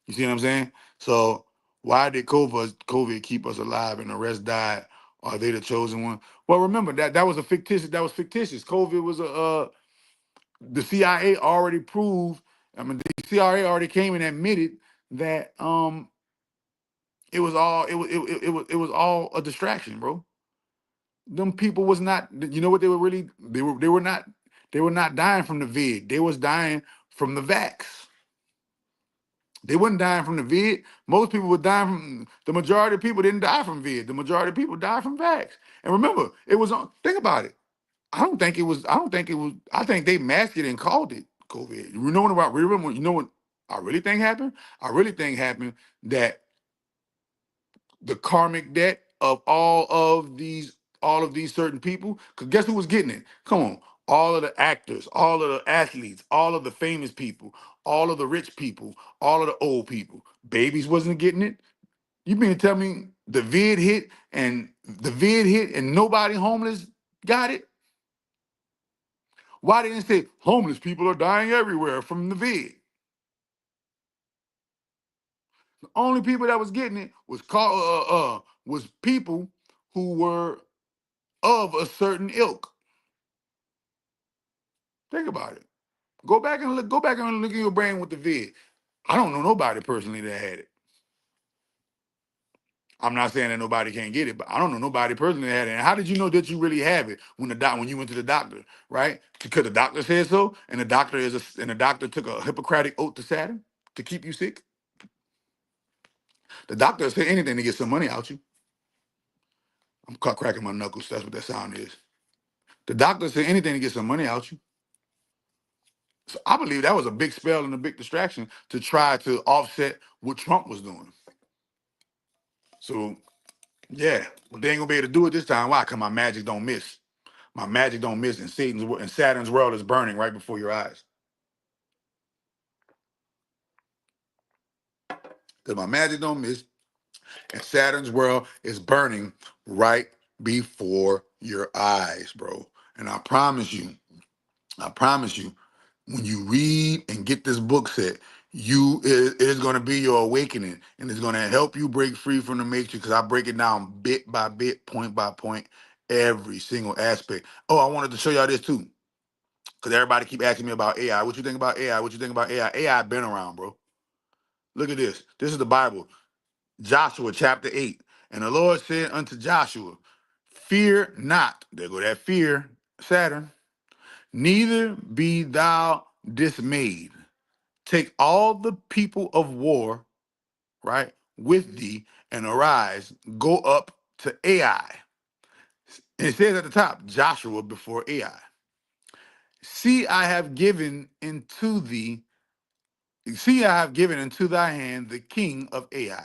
You see what I'm saying? So why did COVID keep us alive and the rest died? Are they the chosen one? Well, remember that was fictitious. COVID was the CIA already proved. I mean, the CIA already came and admitted that it was all a distraction, bro. Them people was not. You know what they were really? They were not dying from the vid. They was dying from the vax. They wasn't dying from the vid. Most people were dying from, the majority of people didn't die from vid. The majority of people died from vax. And remember, it was on, think about it. I think they masked it and called it COVID. You know what about, remember, you know what I really think happened? I really think happened that the karmic debt of all of these certain people, because guess who was getting it? Come on. All of the actors, all of the athletes, all of the famous people, all of the rich people, all of the old people. Babies wasn't getting it. You mean to tell me the vid hit and nobody homeless got it? Why didn't they say homeless people are dying everywhere from the vid? The only people that was getting it was people who were of a certain ilk. Think about it. Go back and look in your brain with the vid. I don't know nobody personally that had it. I'm not saying that nobody can't get it, but I don't know nobody personally that had it. And how did you know that you really have it when you went to the doctor, right? Because the doctor said so, and the doctor took a Hippocratic oath to Saturn to keep you sick. The doctor said anything to get some money out you. I'm cracking my knuckles. That's what that sound is. The doctor said anything to get some money out you. So I believe that was a big spell and a big distraction to try to offset what Trump was doing. So yeah, but they ain't gonna be able to do it this time. Why? Because my magic don't miss. My magic don't miss, and Saturn's world is burning right before your eyes. Because my magic don't miss, and Saturn's world is burning right before your eyes, bro. And I promise you, when you read and get this book set, it is going to be your awakening, and it's going to help you break free from the matrix, because I break it down bit by bit, point by point, every single aspect. Oh, I wanted to show y'all this too, because everybody keep asking me about AI. What you think about AI? What you think about AI? AI been around, bro. Look at this. This is the Bible. Joshua chapter 8. And the Lord said unto Joshua, fear not. There go that fear, Saturn. Neither be thou dismayed. Take all the people of war, right, with thee, and arise, go up to Ai. And it says at the top, Joshua before Ai. See, I have given into thee, see, I have given into thy hand the king of Ai,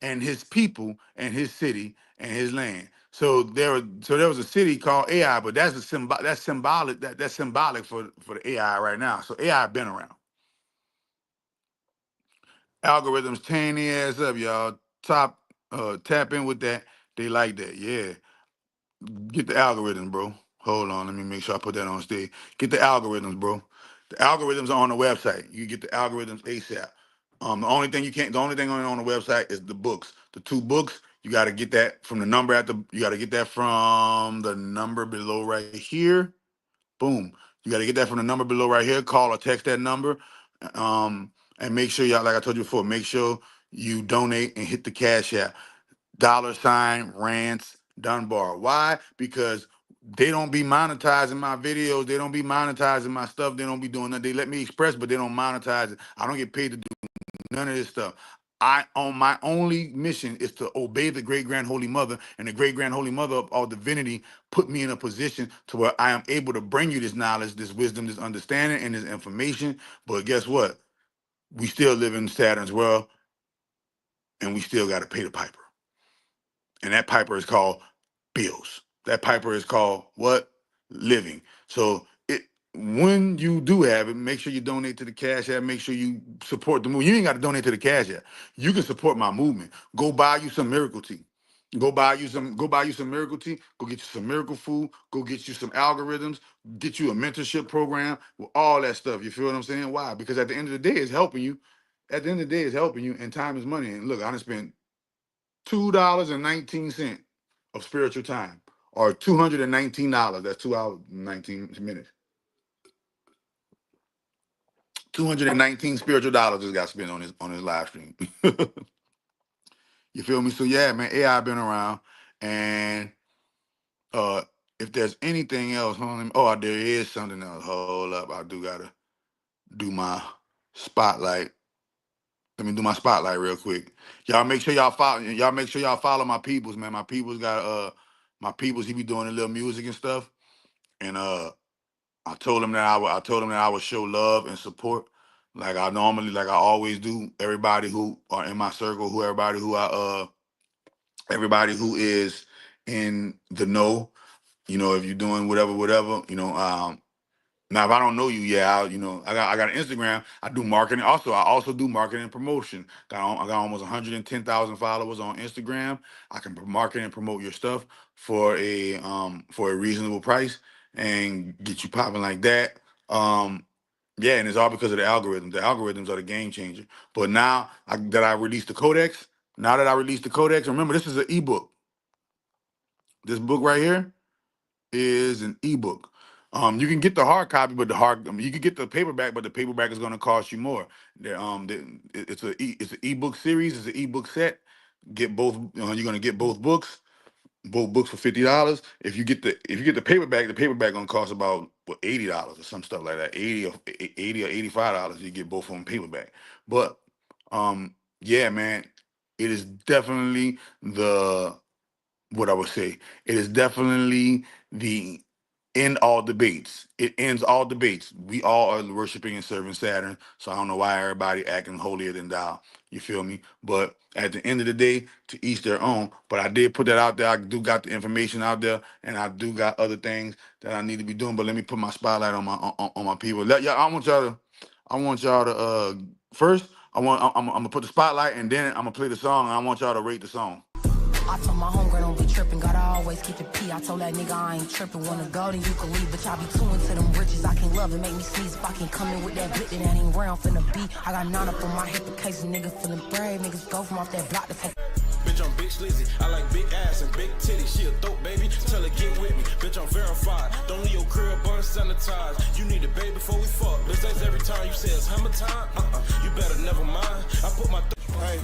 and his people, and his city, and his land. So there was a city called Ai, but that's symbolic. That's symbolic for the AI right now. So AI been around. Algorithms tearing their ass up, y'all. Tap in with that. They like that. Yeah. Get the algorithms, bro. Hold on, let me make sure I put that on stage. Get the algorithms, bro. The algorithms are on the website. You get the algorithms ASAP. The only thing on the website is the books. The two books, you got to get that from the number you got to get that from the number below right here. Boom. You got to get that from the number below right here. Call or text that number. And make sure y'all, like I told you before, make sure you donate and hit the cash app. $Rance Dunbar. Why? Because they don't be monetizing my videos. They don't be monetizing my stuff. They don't be doing that. They let me express, but they don't monetize it. I don't get paid to do none of this stuff. My only mission is to obey the great grand holy mother, and the great grand holy mother of all divinity put me in a position to where I am able to bring you this knowledge, this wisdom, this understanding, and this information. But guess what? We still live in Saturn's world, and we still got to pay the piper. And that piper is called bills. That piper is called what? Living. So when you do have it, make sure you donate to the Cash App. Make sure you support the movement. You ain't got to donate to the Cash App. You can support my movement. Go buy you some miracle tea. Go buy you some miracle tea. Go get you some miracle food. Go get you some algorithms. Get you a mentorship program with all that stuff. You feel what I'm saying? Why? Because at the end of the day, it's helping you. At the end of the day, it's helping you, and time is money. And look, I done spent $2.19 of spiritual time, or $219. That's 2 hours and 19 minutes. 219 spiritual dollars just got spent on his live stream. You feel me? So yeah, man, AI been around, and uh, if there's anything else, there is something else. Hold up, I do gotta do my spotlight. Let me do my spotlight real quick. Y'all make sure y'all follow. Y'all make sure y'all follow my peoples, man. My peoples got my peoples. He be doing a little music and stuff. And I told him that I told him that I would show love and support, like I normally, like I always do. Everybody who are in my circle, everybody who is in the know. You know, if you're doing whatever. You know, now, if I don't know you, yeah, I got an Instagram. I do marketing. I also do marketing and promotion. I got almost 110,000 followers on Instagram. I can market and promote your stuff for a reasonable price and get you popping like that. Yeah, and it's all because of the algorithms. The algorithms are the game changer. But now that I released the Codex, remember this is an ebook. This book right here is an ebook. You can get the hard copy, but you can get the paperback, but the paperback is going to cost you more. It's an ebook series. It's an ebook set. Get both. You're going to get both books for $50. If you get the paperback going to cost about $80 or some stuff like that. 80 or $85. You get both of them paperback. But yeah, man, it is definitely what I would say. It is definitely the end all debates. It ends all debates. We all are worshiping and serving Saturn. So I don't know why everybody acting holier than thou. You feel me? But at the end of the day, to each their own. But I did put that out there. I do got the information out there, and I do got other things that I need to be doing. But let me put my spotlight on my people. I want y'all to first. I'm gonna put the spotlight, and then I'm gonna play the song, and I want y'all to rate the song. I told my homegirl don't be tripping, gotta always keep it P. I told that nigga I ain't tripping, wanna go then you can leave, but y'all be too into them riches. I can love and make me sneeze if I can come in with that blit that ain't round finna be. I got 9 up on my hip in case a nigga feeling brave. Niggas go from off that block to fuck. Bitch, I'm big slizzy. I like big ass and big titties. She a dope baby. Tell her get with me. Bitch, I'm verified. Don't leave your crib unsanitized. You need a baby before we fuck. Bitch, that's every time you say it's hammer time. You better never mind. I put my hey,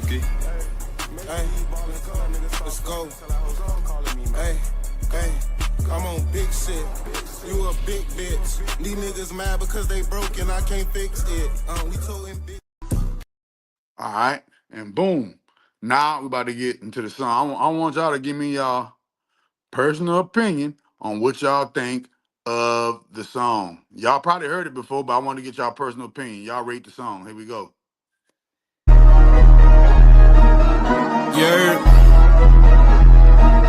let's go. Hey, I'm on big shit. You a big bitch. These niggas mad because they broke and I can't fix it. We toting big. All right, and boom. Now we about to get into the song. I want y'all to give me y'all personal opinion on what y'all think of the song. Y'all probably heard it before, but I want to get y'all personal opinion. Y'all rate the song. Here we go. Yeah,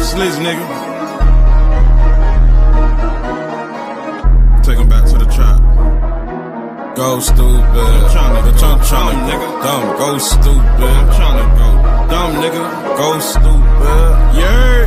Sliz nigga. Take him back to the trap. Go stupid. I'm tryna nigga. Dumb, go stupid. I'm tryna go dumb nigga. Go stupid. Yeah.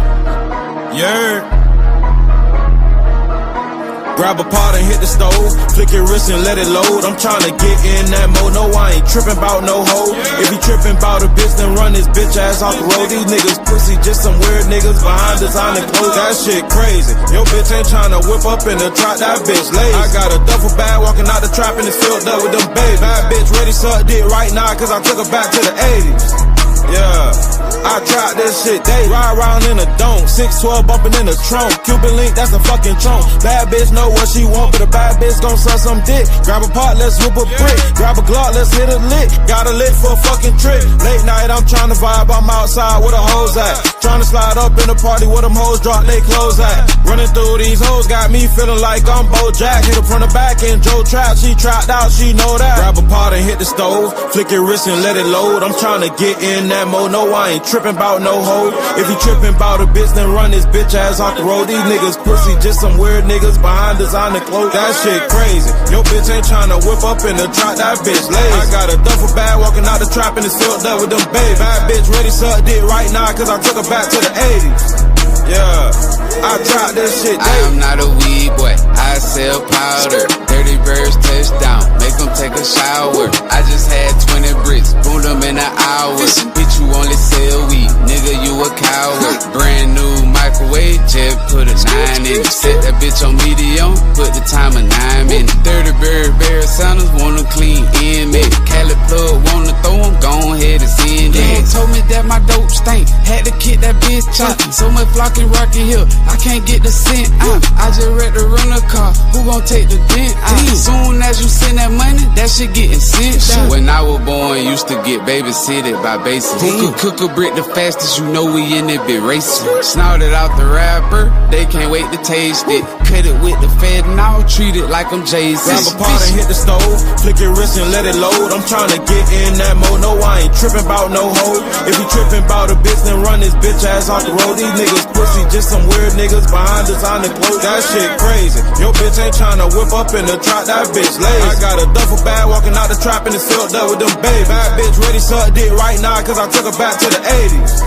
Grab a pot and hit the stove, flick your wrist and let it load. I'm tryna get in that mode, no I ain't trippin' about no hoe. If he trippin' about a bitch, then run his bitch ass off the road. These niggas pussy, just some weird niggas behind designer clothes. That shit crazy, your bitch ain't tryna whip up in the trap, that bitch lazy. I got a duffel bag walking out the trap and it's filled up with them babies. Bad bitch ready suck dick right now cause I took her back to the 80s. Yeah, I tried this shit, they ride around in a dome, 612 bumping in the trunk, Cuban link, that's a fucking trunk. Bad bitch know what she want, but a bad bitch gon' suck some dick. Grab a pot, let's whip a brick, grab a Glock, let's hit a lick. Got a lick for a fucking trick. Late night, I'm tryna vibe, I'm outside where the hoes at. Tryna slide up in the party where them hoes drop they clothes at. Running through these hoes got me feeling like I'm Bojack. Hit her from the back and Joe Trap, she trapped out, she know that. Grab a pot and hit the stove, flick your wrist and let it load. I'm tryna get in that mode, no I ain't trippin' about no hoe. If he trippin' about a bitch, then run his bitch ass off the road. These niggas pussy, just some weird niggas behind designer clothes. That shit crazy, your bitch ain't tryna whip up in the trap, that bitch lazy. I got a duffel bag walking out the trap and it's filled up with them babies. Bad bitch ready suck dick right now cause I took her back to the 80s. Yeah, I tried this shit. I am not a weed boy, I sell powder. Dirty birds touchdown, make them take a shower. I just had 20 bricks, boom them in an hour. Bitch, you only sell weed, nigga, you a coward. Brand new microwave, just put a 9 in it. Set that bitch on medium, put the timer 9 minutes. Dirty bird, Barry Sanders, wanna clean inmate. Cali plug, wanna throw him, go ahead and send it. Told me that my dope stink, had to kick that bitch out. So much flocking rockin' here, I can't get the scent out. I just read the rental car, who gon' take the dent out? Soon as you send that money, that shit getting sick. When I was born, used to get babysitted by basics. Who could cook a brick the fastest? You know we in it, bit racing. Snorted out the rapper, they can't wait to taste it. Cut it with the fed and I'll treat it like I'm Jay-Z. Grab a pot and hit the stove, flick your wrist and let it load. I'm tryna get in that mode, no I ain't tripping about no hoe. If you tripping about a bitch, then run this bitch ass off the road. These niggas pussy, just some weird niggas behind designer clothes. That shit crazy. Your bitch ain't tryna whip up in the trap, that bitch lazy. I got a duffel bag walking out the trap and it's filled up with them babies. Bad bitch ready suck dick right now cause I took her back to the 80s.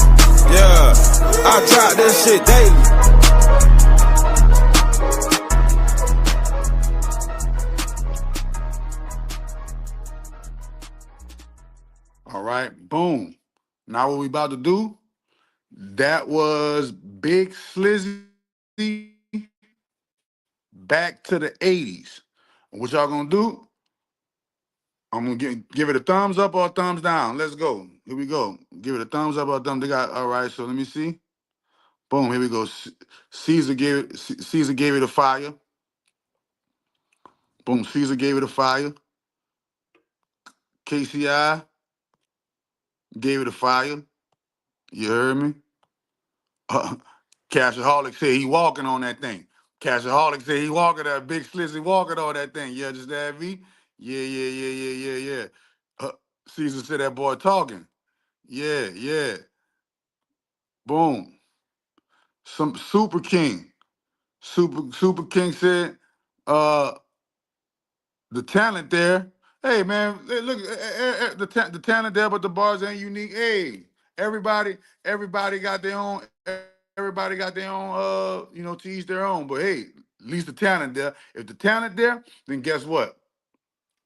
Yeah, I trap this shit daily. All right, boom. Now what we about to do? That was Big Slizzy back to the 80s. What y'all gonna do? I'm gonna give it a thumbs up or a thumbs down. Let's go. Here we go. Give it a thumbs up or a thumbs down. All right, so let me see. Boom, here we go. Caesar gave it a fire. Boom, Caesar gave it a fire. KCI gave it a fire. You heard me? Cashaholic said he walking on that thing. Cashaholic said he walking that big slizzy walking on that thing. You understand me? Yeah. Caesar said that boy talking. Yeah. Boom. Some Super King. Super King said, the talent there. Hey man, look, the talent there, but the bars ain't unique. Hey, everybody got their own. Everybody got their own. To each their own. But hey, at least the talent there. If the talent there, then guess what?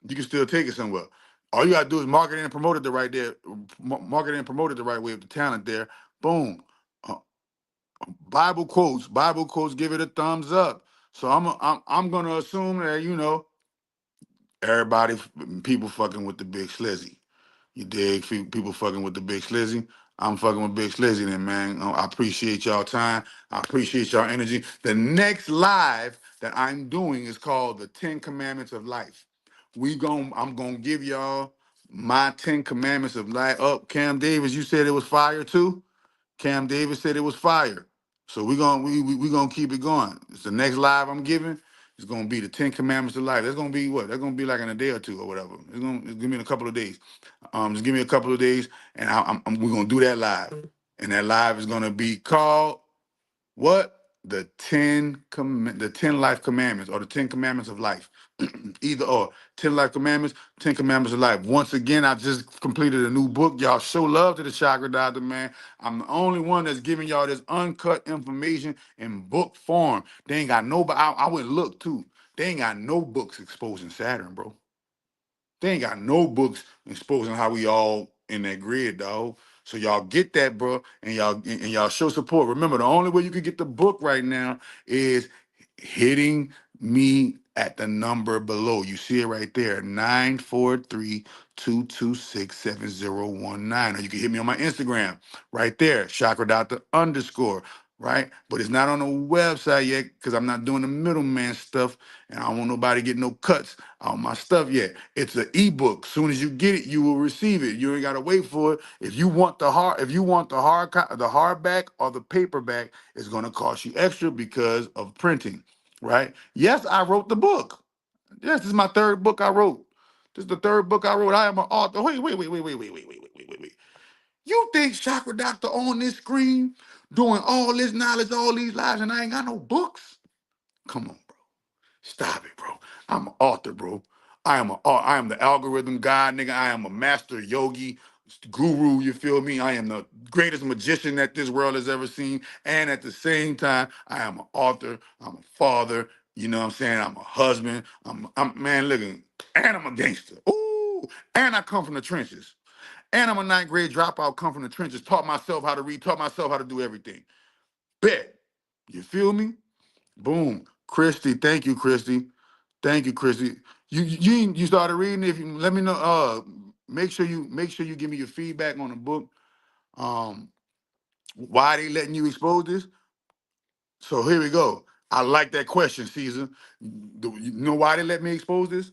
You can still take it somewhere. All you gotta do is market it and promote it the right there. Market it and promote it the right way. If the talent there, boom. Bible quotes. Give it a thumbs up. So I'm gonna assume that everybody, people fucking with the big slizzy. You dig? People fucking with the big slizzy. I'm fucking with big slizzy then, man. I appreciate y'all time. I appreciate y'all energy. The next live that I'm doing is called the 10 Commandments of Life. I'm gonna give y'all my 10 Commandments of Life. Oh, Cam Davis, you said it was fire too? Cam Davis said it was fire. So we gonna keep it going. It's the next live I'm giving. It's gonna be the 10 Commandments of Life. That's gonna be what? That's gonna be like in a day or two or whatever. It's gonna be in a couple of days. Just give me a couple of days, and we're gonna do that live. And that live is gonna be called what? The 10 life commandments, or the 10 commandments of life. Either or. 10 life commandments, 10 commandments of life. Once again, I just completed a new book. Y'all show love to the Chakra Doctor, man. I'm the only one that's giving y'all this uncut information in book form. They ain't got nobody. I went and looked too. They ain't got no books exposing Saturn, bro. They ain't got no books exposing how we all in that grid, dog. So y'all get that, bro, and y'all show support. Remember, the only way you can get the book right now is hitting me at the number below. You see it right there, 943-226-7019. Or you can hit me on my Instagram right there, Chakra Doctor _, right? But it's not on the website yet because I'm not doing the middleman stuff, and I don't want nobody getting no cuts on my stuff yet. It's an ebook. Soon as you get it, you will receive it. You ain't gotta wait for it. If you want the hardback or the paperback, it's gonna cost you extra because of printing, right? Yes, I wrote the book. Yes, this is my third book I wrote. This is the third book I wrote. I am an author. Wait. You think Chakra Doctor on this screen doing all this knowledge, all these lives, and I ain't got no books? Come on, bro. Stop it, bro. I'm an author, bro. I am the algorithm god, nigga. I am a master yogi, guru, you feel me? I am the greatest magician that this world has ever seen. And at the same time, I am an author. I'm a father. You know what I'm saying? I'm a husband. I'm man, looking, and I'm a gangster. Ooh, and I come from the trenches. And I'm a ninth grade dropout, come from the trenches, taught myself how to read, taught myself how to do everything. Bet. You feel me? Boom. Christy, thank you, Christy. Thank you, Christy. You started reading. If you let me know, make sure you give me your feedback on the book. Why they letting you expose this? So here we go. I like that question, Caesar. You know why they let me expose this?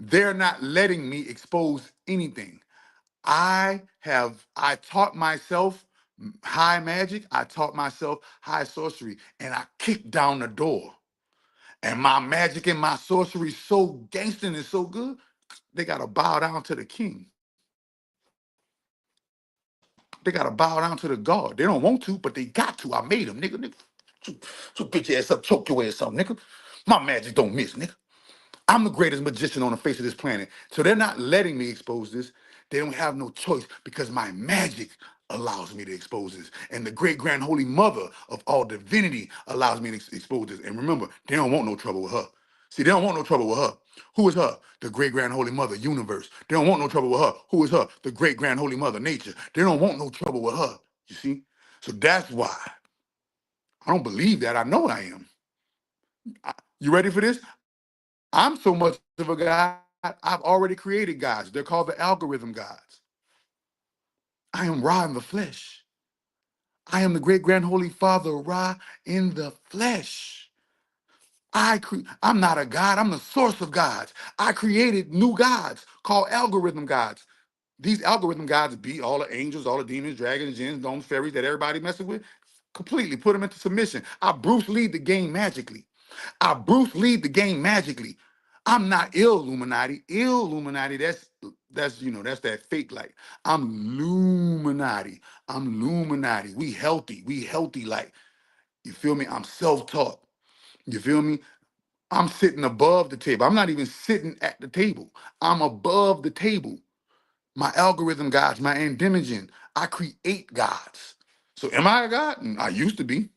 They're not letting me expose anything. I taught myself high magic, I taught myself high sorcery, and I kicked down the door. And my magic and my sorcery so gangster and so good, they gotta bow down to the king. They gotta bow down to the God. They don't want to, but they got to. I made them, nigga. So bitch your ass up, choke your ass up, nigga. My magic don't miss, nigga. I'm the greatest magician on the face of this planet. So they're not letting me expose this. They don't have no choice because my magic allows me to expose this. And the great grand holy mother of all divinity allows me to expose this. And remember, they don't want no trouble with her. See, they don't want no trouble with her. Who is her? The great grand holy mother, universe. They don't want no trouble with her. Who is her? The great grand holy mother, nature. They don't want no trouble with her. You see? So that's why I don't believe that. I know I am. You ready for this? I'm so much of a God, I've already created gods. They're called the algorithm gods. I am Ra in the flesh. I am the great grand holy father, Ra in the flesh. I'm not a god, I'm the source of gods. I created new gods called algorithm gods. These algorithm gods beat all the angels, all the demons, dragons, jinns, gnomes, fairies that everybody messing with, completely put them into submission. I Bruce Lee the game magically. I Bruce Lee the game magically. I'm not Illuminati. Illuminati, that's that fake light. I'm Illuminati. I'm Illuminati. We healthy light. You feel me? I'm self-taught. You feel me? I'm sitting above the table. I'm not even sitting at the table. I'm above the table. My algorithm gods, my endemigen. I create gods. So am I a god? I used to be.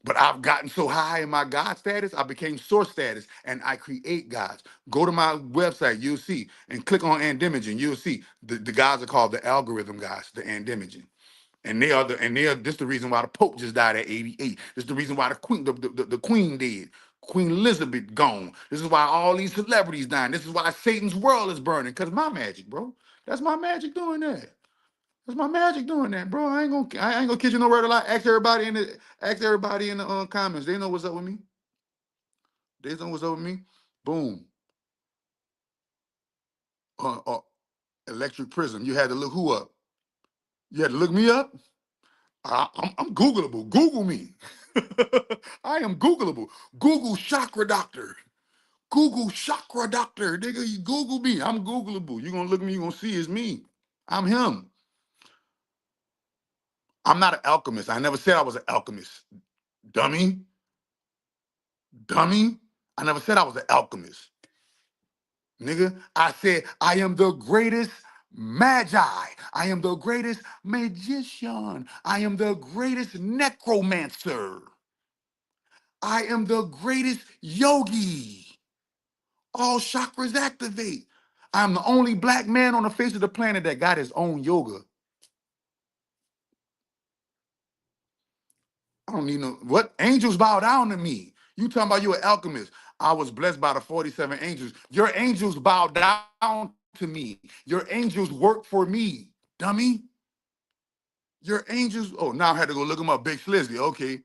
But I've gotten so high in my God status, I became source status, and I create gods. Go to my website, you'll see, and click on Andemigen, you'll see the gods are called the algorithm gods, the Andemigen. And this is the reason why the Pope just died at 88. This is the reason why the Queen did. Queen Elizabeth gone. This is why all these celebrities dying. This is why Satan's world is burning. Because my magic, bro. That's my magic doing that. That's my magic doing that, bro. I ain't gonna kid you no word a lot. Ask everybody in the comments. They know what's up with me. They know what's up with me. Boom. Uh, electric prism. You had to look who up? You had to look me up? I'm Googleable. Google me. I am Googleable. Google Chakra Doctor. Google Chakra Doctor. Nigga, you Google me. I'm Googleable. You gonna look at me, you gonna see it's me. I'm him. I'm not an alchemist. I never said I was an alchemist. Dummy. Dummy. I never said I was an alchemist. Nigga, I said I am the greatest magi. I am the greatest magician. I am the greatest necromancer. I am the greatest yogi. All chakras activate. I'm the only black man on the face of the planet that got his own yoga. I don't need no, what? Angels bow down to me. You talking about you an alchemist. I was blessed by the 47 angels. Your angels bow down to me. Your angels work for me, dummy. Your angels, oh, now I had to go look him up, Big Slizzy, okay.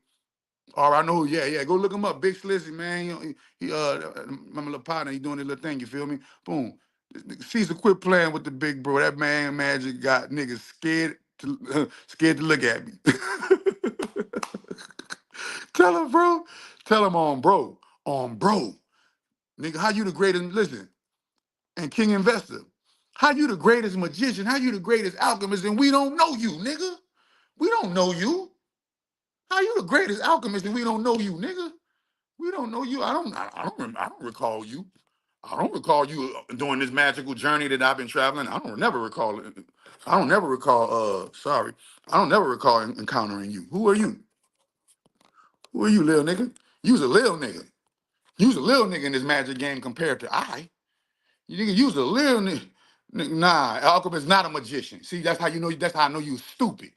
All right, I know, yeah, go look him up, Big Slizzy, man. My little partner, he doing his little thing, you feel me? Boom. Caesar, quit playing with the big bro. That man magic got niggas scared to look at me. Tell him, bro. Tell him on bro. On bro. Nigga, how you the greatest, listen, and king investor. How you the greatest magician? How you the greatest alchemist? And we don't know you, nigga. We don't know you. How you the greatest alchemist and we don't know you, nigga? We don't know you. I don't recall you. I don't recall you doing this magical journey that I've been traveling. I don't never recall it. I don't never recall, sorry. I don't never recall encountering you. Who are you? Who are you, little nigga? You's a little nigga. You's a little nigga in this magic game compared to I. You nigga, you's a little nigga. Nah, alchemist not a magician. See, that's how you know. That's how I know you stupid.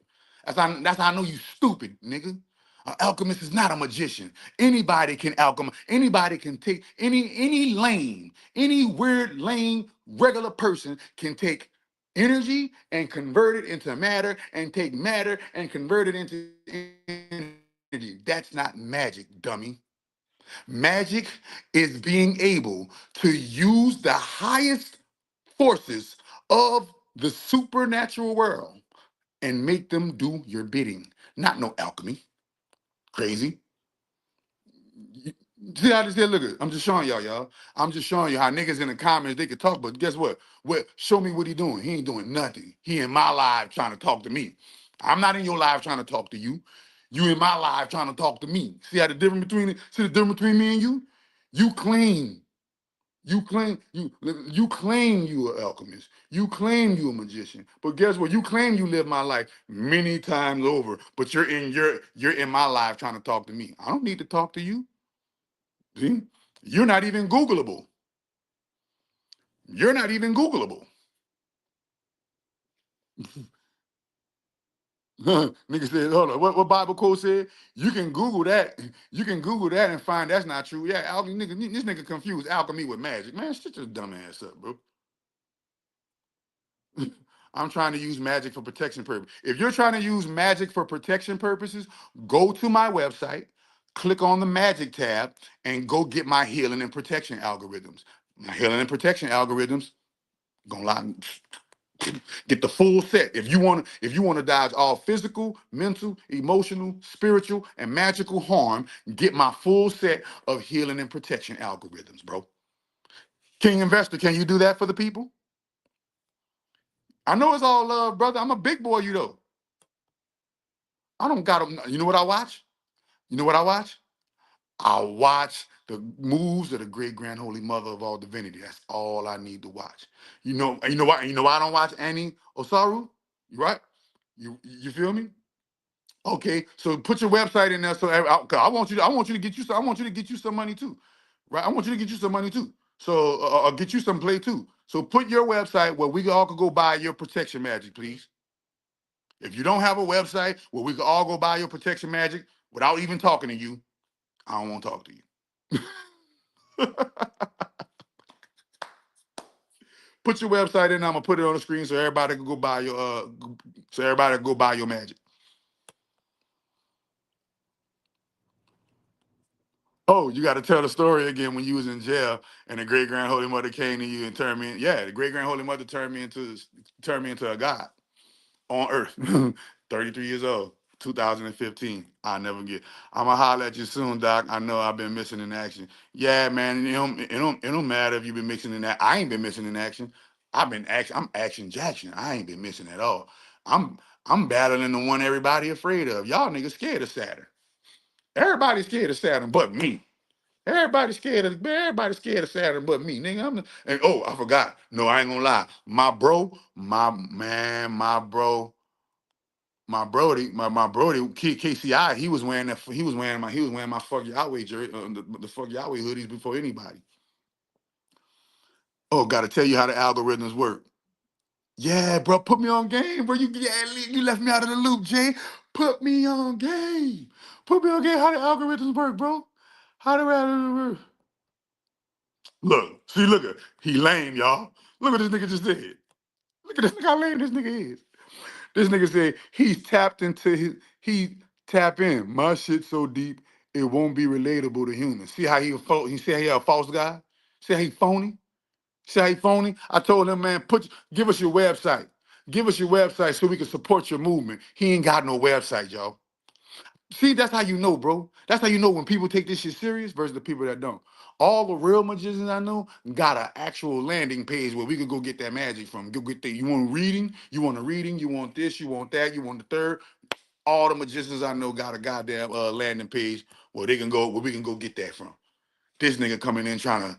That's how I know you stupid, nigga. An alchemist is not a magician. Anybody can alchemize. Anybody can take any lame, any weird, lame, regular person can take energy and convert it into matter, and take matter and convert it into energy. That's not magic, dummy. Magic is being able to use the highest forces of the supernatural world and make them do your bidding. Not no alchemy. Crazy. See how this here look at? I'm just showing y'all. I'm just showing you how niggas in the comments they could talk, but guess what? What? Show me what he doing. He ain't doing nothing. He in my live trying to talk to me. I'm not in your live trying to talk to you. You in my live trying to talk to me. See how the difference between see the difference between me and you? You claim. You claim you an alchemist. You claim you a magician. But guess what? You claim you live my life many times over. But you're in my life trying to talk to me. I don't need to talk to you. See? You're not even Googleable. You're not even Googleable. Nigga said, hold on, what Bible quote said? You can Google that. You can Google that and find that's not true. Yeah, alchemy, nigga, this nigga confused alchemy with magic. Man, shut your dumb ass up, bro. I'm trying to use magic for protection purposes. If you're trying to use magic for protection purposes, go to my website, click on the magic tab, and go get my healing and protection algorithms. My healing and protection algorithms, gonna lie, get the full set. If you want to dodge all physical, mental, emotional, spiritual, and magical harm, get my full set of healing and protection algorithms, bro. King Investor, can you do that for the people? I know it's all love, brother. I'm a big boy, you know. I don't got them. You know what I watch? You know what I watch? I watch the moves of the great grand holy mother of all divinity. That's all I need to watch. You know why? You know why I don't watch Annie Osaru? You right? You feel me? Okay, so put your website in there. So I want you to get you some. I want you to get you some money too, right? I want you to get you some money too. So get you some play too. So put your website where we all could go buy your protection magic, please. If you don't have a website where we could all go buy your protection magic without even talking to you, I don't want to talk to you. Put your website in. I'm gonna put it on the screen so everybody can go buy your so everybody can go buy your magic. Oh, you got to tell the story again when you was in jail and the great grand holy mother came to you and turned me in. Yeah, the great grand holy mother turned me into a god on earth. 33 years old, 2015. I'll never get. I'ma holler at you soon, Doc. I know I've been missing in action. Yeah, man. It don't matter if you've been missing in that. I ain't been missing in action. I'm action Jackson. I ain't been missing at all. I'm I'm battling the one everybody afraid of. Y'all niggas scared of Saturn. Everybody's scared of Saturn but me. Everybody's scared of Saturn but me, nigga. And oh, I forgot. No, I ain't gonna lie. My bro, my man, my Brody, my Brody, KCI, he was wearing my fuck Yahweh jersey, the fuck Yahweh hoodies before anybody. Oh, gotta tell you how the algorithms work. Yeah, bro, put me on game, bro. You left me out of the loop, Jay. Put me on game. Put me on game. How the algorithms work, bro? How the algorithms work? Look at he lame, y'all. Look what this nigga just did. Look at this nigga how lame this nigga is. This nigga said he tap in. My shit so deep it won't be relatable to humans. See how he said he a false guy? See how he phony? See how he phony? I told him, man, give us your website. Give us your website so we can support your movement. He ain't got no website, y'all. See, that's how you know, bro. That's how you know when people take this shit serious versus the people that don't. All the real magicians I know got an actual landing page where we could go get that magic from. Go get that. You want reading? You want a reading? You want this? You want that? You want the third? All the magicians I know got a goddamn landing page where we can go get that from. This nigga coming in trying to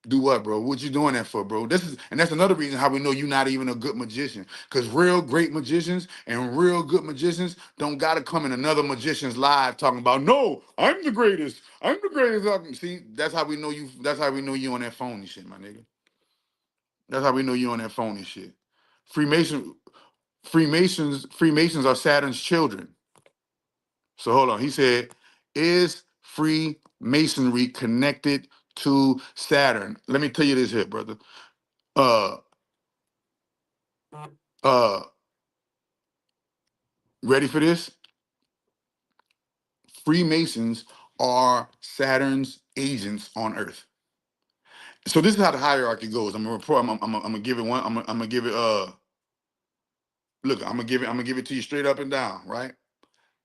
do what, bro? What you doing that for, bro? That's another reason how we know you're not even a good magician. Because real great magicians and real good magicians don't gotta come in another magician's live talking about, no, I'm the greatest. I'm the greatest. See, that's how we know you. That's how we know you on that phony shit, my nigga. That's how we know you on that phony shit. Freemasons are Saturn's children. So hold on. He said, is Freemasonry connected to Saturn? Let me tell you this here, brother. Uh, uh, ready for this? Freemasons are Saturn's agents on Earth. So this is how the hierarchy goes. I'm gonna report. I'm gonna give it one. I'm gonna give it. Look, I'm gonna give it. I'm gonna give it to you straight up and down. Right.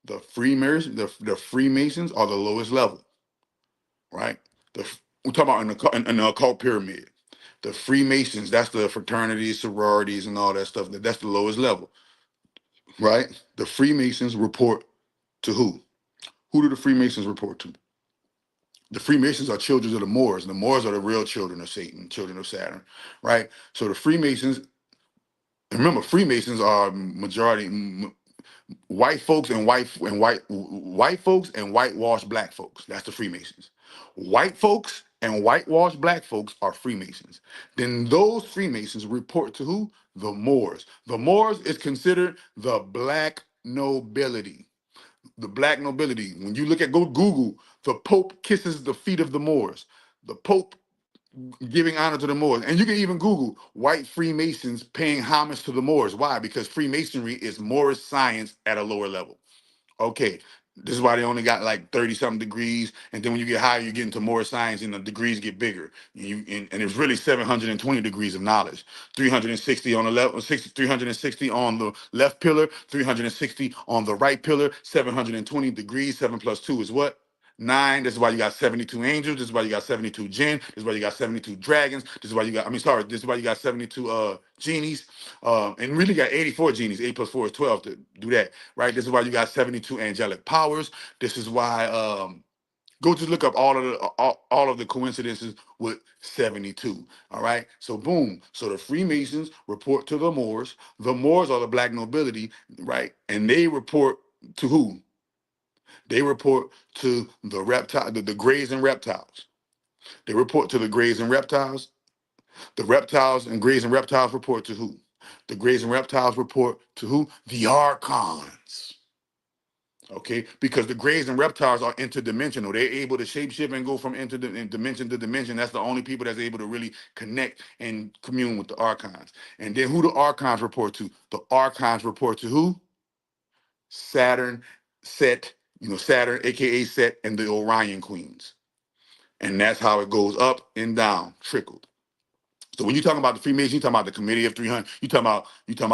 The the Freemasons are the lowest level. Right. We talk about in the occult pyramid. The Freemasons, that's the fraternities, sororities, and all that stuff. That's the lowest level. Right. The Freemasons report to who? Who do the Freemasons report to? The Freemasons are children of the Moors. The Moors are the real children of Satan, children of Saturn, right? So the Freemasons, remember, Freemasons are majority white folks and white folks and whitewashed black folks. That's the Freemasons. White folks and whitewashed black folks are Freemasons. Then those Freemasons report to who? The Moors. The Moors is considered the black nobility. The black nobility. When you look at, go Google, the Pope kisses the feet of the Moors. The Pope giving honor to the Moors. And you can even Google white Freemasons paying homage to the Moors. Why? Because Freemasonry is Moorish science at a lower level. Okay, this is why they only got like 30 something degrees. And then when you get higher, you get into more science and the degrees get bigger. And it's really 720 degrees of knowledge. 360 on the left, 360 on the left pillar, 360 on the right pillar, 720 degrees. 7 plus 2 is what? 9. This is why you got 72 angels. This is why you got 72 jinn. This is why you got 72 dragons. This is why you got, this is why you got 72 genies. And really got 84 genies. 8 plus 4 is 12 to do that, right? This is why you got 72 angelic powers. This is why go just look up all of the coincidences with 72. All right. So boom. So the Freemasons report to the Moors. The Moors are the black nobility, right? And they report to who? They report to the reptile, the greys and reptiles. They report to the greys and reptiles. The reptiles and greys and reptiles report to who? The greys and reptiles report to who? The archons. Okay, because the greys and reptiles are interdimensional. They're able to shapeshift and go from dimension to dimension. That's the only people that's able to really connect and commune with the archons. And then who the archons report to? The archons report to who? Saturn, Set, Saturn, aka Set, and the Orion queens. And that's how it goes up and down, trickled. So when you're talking about the Freemasons, you're talking about the Committee of 300. You talking about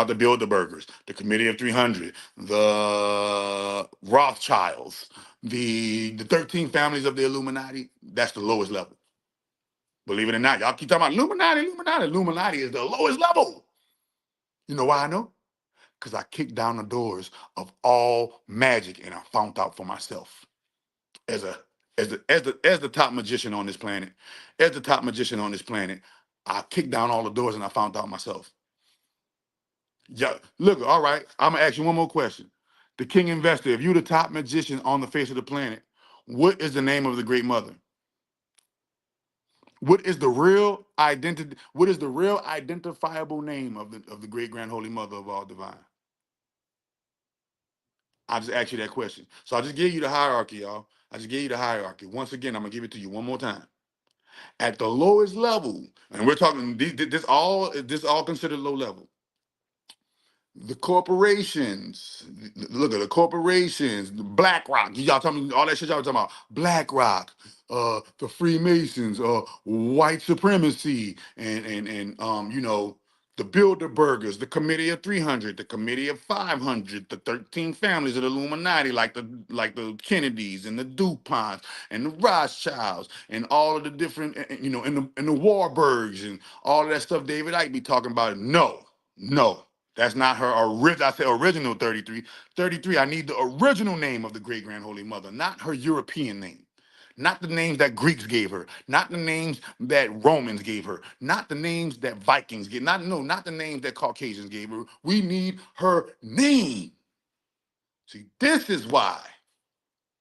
the Bilderbergers, the Committee of 300, the Rothschilds, the 13 families of the Illuminati. That's the lowest level. Believe it or not, y'all keep talking about Illuminati. Illuminati is the lowest level. You know why I know? Because I kicked down the doors of all magic and I found out for myself as the top magician on this planet. As the top magician on this planet, I kicked down all the doors and I found out myself. Yeah, look, all right. I'm gonna ask you one more question. The King Investor, if you're the top magician on the face of the planet, what is the name of the Great Mother? What is the real identity? What is the real identifiable name of the Great Grand Holy Mother of all divine? I just asked you that question. So I just gave you the hierarchy, y'all. I just gave you the hierarchy. Once again, I'm gonna give it to you one more time. At the lowest level, and we're talking this all considered low level. The corporations, look at the corporations, BlackRock. Y'all talking all that shit y'all talking about. BlackRock, the Freemasons, white supremacy, and the Bilderbergers, the Committee of 300, the Committee of 500, the 13 families of the Illuminati, like the Kennedys and the DuPonts and the Rothschilds and all of the different, and the Warburgs and all of that stuff. David Icke be talking about it. No. That's not her original. I said original 33. 33, I need the original name of the Great Grand Holy Mother, not her European name. Not the names that Greeks gave her, not the names that Romans gave her, not the names that Vikings gave, not the names that Caucasians gave her. We need her name. See, this is why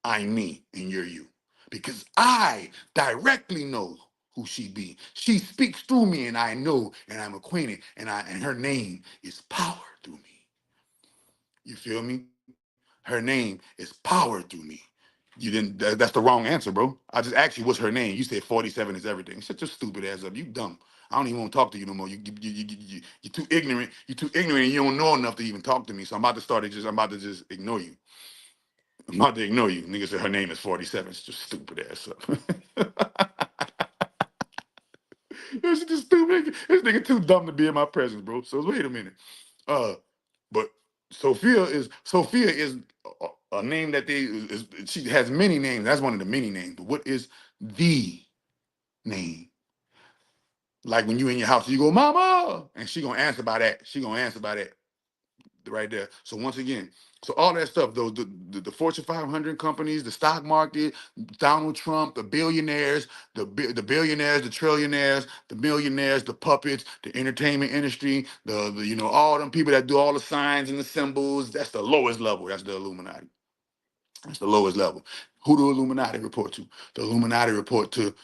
I'm me and you're you. Because I directly know who she be. She speaks through me and I know and I'm acquainted and her name is power through me. You feel me? Her name is power through me. You didn't. That's the wrong answer, bro. I just asked you what's her name. You said 47 is everything. Shut your stupid ass up. You dumb. I don't even want to talk to you no more. You're too ignorant. You're too ignorant, and you don't know enough to even talk to me. So I'm about to just ignore you. I'm about to ignore you. Nigga said her name is 47. It's just stupid ass up. This is just stupid. This nigga too dumb to be in my presence, bro. So wait a minute. But Sophia is a name that she has many names. That's one of the many names. But what is the name? Like when you in your house, you go, Mama, and she gonna answer by that. She gonna answer by that right there. So once again, so all that stuff, those the Fortune 500 companies, the stock market, Donald Trump, the billionaires, the billionaires, the trillionaires, the millionaires, the puppets, the entertainment industry, the all them people that do all the signs and the symbols. That's the lowest level. That's the Illuminati. That's the lowest level. Who do Illuminati report to? The Illuminati report to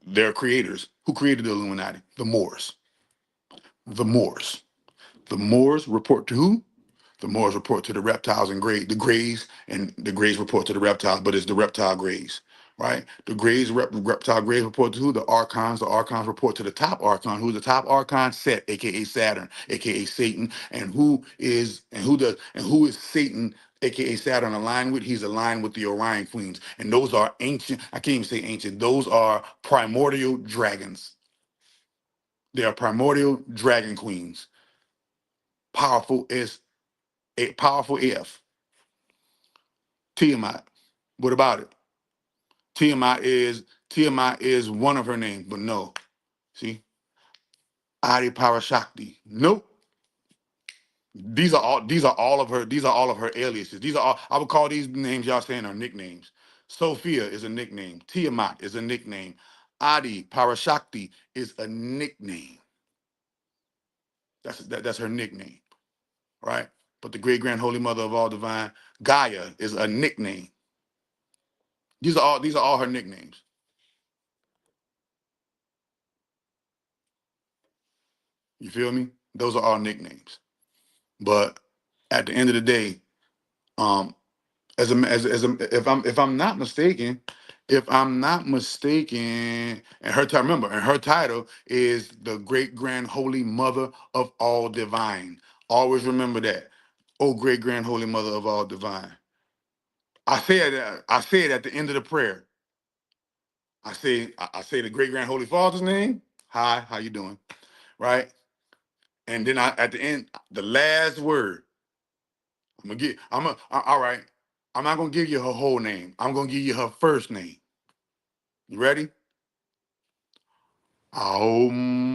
their creators. Who created the Illuminati? The Moors. The Moors. The Moors report to who? The Moors report to the reptiles and the Greys, and the Greys report to the reptiles, but it's the reptile Greys, right? The Greys, reptile Greys report to who? The Archons. The Archons report to the top Archon. Who's the top Archon? Set, aka Saturn, aka Satan. And who is Satan, aka Saturn, aligned with? He's aligned with the Orion Queens. And those are ancient, I can't even say ancient, those are primordial dragons. They are primordial dragon queens. Powerful AF. Tiamat. What about it? Tiamat is one of her names, but no. See? Adi Parashakti. Nope. These are all of her aliases. These are all, I would call these names y'all saying are nicknames. Sophia is a nickname. Tiamat is a nickname. Adi Parashakti is a nickname. That's her nickname, right? But the great grand holy mother of all divine, Gaia, is a nickname. These are all her nicknames. You feel me? Those are all nicknames. But at the end of the day, if I'm not mistaken, and her title is the Great Grand Holy Mother of all Divine. Always remember that. Oh, Great Grand Holy Mother of all Divine. I say it at the end of the prayer. I say the Great Grand Holy Father's name. Hi, how you doing? Right? And then at the end, the last word. All right. I'm not gonna give you her whole name. I'm gonna give you her first name. You ready? Aum.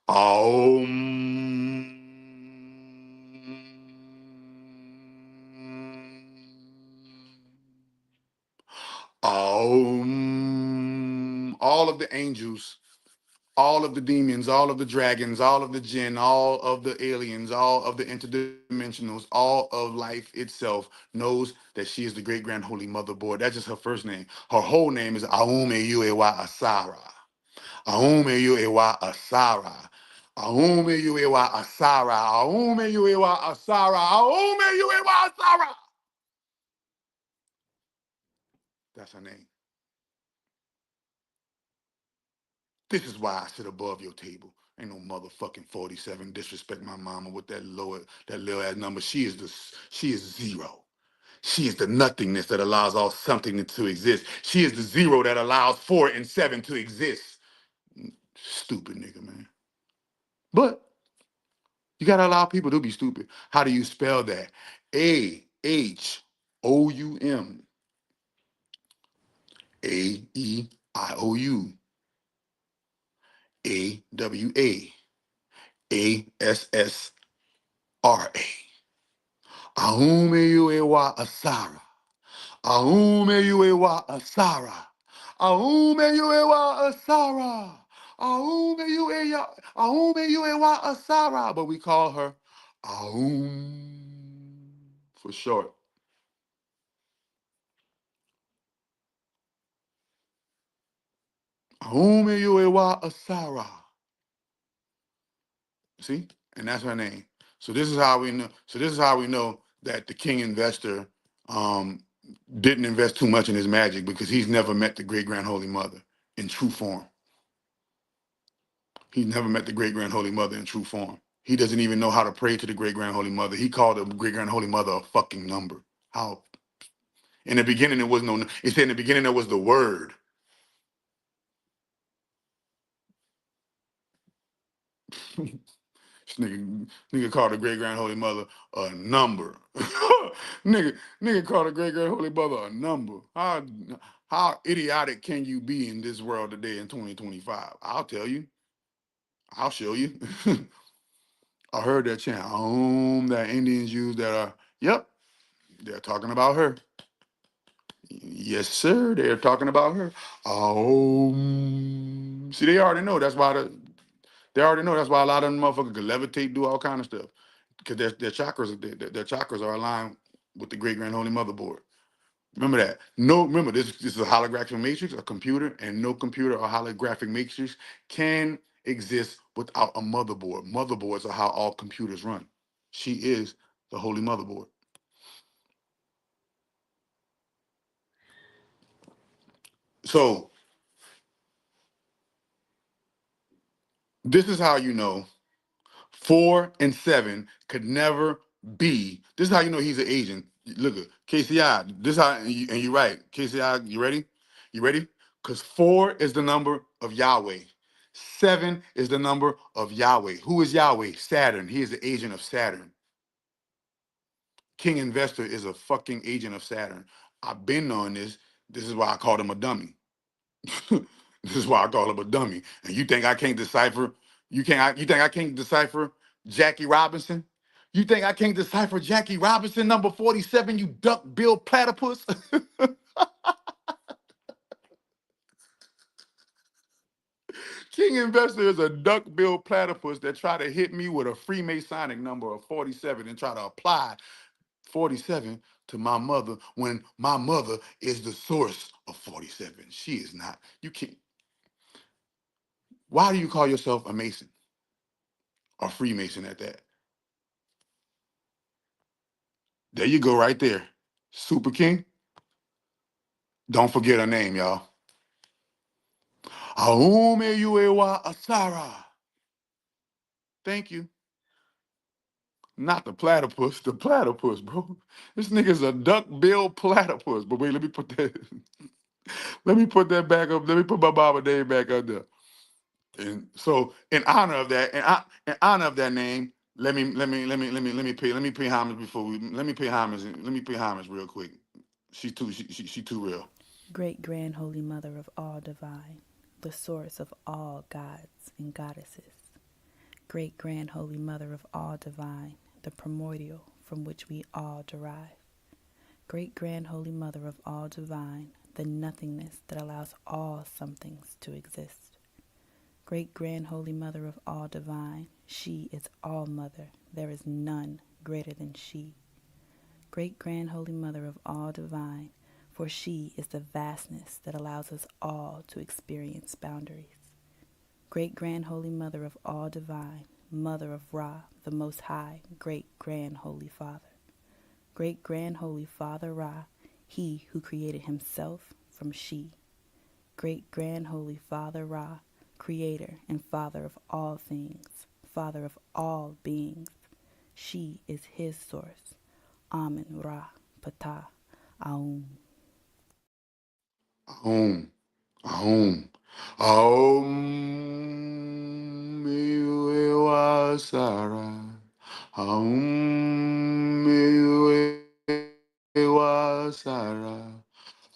Aum. Aum. All of the angels, all of the demons, all of the dragons, all of the jinn, all of the aliens, all of the interdimensionals, all of life itself knows that she is the great grand holy mother board. That's just her first name. Her whole name is Aume Yuewa Asara. Aume Yuewa Asara. Aume Yuewa Asara. Aume Yuewa Asara. Aume Yuewa Asara. That's her name. This is why I sit above your table. Ain't no motherfucking 47. Disrespect my mama with that little ass number. She is zero. She is the nothingness that allows all something to exist. She is the zero that allows 4 and 7 to exist. Stupid nigga, man. But you gotta allow people to be stupid. How do you spell that? AHOUM. AEIOU. AWA. ASSRA. Aume Yuewa Asara. Aume Yuewa Asara. Aume Yuewa Asara. Aume Yuewa Asara. But we call her Aum for short. Aume Yuewa Asara. See? And that's her name. So this is how we know. So this is how we know that the king investor didn't invest too much in his magic, because he's never met the great grand holy mother in true form. He's never met the great grand holy mother in true form. He doesn't even know how to pray to the great grand holy mother. He called the great grand holy mother a fucking number. How? In the beginning, there was no. He said in the beginning there was the word. Nigga called the great grand holy mother a number. nigga called the great grand holy mother a number. How idiotic can you be in this world today in 2025? I'll tell you. I'll show you. I heard that chant. That Indians use that are. Yep, they're talking about her. Yes, sir. They're talking about her. See, they already know. They already know. That's why a lot of them motherfuckers can levitate, do all kind of stuff, because their chakras, their chakras are aligned with the great grand holy motherboard. Remember that. No, remember this is a holographic matrix, a computer, and no computer or holographic matrix can exist without a motherboard. Motherboards are how all computers run. She is the holy motherboard. So this is how you know 4 and 7 could never be. This is how you know he's an agent. Look at KCI. This is how, and you're right. KCI, you ready? You ready? Because 4 is the number of Yahweh. 7 is the number of Yahweh. Who is Yahweh? Saturn. He is the agent of Saturn. King Investor is a fucking agent of Saturn. I've been on this. This is why I called him a dummy. This is why I call him a dummy. And you think I can't decipher? You think I can't decipher Jackie Robinson? You think I can't decipher Jackie Robinson number 47? You duck bill platypus. King Investor is a duck bill platypus that try to hit me with a Freemasonic number of 47 and try to apply 47 to my mother when my mother is the source of 47. She is not. You can't. Why do you call yourself a Mason or Freemason at that? There you go, right there. Super King. Don't forget her name, y'all. Aume Yuewa Asara. Thank you. Not the platypus, the platypus, bro. This nigga's a duck-billed platypus. But wait, let me put that. Let me put that back up. Let me put my Baba name back up there. And so, in honor of that, in honor of that name, let me pay homage before we. Let me pay homage. Let me pay homage real quick. She too real. Great Grand Holy Mother of all divine, the source of all gods and goddesses. Great Grand Holy Mother of all divine, the primordial from which we all derive. Great Grand Holy Mother of all divine, the nothingness that allows all somethings to exist. Great Grand Holy Mother of all divine, she is all mother, there is none greater than she. Great Grand Holy Mother of all divine, for she is the vastness that allows us all to experience boundaries. Great Grand Holy Mother of all divine, Mother of Ra, the Most High, Great Grand Holy Father. Great Grand Holy Father Ra, he who created himself from she. Great Grand Holy Father Ra, Creator and Father of all things, Father of all beings. She is his source. Amen Ra Ptah Aum. Aum. Aum. Aum. Miwa Sara. Aum. Miwa Sara.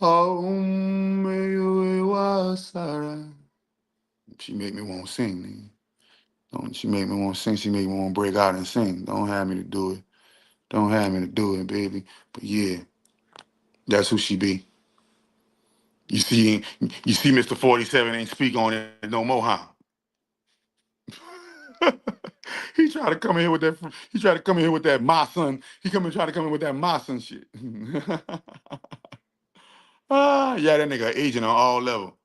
Aum. Miwa Sara. She make me want to sing, nigga. Don't she make me want to sing? She make me want to break out and sing. Don't have me to do it. Don't have me to do it, baby. But yeah, that's who she be. You see, Mr. 47 ain't speak on it no more, huh? He tried to come in here with that. He tried to come in here with that my son. He try to come in with that my son shit. Yeah, that nigga agent on all level.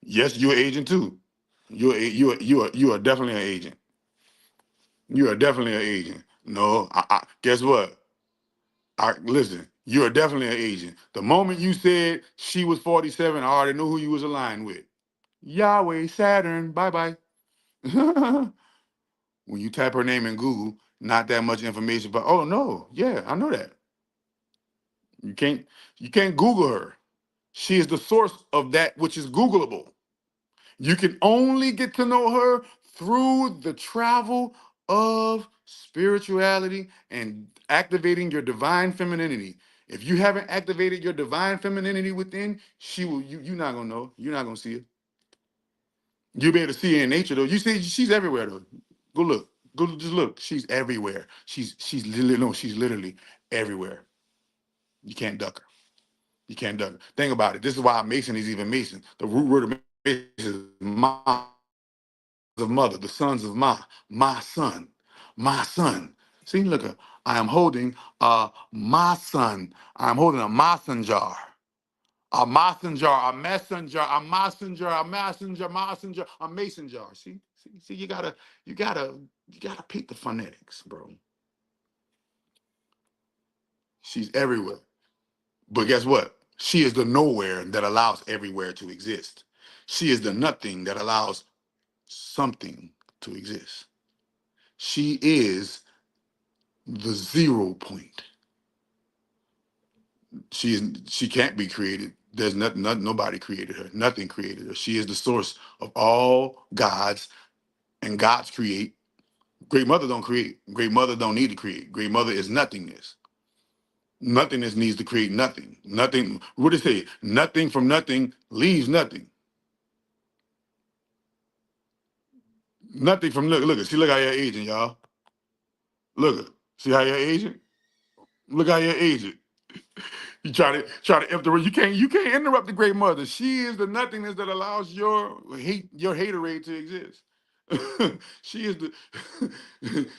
Yes, you're an agent too. You are definitely an agent. You are definitely an agent. No, guess what? Listen. You are definitely an agent. The moment you said she was 47, I already knew who you was aligned with. Yahweh, Saturn, bye bye. When you type her name in Google, not that much information, but oh no, yeah, I know that. You can't Google her. She is the source of that which is Googleable. You can only get to know her through the travel of spirituality and activating your divine femininity. If you haven't activated your divine femininity within, she will you're not gonna know. You're not gonna see it. You'll be able to see her in nature though. You see she's everywhere though. Go look. Go just look. She's everywhere. She's literally no, she's literally everywhere. You can't duck her. You can't duck her. Think about it. This is why Mason is even Mason. The root word of Mason is Ma, of mother, the sons of my son, my son. See, look, I am holding my son. I'm holding a mason jar. A mason jar, a messenger, a messenger, a messenger, messenger, a mason jar. See, you gotta peep the phonetics, bro. She's everywhere. But guess what? She is the nowhere that allows everywhere to exist. She is the nothing that allows something to exist. She is the 0 point. She can't be created. There's nothing, nobody created her. Nothing created her. She is the source of all gods, and gods create. Great Mother don't create. Great Mother don't need to create. Great Mother is nothingness. Nothingness needs to create nothing. Nothing. What did it say? Nothing from nothing leaves nothing. Nothing from look. See, look how you're aging, y'all. Look, see how you're aging. Look how you're aging. You try to interrupt. You can't interrupt the Great Mother. She is the nothingness that allows your haterade to exist. she is the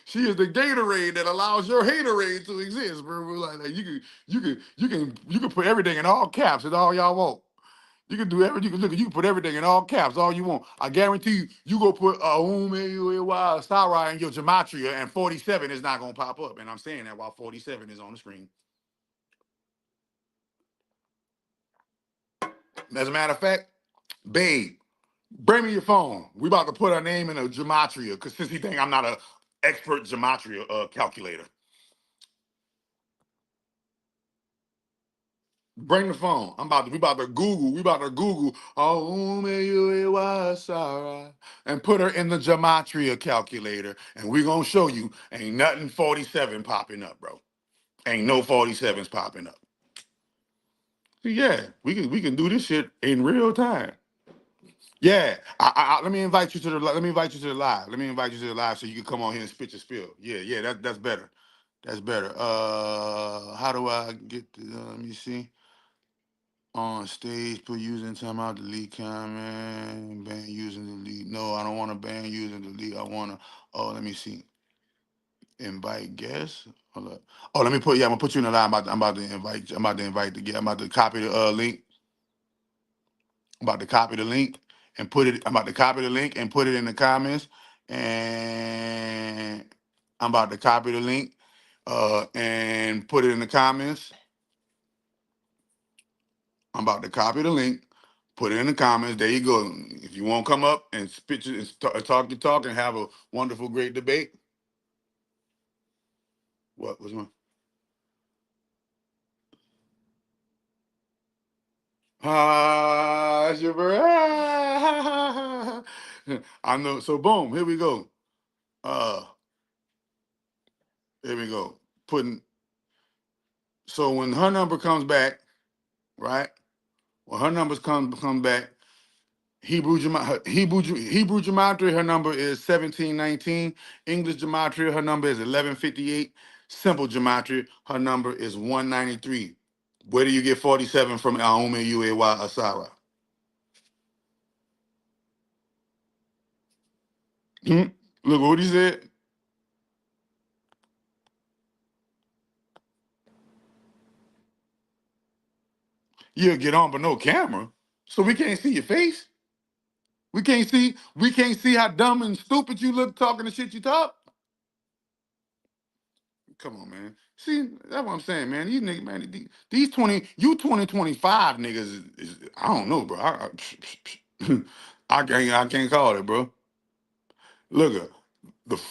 she is the Gatorade that allows your haterade to exist, bro. Like you can put everything in all caps. It's all y'all want. You can do everything. You can put everything in all caps, all you want. I guarantee you go put Sarah in your gematria, and 47 is not gonna pop up. And I'm saying that while 47 is on the screen. As a matter of fact, babe, bring me your phone. We about to put her name in a gematria, because since he think I'm not an expert gematria calculator. Bring the phone. We about to Google Sarah and put her in the gematria calculator. And we're gonna show you ain't nothing 47 popping up, bro. Ain't no 47s popping up. Yeah, we can do this shit in real time. Yeah, let me invite you to the live. Let me invite you to the live so you can come on here and spit your spill. Yeah, that's better. That's better. How do I get the, let me see. On stage, put using timeout, delete comment, ban using delete. No, I don't want to ban using delete. I want to, let me see. Invite guests. Hold up. Oh, let me put, I'm gonna put you in the line. I'm about to invite the guest. I'm about to copy the link. I'm about to copy the link and put it. I'm about to copy the link and put it in the comments. And I'm about to copy the link and put it in the comments. I'm about to copy the link, put it in the comments. There you go. If you want to come up and spit your, and talk your talk and have a wonderful, great debate. What was one? That's your bird. I know. So boom, here we go. Uh, here we go. Putting. So when her number comes back, right? When her numbers come back, Hebrew gematria, her number is 1719. English gematria, her number is 1158. Simple gematria, her number is 193. Where do you get 47 from Aume Uewa Asara? Look what he said. You'll get on, but no camera. So we can't see your face. We can't see how dumb and stupid you look talking the shit you talk. Come on, man. See, that's what I'm saying, man. These niggas, man, these 2025 niggas I don't know, bro. I can't call it, bro. Look,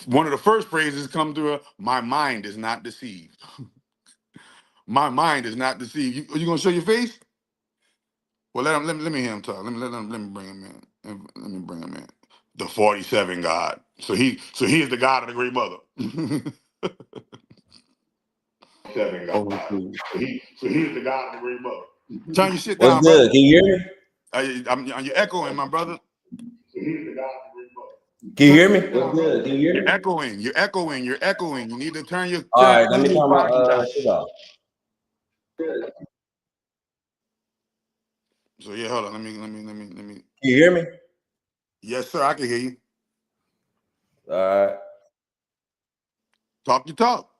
one of the first phrases come through. My mind is not deceived. My mind is not deceived. You gonna show your face? Well, let me hear him talk. Let me bring him in. Let me bring him in. The 47 God. So he is the God of the Great Mother. Seven God. Oh, shoot. So he is the God of the Great Mother. Turn your shit What's down, brother. good? Can you hear me? You're echoing, my brother. So he is the God of the Great Mother. Can you hear me? What's good? Can you hear me? You're echoing. You're echoing. You're echoing. You need to turn your All right, let me turn my volume down. shit off. So yeah, hold on. Let me. Can you hear me? Yes, sir. I can hear you. All right. Talk your talk.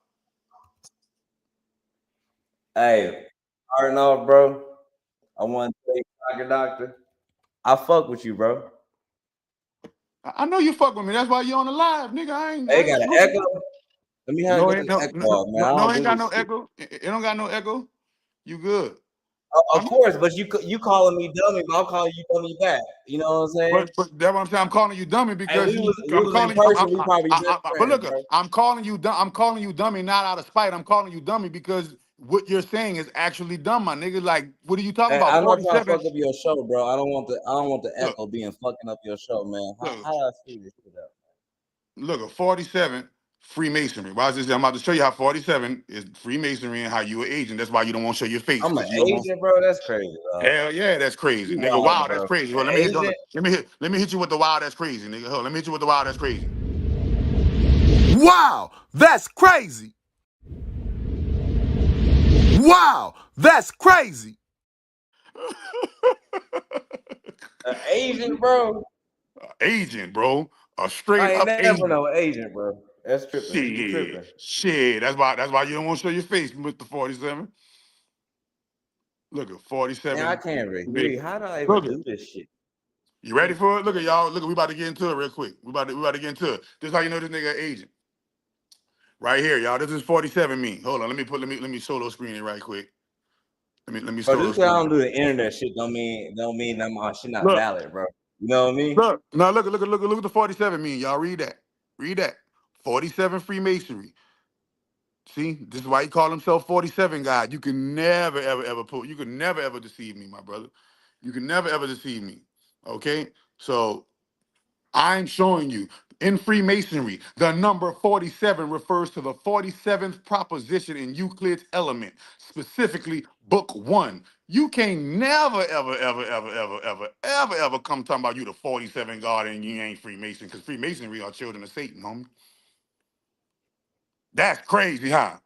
Hey, starting off, bro. I want to say, Chakra Doctor, I fuck with you, bro. I know you fuck with me. That's why you on the live, nigga. I ain't Got an smoking. echo. Let me No, get ain't this no, echo off, man. I no, don't ain't do got this no shit. echo. It don't got no echo. You good? Of course, but you calling me dummy, but I'm calling you dummy back. You know what I'm saying? But that's what I'm saying. I'm calling you dummy Hey, because we was I'm in calling you. person. We probably best But friends, look, bro. I'm calling you. I'm calling you dummy, not out of spite. I'm calling you dummy because what you're saying is actually dumb, my nigga. Like, what are you talking Hey, about? I'm not trying to 47. fuck up your show, bro. I don't want the Look, echo being fucking up your show, man. look, How do I see this shit up? look. A 47 Freemasonry. Why is this? I'm about to show you how 47 is Freemasonry and how you an agent. That's why you don't want to show your face I'm an because you don't want. agent, bro. That's crazy, dog. Hell yeah, that's crazy, You nigga. wild, Wow, that's bro. crazy. Well, An let me hit agent? let me hit you with the wow, that's crazy, nigga. Hold on, let me hit you with the wow, that's crazy. Wow, that's crazy. Wow, that's crazy. An agent, bro. Agent, bro. A straight I ain't up never agent. know an agent, bro. That's tripping. You tripping. Shit. That's why you don't want to show your face, Mr. 47. Look at Man, I 47. can't really hear Big. you. How do I even Look at. do this shit? You ready for it? Look at y'all. Look, we about to get into it real quick. We about to get into it. This is how you know this nigga an agent. Right here, y'all. This is 47 mean. Hold on. Let me solo screen it right quick. Let me Bro, solo just because I screen don't it. do the internet shit don't mean that my shit not Look, valid, bro. You know what I mean? look. Now look at the 47 mean. Y'all read that. Read that. 47 Freemasonry. See, this is why he called himself 47 God. You can never, ever pull. You can never, ever deceive me, my brother. You can never, ever deceive me. Okay? So I'm showing you in Freemasonry, the number 47 refers to the 47th proposition in Euclid's element, specifically book 1. You can't never, ever come talking about you the 47 God and you ain't Freemason, because Freemasonry are children of Satan, homie. That's crazy, huh?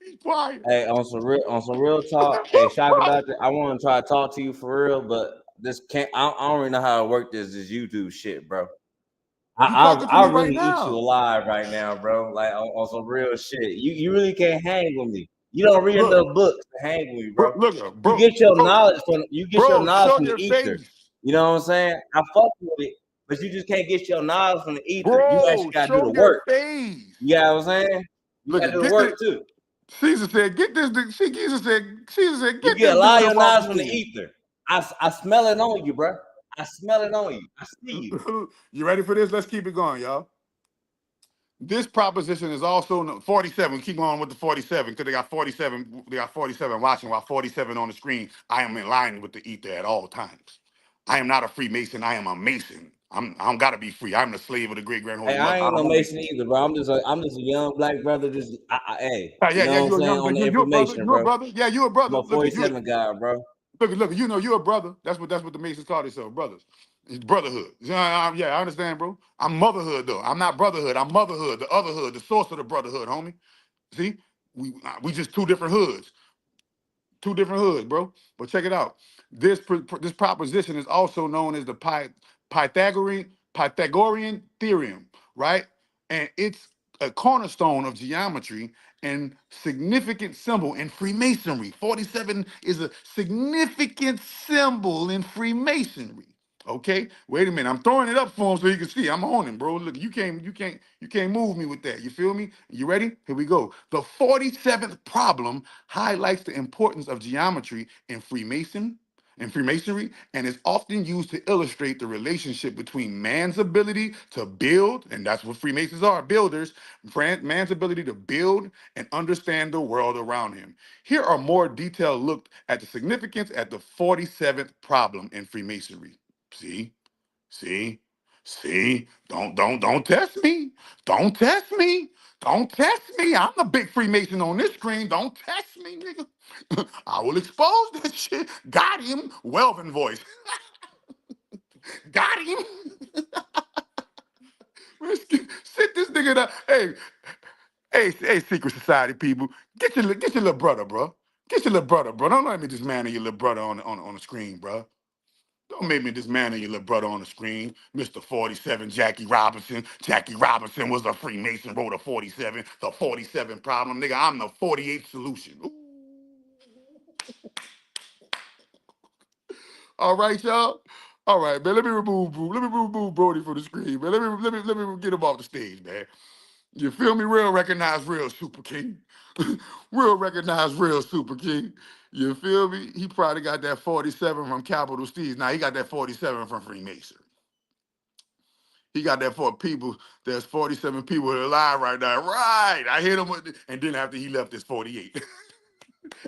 He's quiet. Hey, on some real talk. Hey, Chakra Doctor, I want to try to talk to you for real, but this can't. I don't really know how to work this YouTube shit, bro. You talking to I me right really eat you now. alive right now, bro. Like on some real shit. You really can't hang with me. You don't read Look, enough books to hang with me, bro. You bro, get your bro, knowledge show from the your ether. face. You know what I'm saying? I fuck with it, but you just can't get your knowledge from the ether. You Bro, actually gotta do show the your work. face. You know what I'm saying? You Look gotta at do the get this. work too. Caesar said, get this. Caesar said, You get get this a lot dude of your up off knowledge his from the head. ether. I smell it on you, bro. I smell it on you. I see you. You ready for this? Let's keep it going, y'all. This proposition is also 47. Keep going with the 47 because they got 47. They got 47 watching while 47 on the screen. I am in line with the ether at all times. I am not a Freemason. I am a Mason. I don't gotta be free. I'm the slave of the great grand holy Hey, I mother. I ain't don't no want to be. Mason either, bro. I'm just a young black brother. Hey, Yeah, you yeah. know what I'm You're a saying young, on the you're a brother. information, You're a bro. brother. Yeah, you're a I'm brother. a 47 guy, bro. Look. You know, you're a brother. That's what the Masons call themselves, brothers. It's brotherhood. Yeah, I understand, bro. I'm motherhood though. I'm not brotherhood. I'm motherhood. The other hood, the source of the brotherhood, homie. See, we just two different hoods. Two different hoods, bro. But check it out. This proposition is also known as the Pythagorean theorem, right? And it's a cornerstone of geometry and significant symbol in Freemasonry. 47 is a significant symbol in Freemasonry. Okay, wait a minute. I'm throwing it up for him so he can see. I'm on him, bro. Look, you can't move me with that. You feel me? You ready? Here we go. The 47th problem highlights the importance of geometry in in Freemasonry, and is often used to illustrate the relationship between man's ability to build, and that's what Freemasons are, builders, man's ability to build and understand the world around him. Here are more detailed look at the significance at the 47th problem in Freemasonry. See? See? See? Don't test me. Don't test me. Don't test me. I'm the big Freemason on this screen. Don't test me, nigga. I will expose that shit. Got him. Welvin voice. Got him. Sit this nigga down. Hey, secret society people. Get your little brother, bro. Get your little brother, bro. Don't let me dismantle your little brother on the screen, bro. Don't make me dismantle your little brother on the screen. Mr. 47, Jackie Robinson. Jackie Robinson was a Freemason, wrote a 47, the 47 problem. Nigga, I'm the 48th solution. Ooh. All right, y'all. All right, man. Let me remove Brody from the screen, man. Let me get him off the stage, man. You feel me? Real recognize real Super King. Real recognize real Super King. You feel me? He probably got that 47 from Capital Steeds. Now he got that 47 from Freemason. He got that for people. There's 47 people alive right now. Right. I hit him with, and then after he left, it's 48.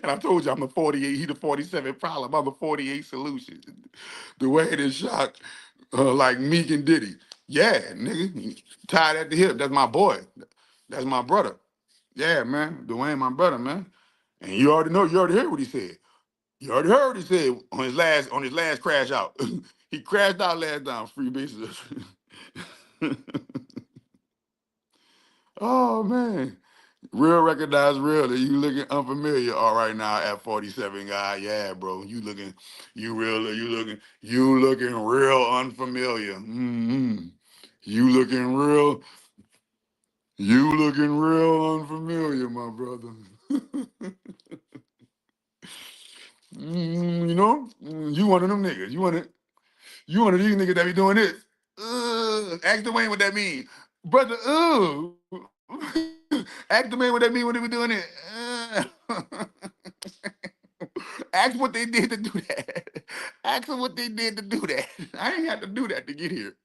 And I told you I'm the 48. He the 47 problem. I'm the 48 solution. The way it is shot, like Meek and Diddy. Yeah, nigga. Tied at the hip. That's my boy. That's my brother. Yeah, man. Dwayne, my brother, man. And you already know, you already heard what he said. You already heard what he said on his last crash out. He crashed out last time, Freemason. Oh man. Real recognize real. You looking unfamiliar all right now at 47, guy. Yeah, bro. You looking real unfamiliar. You looking real unfamiliar, my brother. You one of them niggas. You one of these niggas that be doing this. Ask Dwayne what that mean. Brother, ask Dwayne what that mean when they be doing it. Ask what they did to do that. Ask them what they did to do that. I ain't had to do that to get here.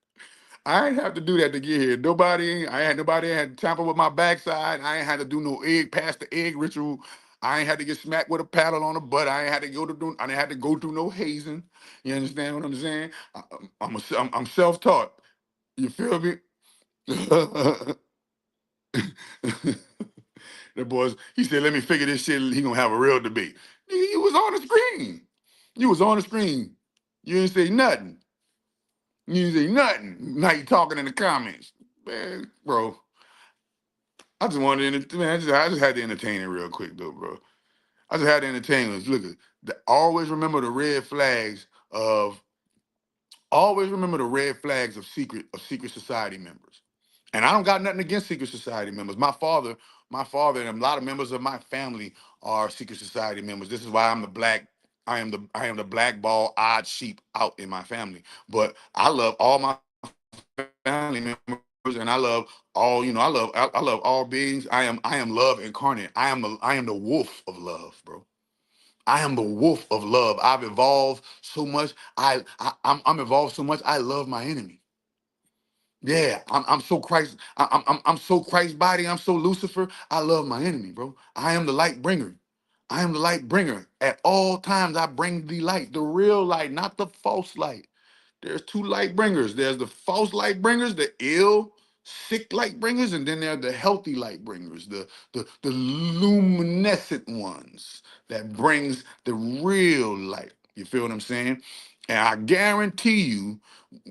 I ain't have to do that to get here. Nobody had to tamper with my backside. I ain't had to do no pass the egg ritual. I ain't had to get smacked with a paddle on the butt. I ain't had to I didn't have to go through no hazing. You understand what I'm saying? I'm self-taught. You feel me? The boys, he said, let me figure this shit. He gonna have a real debate. Nigga, you was on the screen. You was on the screen. You didn't say nothing. You didn't say nothing. Now you talking in the comments. Man, bro. I just wanted to, man, I just had to entertain it real quick though, bro. I just had to entertain us. Look, always remember the red flags of secret society members. And I don't got nothing against secret society members. My father, and a lot of members of my family are secret society members. This is why I am the blackball odd sheep out in my family. But I love all my family members, and I love all, I love all beings. I am love incarnate. I am the wolf of love, bro. I am the wolf of love. I've evolved so much. I'm evolved so much. I love my enemy. Yeah, I'm so Christ. I'm so Christ body. I'm so Lucifer. I love my enemy, bro. I am the light bringer. I am the light bringer. At all times, I bring the light, the real light, not the false light. There's two light bringers. There's the false light bringers, the ill, sick light bringers, and then there are the healthy light bringers, the luminescent ones that brings the real light. You feel what I'm saying? And I guarantee you,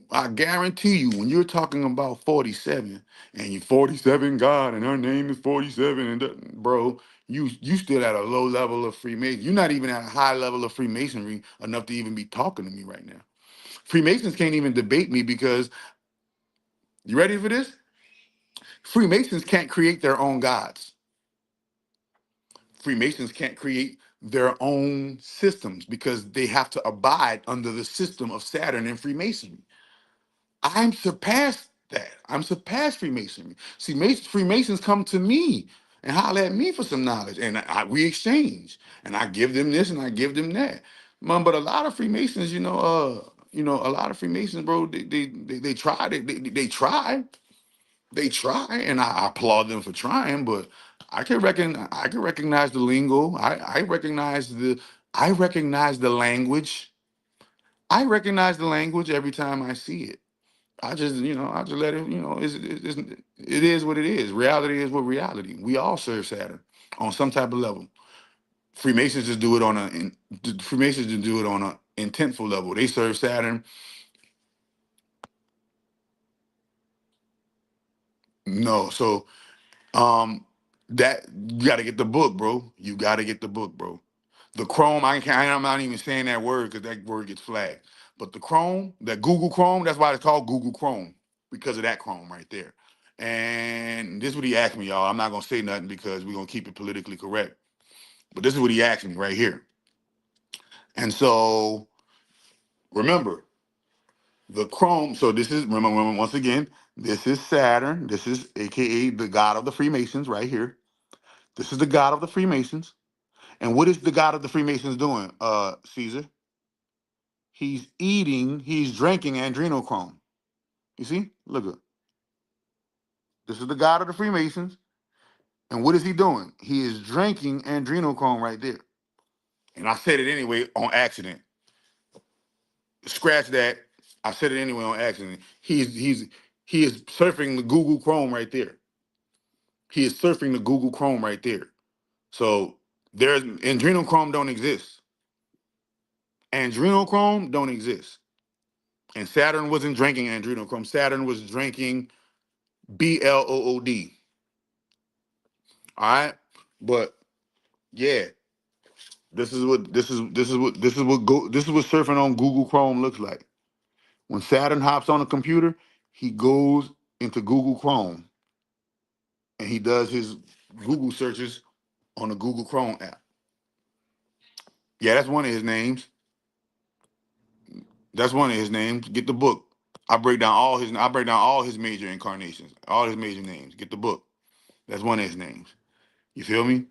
when you're talking about 47 and you 47 God and her name is 47, and bro, you still at a low level of Freemason. You're not even at a high level of Freemasonry enough to even be talking to me right now. Freemasons can't even debate me because, you ready for this? Freemasons can't create their own gods. Freemasons can't create their own systems because they have to abide under the system of Saturn and Freemasonry. I'm surpassed that. I'm surpassed Freemasonry. See, Freemasons come to me and holler at me for some knowledge, and we exchange, and I give them this and I give them that. Man, but a lot of Freemasons, a lot of Freemasons, bro, they try, they try, and I applaud them for trying. But I can recognize the lingo. I recognize the language. I recognize the language every time I see it. I just let it, it is what it is. Reality is what reality. We all serve Saturn on some type of level. Freemasons just do it on Freemasons just do it on a intentful level. They serve Saturn. No, so that you got to get the book, bro. You got to get the book, bro. The Chrome, I'm not even saying that word because that word gets flagged. But the Chrome, that Google Chrome, that's why it's called Google Chrome, because of that Chrome right there. And this is what he asked me, y'all. I'm not gonna say nothing because we're gonna keep it politically correct. But this is what he asked me right here. And so remember, the Chrome, so this is, remember once again, this is Saturn. This is AKA the god of the Freemasons right here. This is the god of the Freemasons. And what is the god of the Freemasons doing, Caesar? He's drinking adrenochrome. You see? Look at this is the god of the Freemasons. And what is he doing? He is drinking adrenochrome right there. And I said it anyway on accident. Scratch that. I said it anyway on accident. He is surfing the Google Chrome right there. He is surfing the Google Chrome right there. So there's adrenochrome don't exist. Adrenochrome don't exist. And Saturn wasn't drinking adrenochrome. Saturn was drinking BLOOD. All right, but yeah, this is what surfing on Google Chrome looks like. When Saturn hops on a computer, he goes into Google Chrome and he does his Google searches on the Google Chrome app. Yeah, that's one of his names. That's one of his names. Get the book. I break down all his major incarnations, all his major names. Get the book. That's one of his names. You feel me?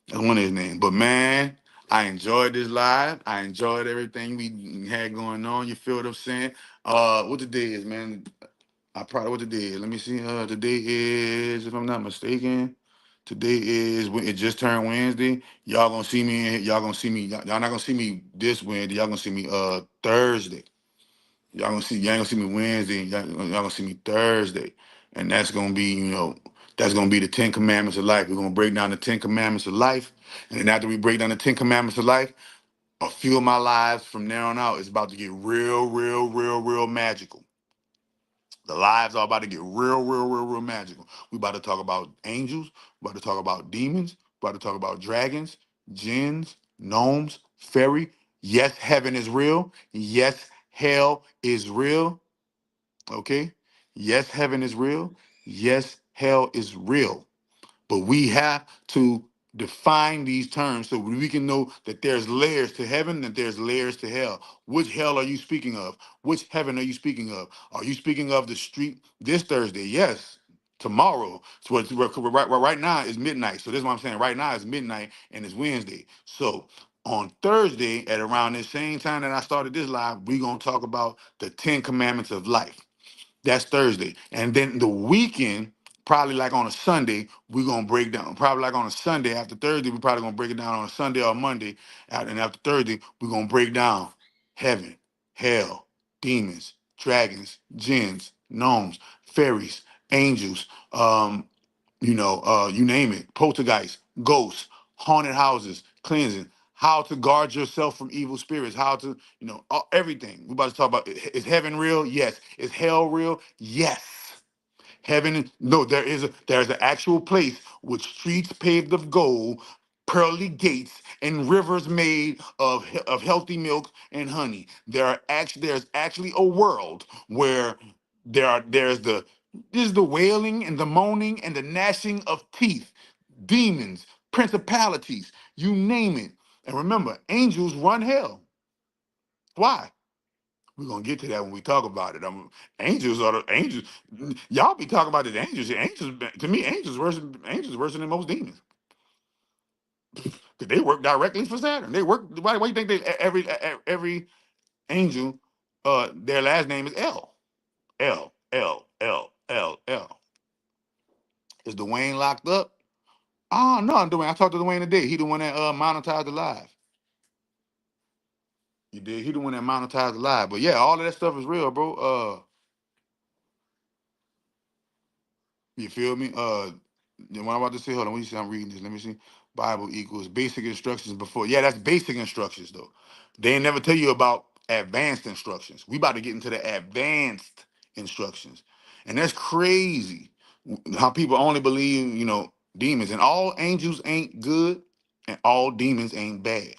That's one of his names. But man, I enjoyed this live. I enjoyed everything we had going on. You feel what I'm saying? What the day is, man? I probably what the day is. Let me see. Today is, if I'm not mistaken, today is it just turned Wednesday. Y'all gonna see me. Y'all gonna see me. Y'all not gonna see me this Wednesday. Y'all gonna see me Thursday. Y'all gonna see. Y'all ain't gonna see me Wednesday. Y'all gonna see me Thursday, and that's gonna be that's gonna be the 10 Commandments of life. We're gonna break down the 10 Commandments of life, and then after we break down the 10 Commandments of life, a few of my lives from there on out is about to get real, real, real, real magical. The lives are about to get real, real, real, real magical. We about to talk about angels. We about to talk about demons. We about to talk about dragons, jinns, gnomes, fairy. Yes, heaven is real. Yes, hell is real. Okay? Yes, heaven is real. Yes, hell is real. But we have to define these terms so we can know that there's layers to heaven and there's layers to hell. Which hell are you speaking of? Which heaven are you speaking of? Are you speaking of the street this Thursday? Yes. Tomorrow. So right now is midnight. So this is what I'm saying. Right now is midnight and it's Wednesday. So on Thursday at around the same time that I started this live, we're going to talk about the 10 Commandments of life. That's Thursday. And then the weekend, probably like on a Sunday, we're going to break down. Probably like on a Sunday after Thursday, we're probably going to break it down on a Sunday or Monday. And after Thursday, we're going to break down heaven, hell, demons, dragons, jinns, gnomes, fairies, angels, you name it, poltergeists, ghosts, haunted houses, cleansing, how to guard yourself from evil spirits, how to, everything. We're about to talk about, is heaven real? Yes. Is hell real? Yes. Heaven, no, there's an actual place with streets paved of gold, pearly gates, and rivers made of healthy milk and honey. There's actually a world where there's the wailing and the moaning and the gnashing of teeth, demons, principalities, you name it. And remember, angels run hell. Why? We're gonna get to that when we talk about it. Angels are the angels. Y'all be talking about the angels. To me, angels worse than most demons. because they work directly for Saturn. They work. Why you think they every angel, their last name is L. L L L L L. Is Dwayne locked up? Oh no, Dwayne. I talked to Dwayne today. He the one that monetized the live. You did. He the one that monetized the live. But yeah, all of that stuff is real, bro. You feel me? What I'm about to say, hold on. Let me see. I'm reading this. Let me see. Bible equals basic instructions before. Yeah, that's basic instructions though. They ain't never tell you about advanced instructions. We about to get into the advanced instructions, and that's crazy. How people only believe, demons, and all angels ain't good, and all demons ain't bad.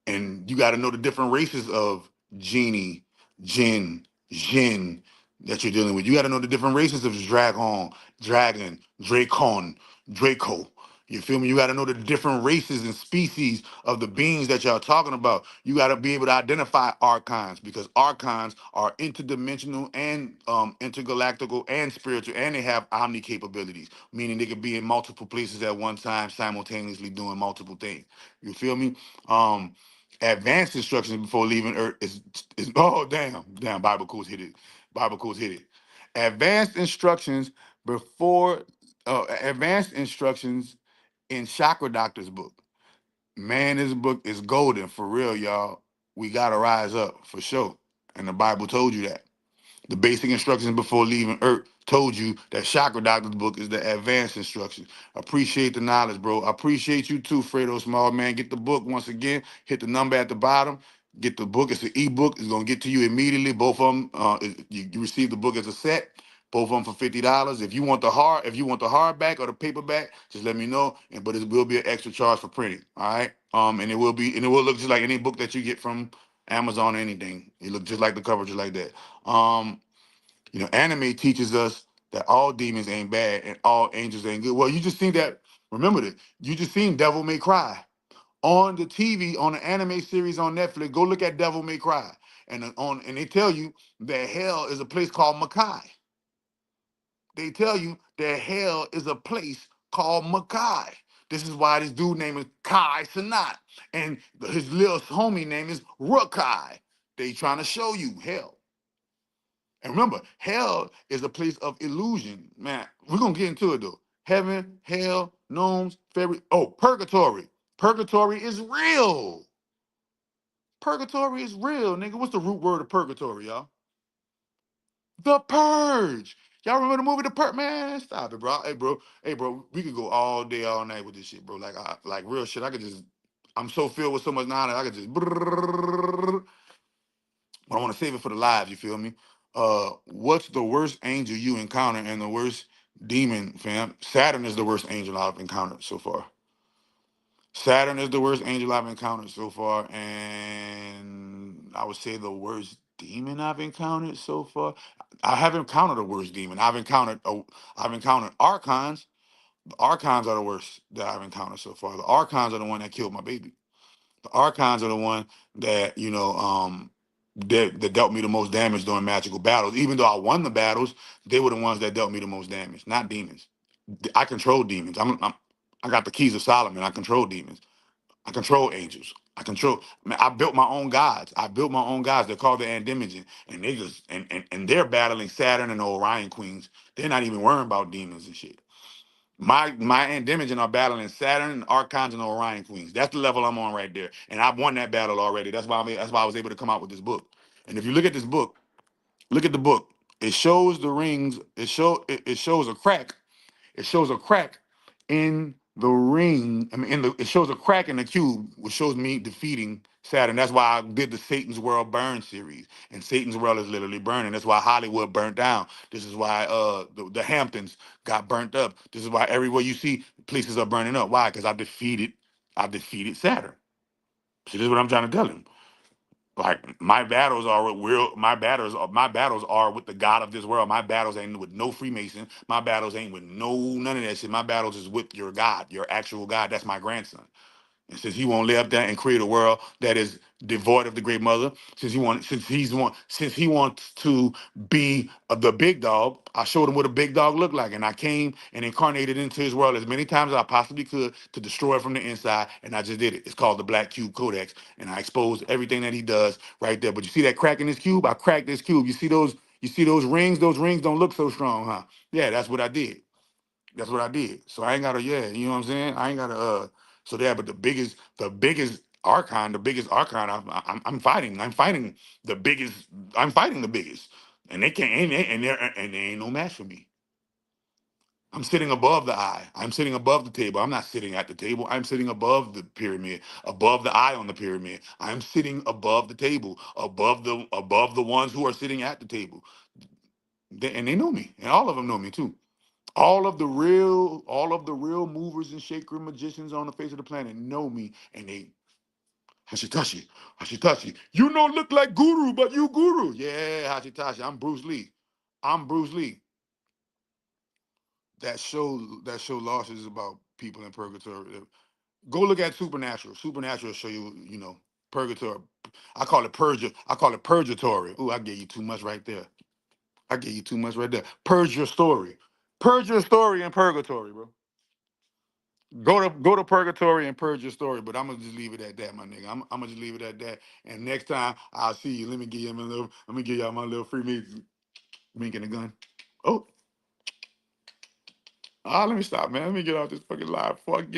And you got to know the different races of genie, jinn that you're dealing with. You got to know the different races of dragon, dracon, draco. You feel me? You got to know the different races and species of the beings that y'all talking about. You got to be able to identify archons, because archons are interdimensional and intergalactical and spiritual, and they have omni capabilities, meaning they could be in multiple places at one time, simultaneously doing multiple things. You feel me? Advanced instructions before leaving Earth is oh damn Bible codes hit it. Bible codes hit it. Advanced instructions before advanced instructions in Chakra Doctor's book. Man, this book is golden for real, y'all. We gotta rise up for sure. And the Bible told you that. The basic instructions before leaving Earth told you that Chakra Doctor's book is the advanced instructions. Appreciate the knowledge, bro. I appreciate you too, Fredo Small Man. Get the book once again. Hit the number at the bottom. Get the book. It's an ebook. It's gonna get to you immediately. Both of them. You receive the book as a set. Both of them for $50. If you want the hardback or the paperback, just let me know. But it will be an extra charge for printing. All right. And it will look just like any book that you get from Amazon or anything. It look just like the cover, just like that. Anime teaches us that all demons ain't bad and all angels ain't good. Well, you just seen that. Remember that. You just seen Devil May Cry on the TV, on the anime series on Netflix. Go look at Devil May Cry, and they tell you that hell is a place called Makai. They tell you that hell is a place called Makai. This is why this dude name is Kai Sanat, and his little homie name is Rukai. They trying to show you hell. And remember, hell is a place of illusion. Man, we're going to get into it, though. Heaven, hell, gnomes, fairy. Oh, purgatory. Purgatory is real. Purgatory is real, nigga. What's the root word of purgatory, y'all? The Purge. Y'all remember the movie The Purge? Man, stop it, bro. Hey, bro, we could go all day, all night with this shit, bro. Like real shit. I'm so filled with so much knowledge, I could just. But I want to save it for the live, you feel me? What's the worst angel you encounter and the worst demon, fam? Saturn is the worst angel I've encountered so far. Saturn is the worst angel I've encountered so far, and I would say the worst demon I've encountered so far. I haven't encountered a worst demon. I've encountered archons. The archons are the worst that I've encountered so far. The archons are the one that killed my baby. The archons are the one that that dealt me the most damage during magical battles. Even though I won the battles, they were the ones that dealt me the most damage, not demons. I control demons. I got the keys of Solomon. I control demons. I control angels. Man, I built my own gods. They're called the Andemigen, and they just and they're battling Saturn and the Orion queens. They're not even worrying about demons and shit. My Andemigen are battling Saturn and Archons and Orion Queens. That's the level I'm on right there. And I've won that battle already. That's why I was able to come out with this book. And if you look at this book, look at the book. It shows the rings. It shows a crack. It shows a crack in the ring. I mean, it shows a crack in the cube, which shows me defeating Saturn. That's why I did the Satan's World Burn series. And Satan's World is literally burning. That's why Hollywood burnt down. This is why the Hamptons got burnt up. This is why everywhere you see places are burning up. Why? Because I defeated Saturn. See, this is what I'm trying to tell him. Like my battles are with real. My battles are with the God of this world. My battles ain't with no Freemason. My battles ain't with none of that shit. My battles is with your God, your actual God. That's my grandson. And since he won't lay up there and create a world that is devoid of the great mother, since he wants to be the big dog, I showed him what a big dog looked like, and I came and incarnated into his world as many times as I possibly could to destroy it from the inside, and I just did it. It's called the Black Cube Codex, and I exposed everything that he does right there. But you see that crack in this cube? I cracked this cube. You see those? You see those rings? Those rings don't look so strong, huh? Yeah, that's what I did. That's what I did. So I ain't gotta, yeah, you know what I'm saying? I ain't gotta so yeah, but the biggest archon I'm fighting. The biggest, I'm fighting the biggest. And they can't and they ain't no match for me. I'm sitting above the eye. I'm sitting above the table. I'm not sitting at the table. I'm sitting above the pyramid, above the eye on the pyramid. I'm sitting above the table, above the ones who are sitting at the table. And they know me, and all of them know me too. All of the real movers and shaker magicians on the face of the planet know me, and they Hashitashi. You don't look like Guru, but you Guru. Yeah, Hashitashi. I'm Bruce Lee. I'm Bruce Lee. That show Lost is about people in purgatory. Go look at Supernatural. Supernatural will show you, purgatory. I call it purgatory. Ooh, I gave you too much right there. I gave you too much right there. Purge your story. Purge your story in purgatory, bro. Go to purgatory and purge your story, but I'm gonna just leave it at that, my nigga. I'm gonna just leave it at that. And next time I'll see you. Let me give y'all my little free meat. Wink and a gun. Oh, let me stop, man. Let me get off this fucking live before I get